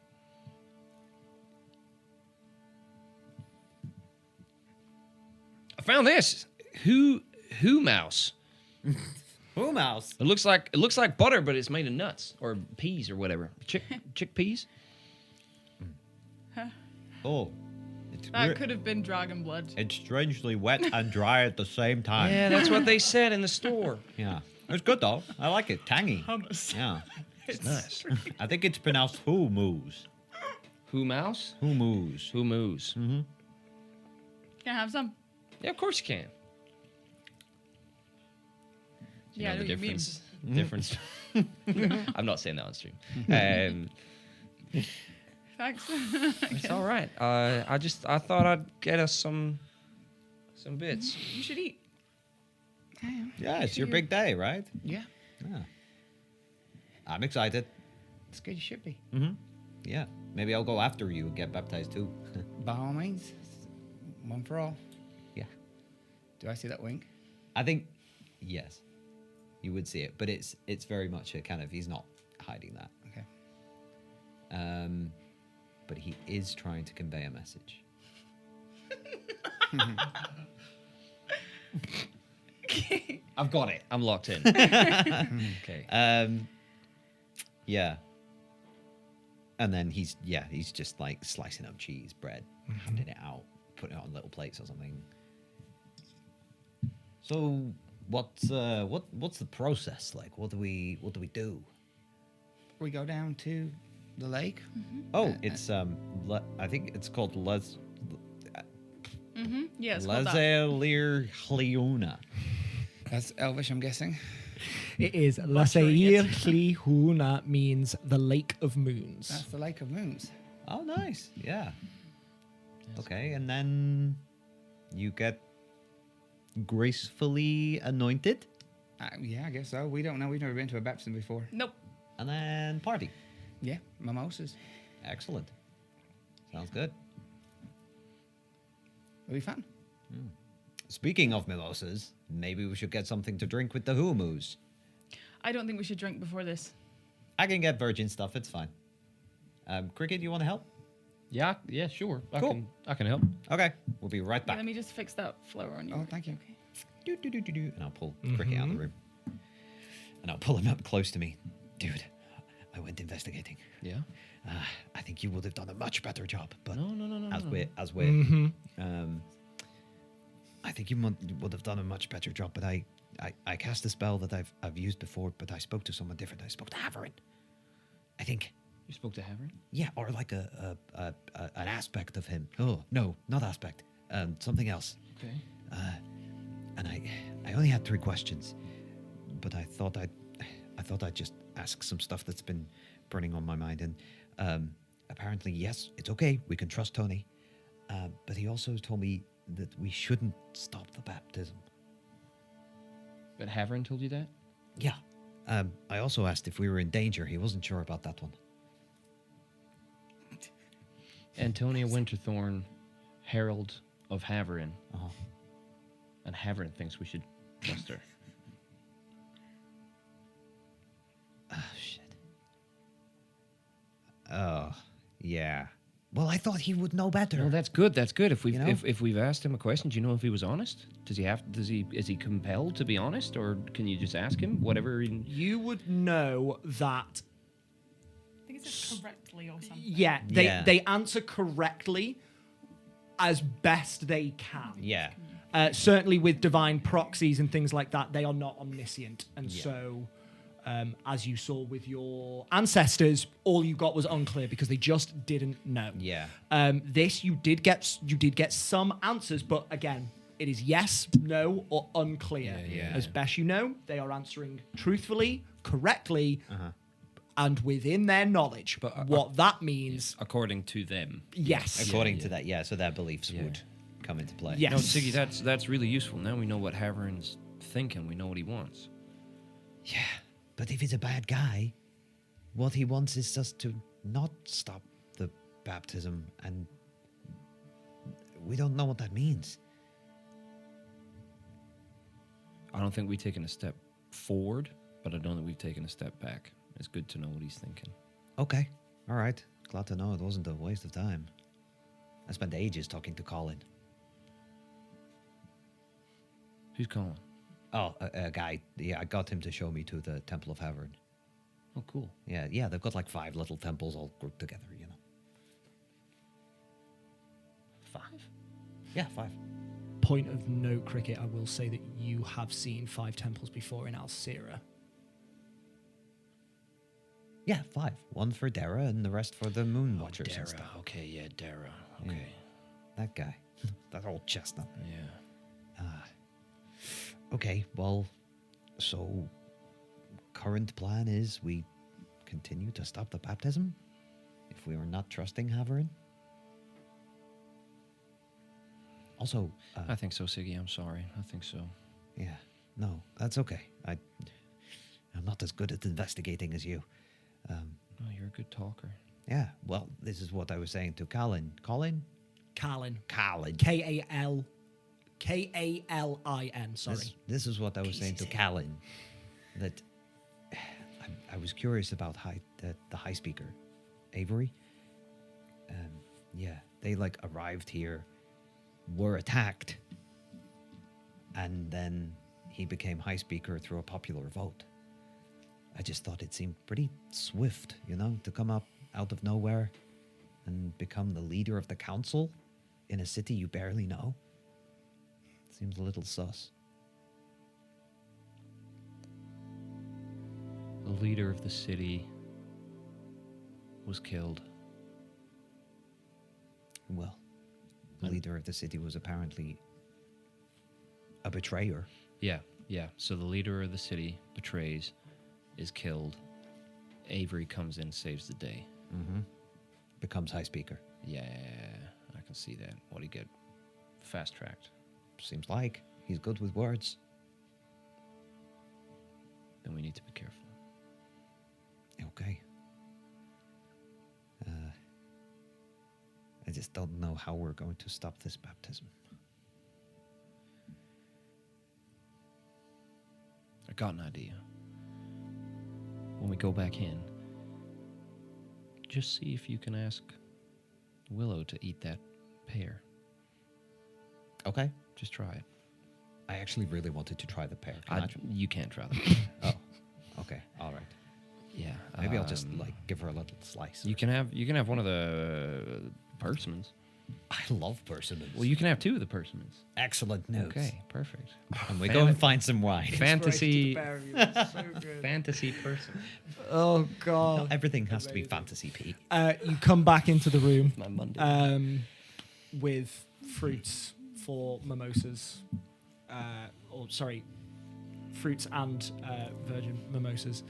I found this. Who mouse? Who mouse? It looks like butter, but it's made of nuts or peas or whatever. Chickpeas. Oh, it's That could have been dragon blood. It's strangely wet and dry at the same time. Yeah, that's what they said in the store. Yeah. It's good though. I like it. Tangy. Hummus. Yeah. It's nice. I think it's pronounced who moose. Who mouse? Who moose. Who moose? Can I have some? Yeah, of course you can. Do you Yeah, I know the know what you mean. difference? I'm not saying that on stream. Thanks. It's all right. I thought I'd get us some bits. You should eat. Yeah, it's your big day, right? Yeah. Yeah. I'm excited. It's good. You should be. Yeah. Maybe I'll go after you and get baptized too. By all means. One for all. Yeah. Do I see that wink? I think yes. You would see it, but it's very much a kind of, he's not hiding that. Okay. But he is trying to convey a message. I've got it. I'm locked in. Okay. Yeah. And then he's just like slicing up cheese, bread, handing it out, putting it on little plates or something. So what's the process like? What do we do? We go down to the lake. Oh, it's I think it's called Yeah, it's called that. Lazelir Hliuna. That's Elvish, I'm guessing. It is Laseir Hlihuna, means the Lake of Moons. That's the Lake of Moons. Oh, nice. Yeah. Okay, and then you get gracefully anointed, Yeah, I guess so. We don't know. We've never been to a baptism before. Nope. and then party. Yeah, mimosas. Excellent. Sounds good. It'll be fun. Speaking of mimosas, maybe we should get something to drink with the humus. I don't think we should drink before this. I can get virgin stuff. It's fine. Cricket, you want to help? Yeah, sure. Cool. I can help. Okay, we'll be right Yeah, back. let me just fix that flower on you. Oh, thank you. Okay. And I'll pull Cricket out of the room. And I'll pull him up close to me. Dude, I went investigating. Yeah. I think you would have done a much better job. But No. as we're I think you would have done a much better job. But I cast a spell that I've used before, but I spoke to someone different. I spoke to Haverin. I think. You spoke to Haverin? Yeah, or like an aspect of him. Oh no, not aspect. Something else. Okay. And I only had 3 questions, but I thought I'd just ask some stuff that's been burning on my mind. And apparently, yes, it's okay. We can trust Tony. But he also told me that we shouldn't stop the baptism. But Haverin told you that? Yeah. I also asked if we were in danger. He wasn't sure about that one. Antonia Winterthorn Herald of Haverin, Uh-huh. and Haverin thinks we should trust her. Oh, shit. Oh, yeah. Well, I thought he would know better. Well, that's good. That's good. If we've You know? if we've asked him a question, do you know if he was honest? Is he compelled to be honest, or can you just ask him whatever? You would know that. I think it says correctly or something. Yeah, Yeah. they answer correctly as best they can. Yeah. Certainly with divine proxies and things like that, they are not omniscient, and Yeah. so. As you saw with your ancestors, all you got was unclear because they just didn't know. Yeah. This you did get some answers, but again, it is yes, no, or unclear. Yeah. As best you know, they are answering truthfully, correctly, Uh-huh. and within their knowledge. But, what that means, According to them. yes. According to that, yeah. So their beliefs Yeah. would come into play. Yes. No, Siggy, that's really useful. Now we know what Haverin's thinking. We know what he wants. Yeah. But if he's a bad guy, what he wants is just to not stop the baptism, and we don't know what that means. I don't think we've taken a step forward, but I don't think we've taken a step back. It's good to know what he's thinking. Okay. All right. Glad to know it wasn't a waste of time. I spent ages talking to Colin. Who's calling? Oh, a guy. Yeah, I got him to show me to the Temple of Haverin. Oh, cool. Yeah, they've got like 5 little temples all grouped together, you know. 5? Yeah, 5. Point of note, Cricket, I will say that you have seen 5 temples before in Alcira. Yeah, 5. One for Dara and the rest for the Moon Watchers and Dara. stuff. Okay, yeah, Dara. Yeah. Okay. That guy. That old chestnut. Yeah. Okay, well, so current plan is we continue to stop the baptism if we are not trusting Haverin. Also, I think so, Siggy. I'm sorry. I think so. yeah, no, that's okay. I'm not as good at investigating as you. Oh, you're a good talker. Yeah, well, this is what I was saying to Colin. Colin? Kalin. Colin. Kalin, sorry. This is what I was saying to Callan, that I was curious about the high speaker, Avery. Yeah, they like arrived here, were attacked, and then he became high speaker through a popular vote. I just thought it seemed pretty swift, you know, to come up out of nowhere and become the leader of the council in a city you barely know. Seems a little sus. The leader of the city was killed. Well, the leader of the city was apparently a betrayer. Yeah. So the leader of the city betrays, is killed. Avery comes in, saves the day. Mm-hmm. Becomes high speaker. Yeah, I can see that. What do you get? Fast tracked. Seems like he's good with words. Then we need to be careful. Okay. I just don't know how we're going to stop this baptism. I got an idea. When we go back in, just see if you can ask Willow to eat that pear. Okay. Just try it. I actually really wanted to try the pear. Can I try? You can't try that. Oh. Okay. All right. Yeah. Maybe I'll just like give her a little slice. You can have one of the persimmons. I love persimmons. Well, you can have 2 of the persimmons. Excellent news. Okay, perfect. And we go and find some wine. Fantasy, So good. fantasy persimmon. Oh god. Everything has to be fantasy, Pete. You come back into the room My Monday. with fruits for mimosas. Fruits and virgin mimosas.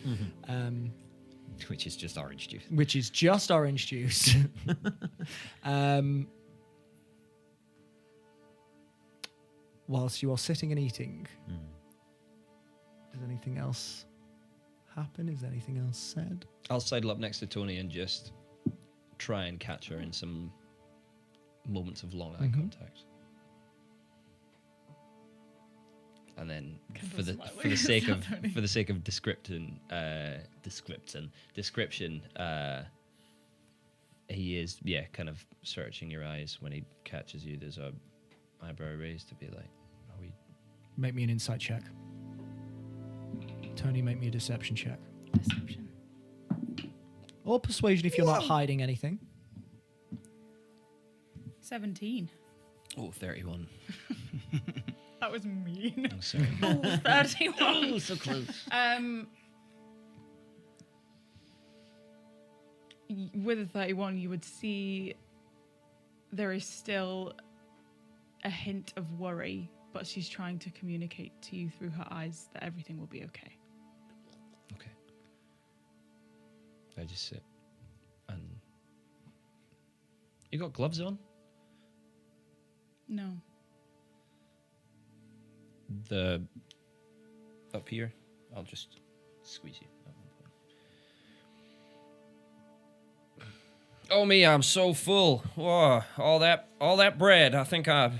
Which is just orange juice. Which is just orange juice. Whilst you are sitting and eating, does anything else happen? Is anything else said? I'll sidle up next to Tony and just try and catch her in some moments of long eye contact. And then for the sake of description, he is kind of searching your eyes when he catches you. There's a eyebrow raised to be like, are we? Make me an insight check. Tony, make me a deception check. Deception. Or persuasion if you're not hiding anything. 17. Oh, 31. That was mean. I'm sorry. 31. Oh, so close. With a 31, you would see there is still a hint of worry, but she's trying to communicate to you through her eyes that everything will be okay. Okay. I just sit and you got gloves on? No. The up here, I'll just squeeze you at one point. Oh me, I'm so full. Whoa, all that bread. I think I've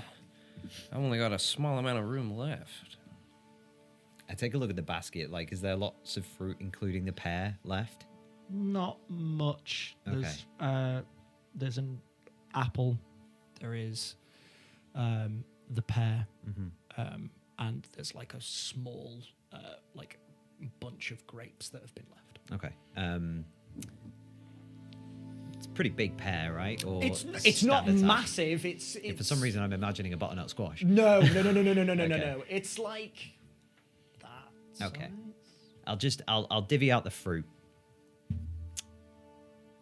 only got a small amount of room left. I take a look at the basket. Like, is there lots of fruit, including the pear, left? Not much. There's an apple. There is the pear. And there's like a small like bunch of grapes that have been left. Okay. It's a pretty big pear, right? Or It's a not standard size? massive. It's For some reason, I'm imagining a butternut squash. No. Okay. It's like that. Okay. size. I'll divvy out the fruit,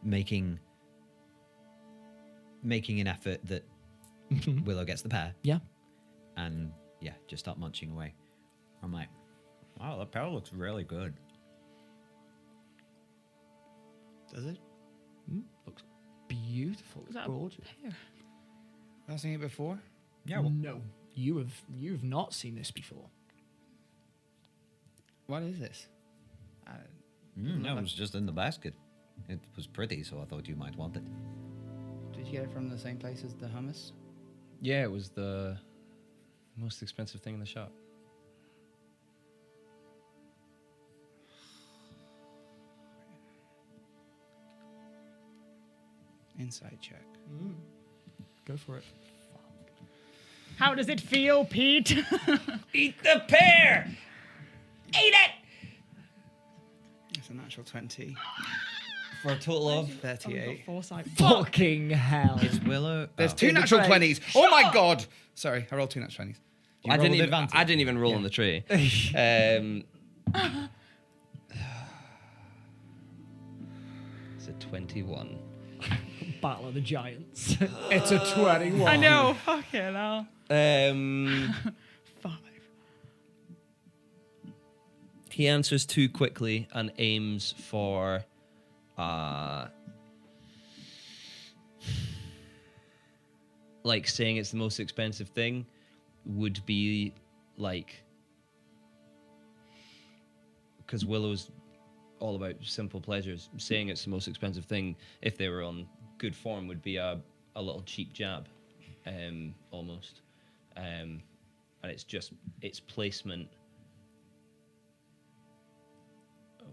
making an effort that Willow gets the pear, Yeah. and just start munching away. I'm like, wow, that pear looks really good. Does it? Looks beautiful. Is It's that gorgeous. a pear? I've seen it before. Yeah. Well, No, you've not seen this before. What is this? no, it was just in the basket. It was pretty, so I thought you might want it. Did you get it from the same place as the hummus? Yeah, it was the most expensive thing in the shop. Insight check. Go for it. How does it feel, Pete? Eat the pear! Eat it! It's a natural 20. For a total of 38. Foresight. Fucking hell. It's Willow. There's oh. two natural 20s. Oh my god! Sorry, I rolled two natural 20s. You I roll didn't, with even, advantage? I didn't even roll on the tray. It's a 21. Battle of the Giants. It's a 21. I know. Fucking hell. 5. He answers too quickly and aims for like saying it's the most expensive thing would be like, because Willow's all about simple pleasures. Saying it's the most expensive thing, if they were on good form, would be a little cheap jab, almost. And it's just its placement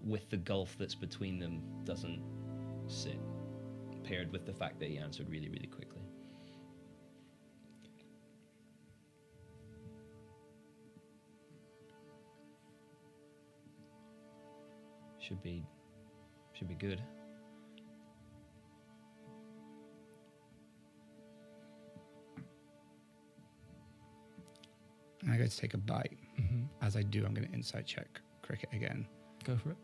with the gulf that's between them doesn't sit, paired with the fact that he answered really, really quickly. Should be good. And I go to take a bite. As I do, I'm going to insight check Cricket again Go for it.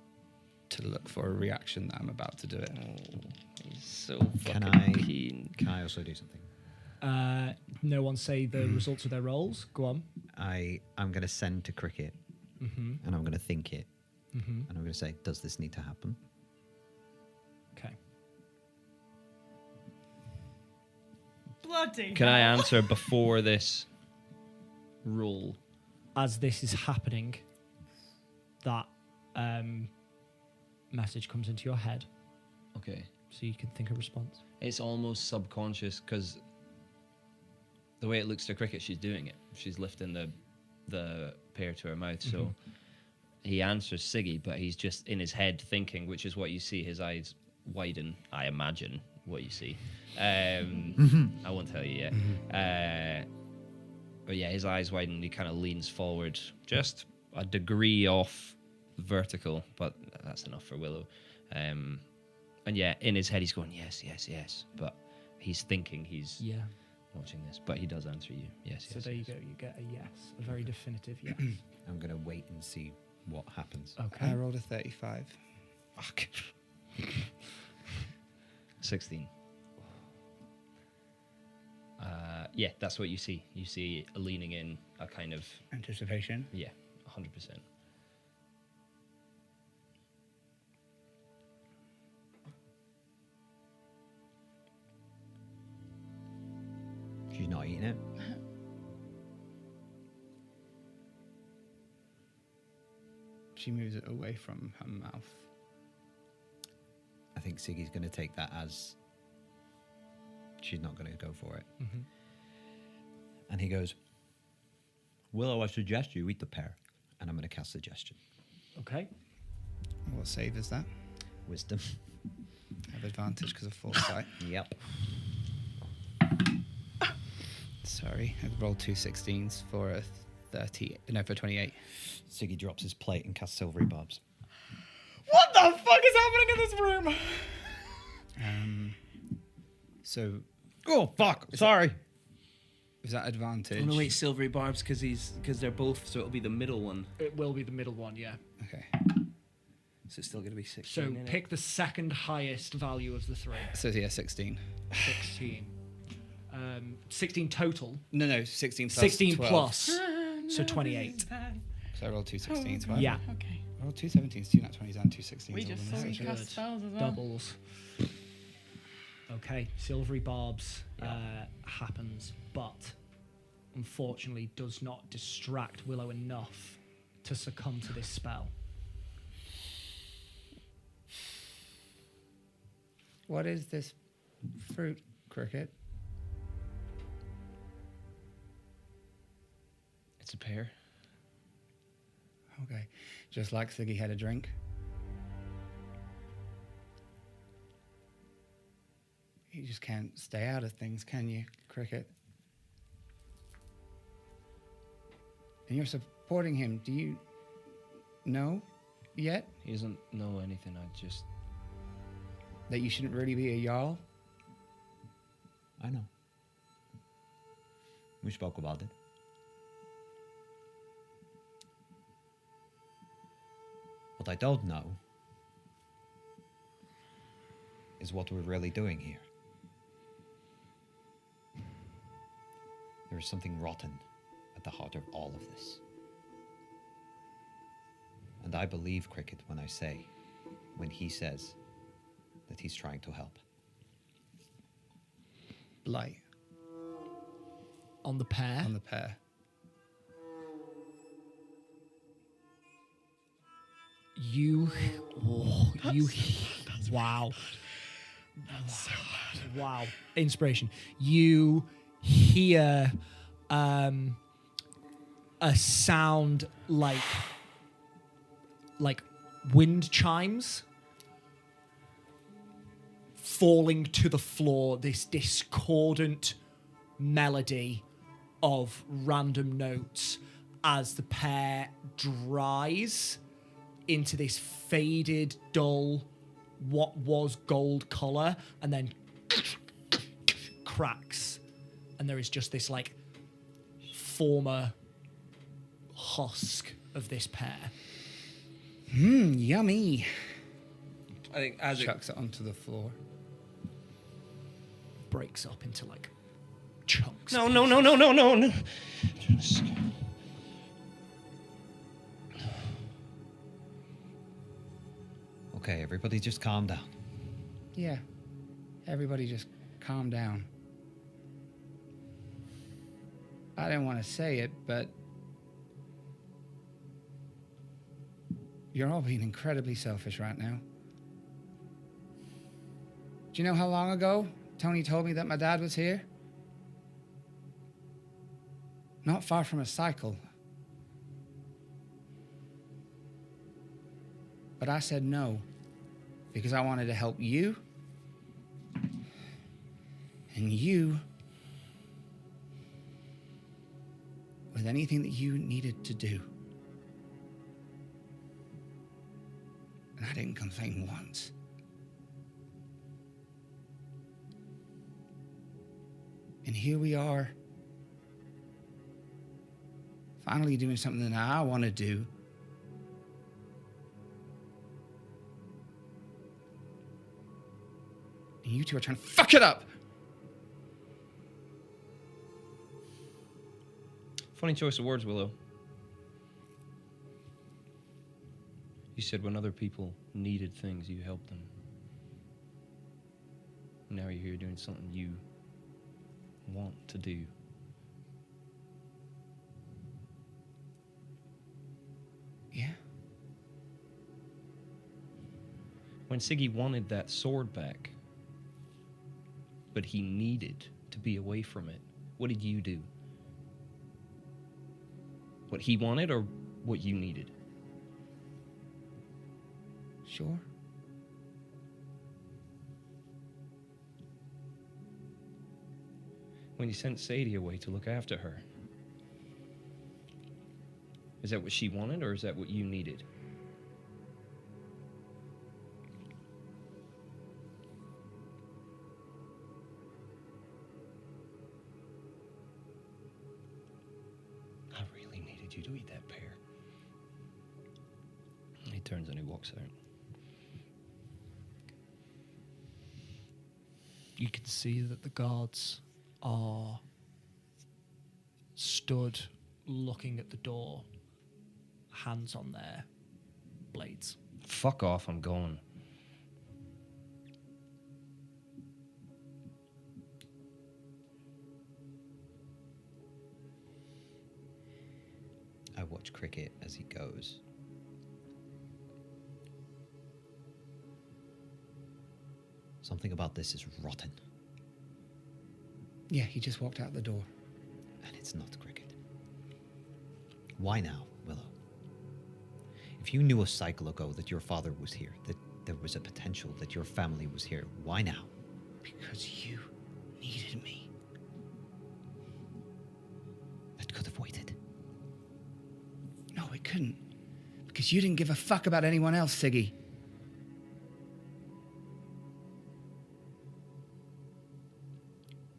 to look for a reaction that I'm about to do it. He's so Can fucking I? keen. Can I also do something? No one say the results of their rolls. Go on. I'm going to send to Cricket, and I'm going to think it, and I'm going to say, does this need to happen? Okay. Bloody. Can I answer before this roll? As this is happening, that message comes into your head, Okay. so you can think a response. It's almost subconscious because the way it looks to Cricket, she's doing it. She's lifting the pear to her mouth. So he answers Siggy, but he's just in his head thinking, which is what you see. His eyes widen, I imagine, what you see. I won't tell you yet. But yeah, his eyes widen. He kind of leans forward, just a degree off vertical, but that's enough for Willow. And yeah, in his head, he's going, yes, yes, yes. But he's thinking he's watching this. But he does answer you, yes, So yes. there yes. you go. You get a yes, a very definitive yes. I'm going to wait and see what happens. Okay. I rolled a 35. Fuck. 16. Yeah, that's what you see. You see a leaning in, a kind of, Anticipation. yeah, 100%. She's not eating it. She moves it away from her mouth. I think Siggy's going to take that as she's not going to go for it. And he goes, Willow, I suggest you eat the pear. And I'm going to cast suggestion. Okay. What save is that? Wisdom. I have advantage because of foresight. Yep. Sorry, I rolled 2 16s for a 30. No, for 28. Siggy drops his plate and casts silvery barbs. What the fuck is happening in this room? So Oh, fuck. Sorry. is that advantage? Oh, no, wait, silvery barbs because they're both, so it'll be the middle one. It will be the middle one, yeah. Okay. So it's still going to be 16. So innit? pick the second highest value of the three. So yeah, 16. 16. 16 total. No, 16 plus 16 12. plus. So 28. So I rolled 2 16s. Right? Yeah. Okay. I rolled 2 17s, 2 nat 20s, and 2 16s. We all just in saw the you session. cast spells as well. Doubles. Okay, silvery barbs happens, but unfortunately does not distract Willow enough to succumb to this spell. What is this fruit, Cricket? It's a pear. Okay. Just like Siggy had a drink. You just can't stay out of things, can you, Cricket? And you're supporting him. Do you know yet He doesn't know anything. I just... that you shouldn't really be a Jarl? I know. We spoke about it. What I don't know is what we're really doing here. There is something rotten at the heart of all of this. And I believe Cricket when he says that he's trying to help. Blight On the pair. on the pair. Wow. Wow. Inspiration. You hear a sound like wind chimes falling to the floor, this discordant melody of random notes as the pear dries into this faded, dull, what was gold color, and then cracks, and there is just this like former husk of this pear. Yummy. I think as it Chucks it onto the floor. Breaks up into like chunks. No. Just- Okay, everybody just calm down. Yeah. Everybody just calm down. I didn't want to say it, but you're all being incredibly selfish right now. Do you know how long ago Tony told me that my dad was here? not far from a cycle. But I said no, because I wanted to help you and you with anything that you needed to do. And I didn't complain once. And here we are, finally doing something that I want to do. And you two are trying to fuck it up. Funny choice of words, Willow. You said when other people needed things, you helped them. Now you're here doing something you want to do. Yeah. When Siggy wanted that sword back, but he needed to be away from it, what did you do? What he wanted or what you needed? Sure. When you sent Sadie away to look after her, is that what she wanted or is that what you needed? I really needed you to eat that pear. He turns and he walks out. You can see that the guards are stood looking at the door, hands on their blades. Fuck off, I'm going. I watch Cricket as he goes. Something about this is rotten, Yeah, he just walked out the door. and it's not Cricket. Why now, Willow? If you knew a cycle ago that your father was here, that there was a potential that your family was here, why now? Because you needed me. That could have waited. No, it couldn't. Because you didn't give a fuck about anyone else, Siggy.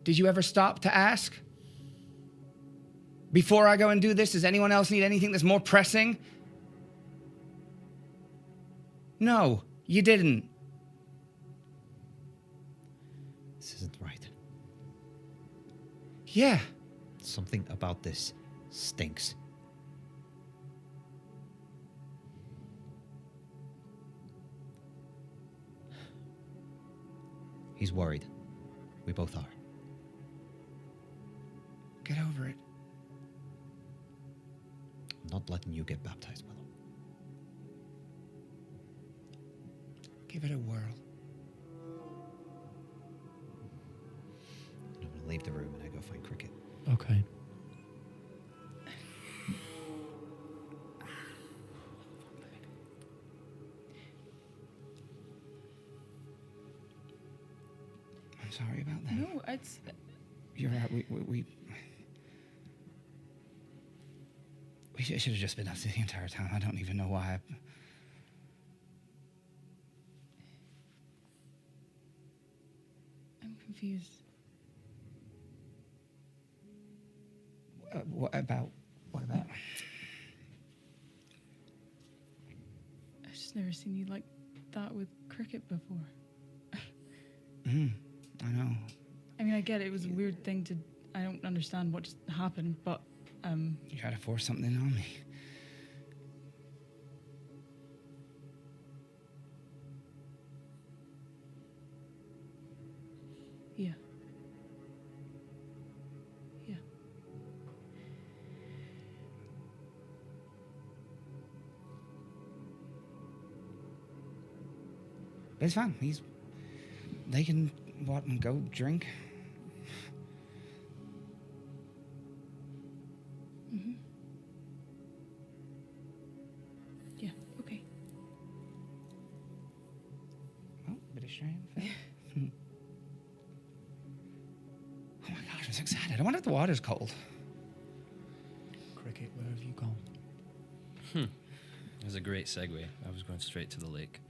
Did you ever stop to ask? Before I go and do this, does anyone else need anything that's more pressing? No, you didn't. This isn't right. Yeah. Something about this stinks. He's worried. We both are. Get over it. I'm not letting you get baptized, Willow. Give it a whirl. I'm gonna leave the room and I go find Cricket. Okay. I'm sorry about that. No, it's You're right. We should have just been us the entire time. I don't even know why. I'm confused. What about? I've just never seen you like that with cricket before. I know. I mean, I get it. It was a weird thing to. I don't understand what just happened, but You try to force something on me. yeah. Yeah. But it's fine. They can and go drink. Yeah, okay. Oh, bit of strength. Oh my gosh, I'm so excited. I wonder if the water's cold. Cricket, where have you gone? It was a great segue. I was going straight to the lake.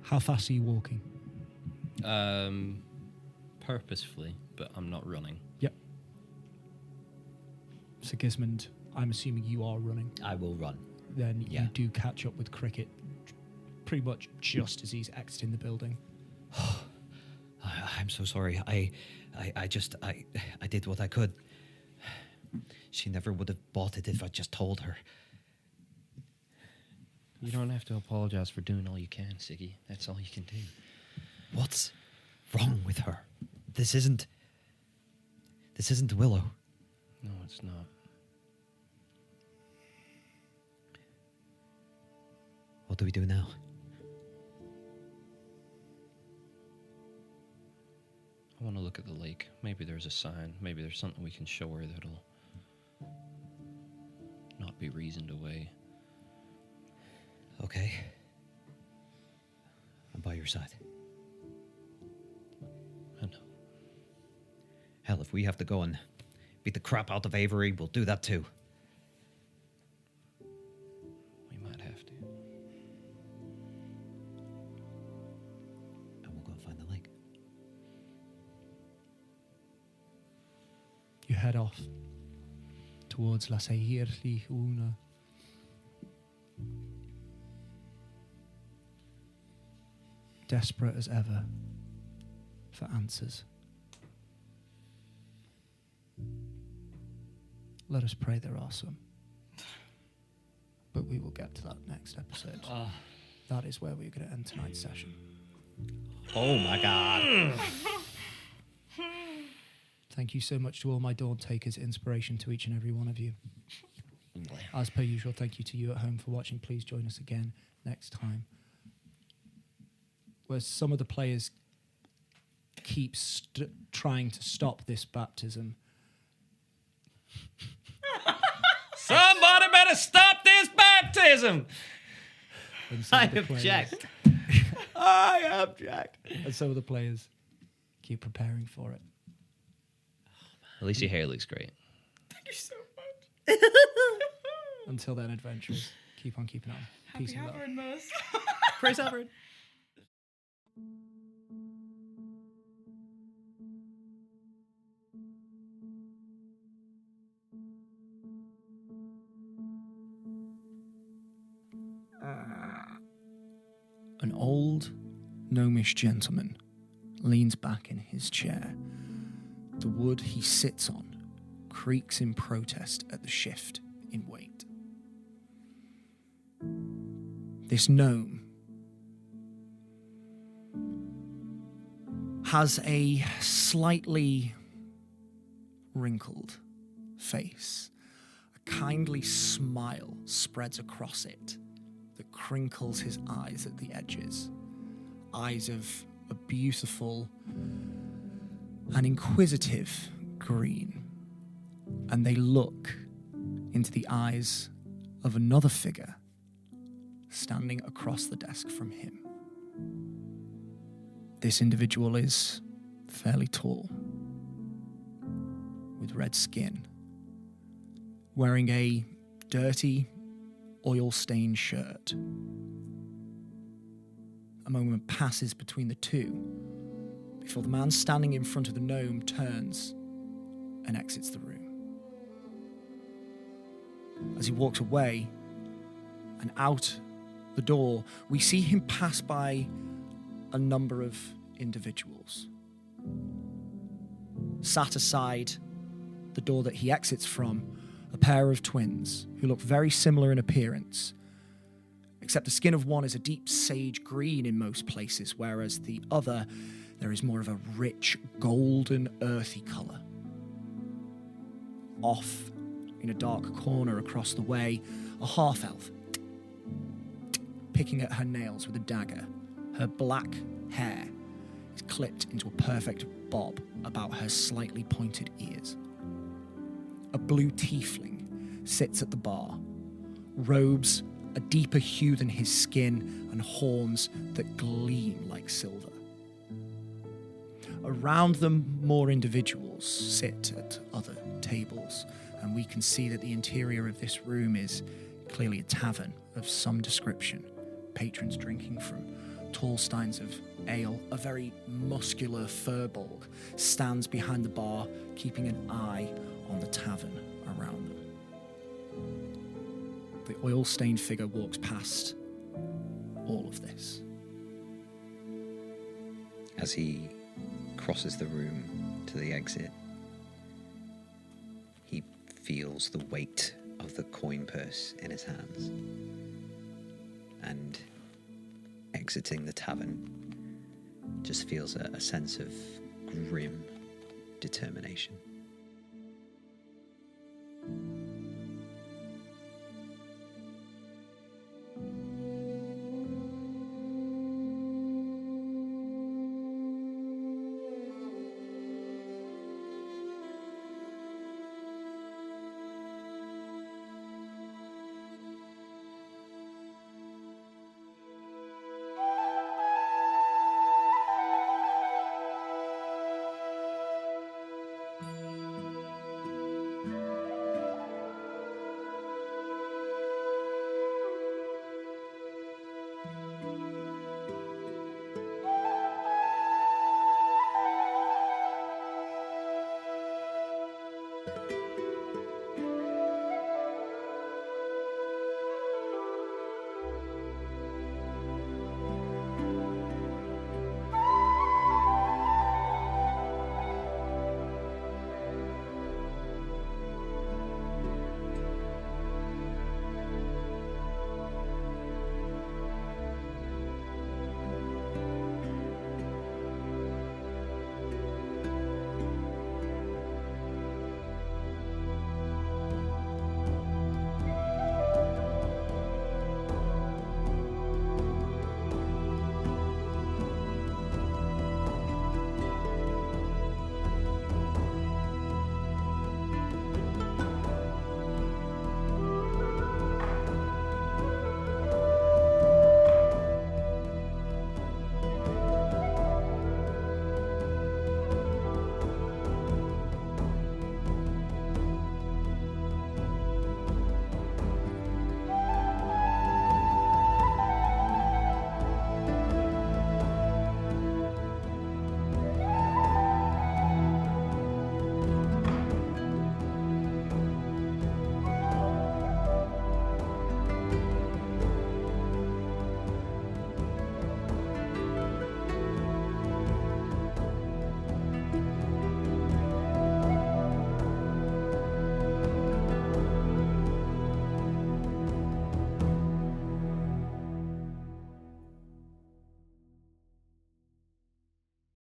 How fast are you walking? Purposefully, but I'm not running. Yep. Sigismund, I'm assuming you are running. I will run. Then Yeah. you do catch up with Cricket pretty much just as he's exiting the building. I'm so sorry. I did what I could. She never would have bought it if I just told her. You don't have to apologize for doing all you can, Siggy. That's all you can do. What's wrong with her? This isn't Willow. No, it's not. What do we do now? I want to look at the lake. Maybe there's a sign. Maybe there's something we can show her that'll not be reasoned away. Okay. I'm by your side. I know. Hell, if we have to go and beat the crap out of Avery, we'll do that too. We might have to. And we'll go and find the lake. You head off towards La Seguirli Una. Desperate as ever for answers. Let us pray there are some. But we will get to that next episode. That is where we're going to end tonight's session. Oh my god. Thank you so much to all my Dawn Takers. Inspiration to each and every one of you. As per usual, thank you to you at home for watching. Please join us again next time, where some of the players keep trying to stop this baptism. Somebody better stop this baptism! And some I of the players- object. I object. And some of the players keep preparing for it. At least your hair looks great. Until then, adventurers, keep on keeping on. Peace and love. Praise Alfred. An old, gnomish gentleman leans back in his chair. The wood he sits on creaks in protest at the shift in weight. This gnome has a slightly wrinkled face. A kindly smile spreads across it that crinkles his eyes at the edges. Eyes of a beautiful and inquisitive green. And they look into the eyes of another figure standing across the desk from him. This individual is fairly tall, with red skin, wearing a dirty, oil-stained shirt. A moment passes between the two before the man standing in front of the gnome turns and exits the room. As he walks away and out the door, we see him pass by a number of individuals. Sat aside the door that he exits from, a pair of twins who look very similar in appearance, except the skin of one is a deep sage green in most places, whereas the other, there is more of a rich golden earthy colour. Off in a dark corner across the way, a half-elf picking at her nails with a dagger. Her black hair is clipped into a perfect bob about her slightly pointed ears. A blue tiefling sits at the bar, robes a deeper hue than his skin and horns that gleam like silver. Around them, more individuals sit at other tables, and we can see that the interior of this room is clearly a tavern of some description. Patrons drinking from tall steins of ale. A very muscular furbolg stands behind the bar, keeping an eye on the tavern around them. The oil-stained figure walks past all of this. As he crosses the room to the exit, he feels the weight of the coin purse in his hands. And exiting the tavern just feels a sense of grim determination.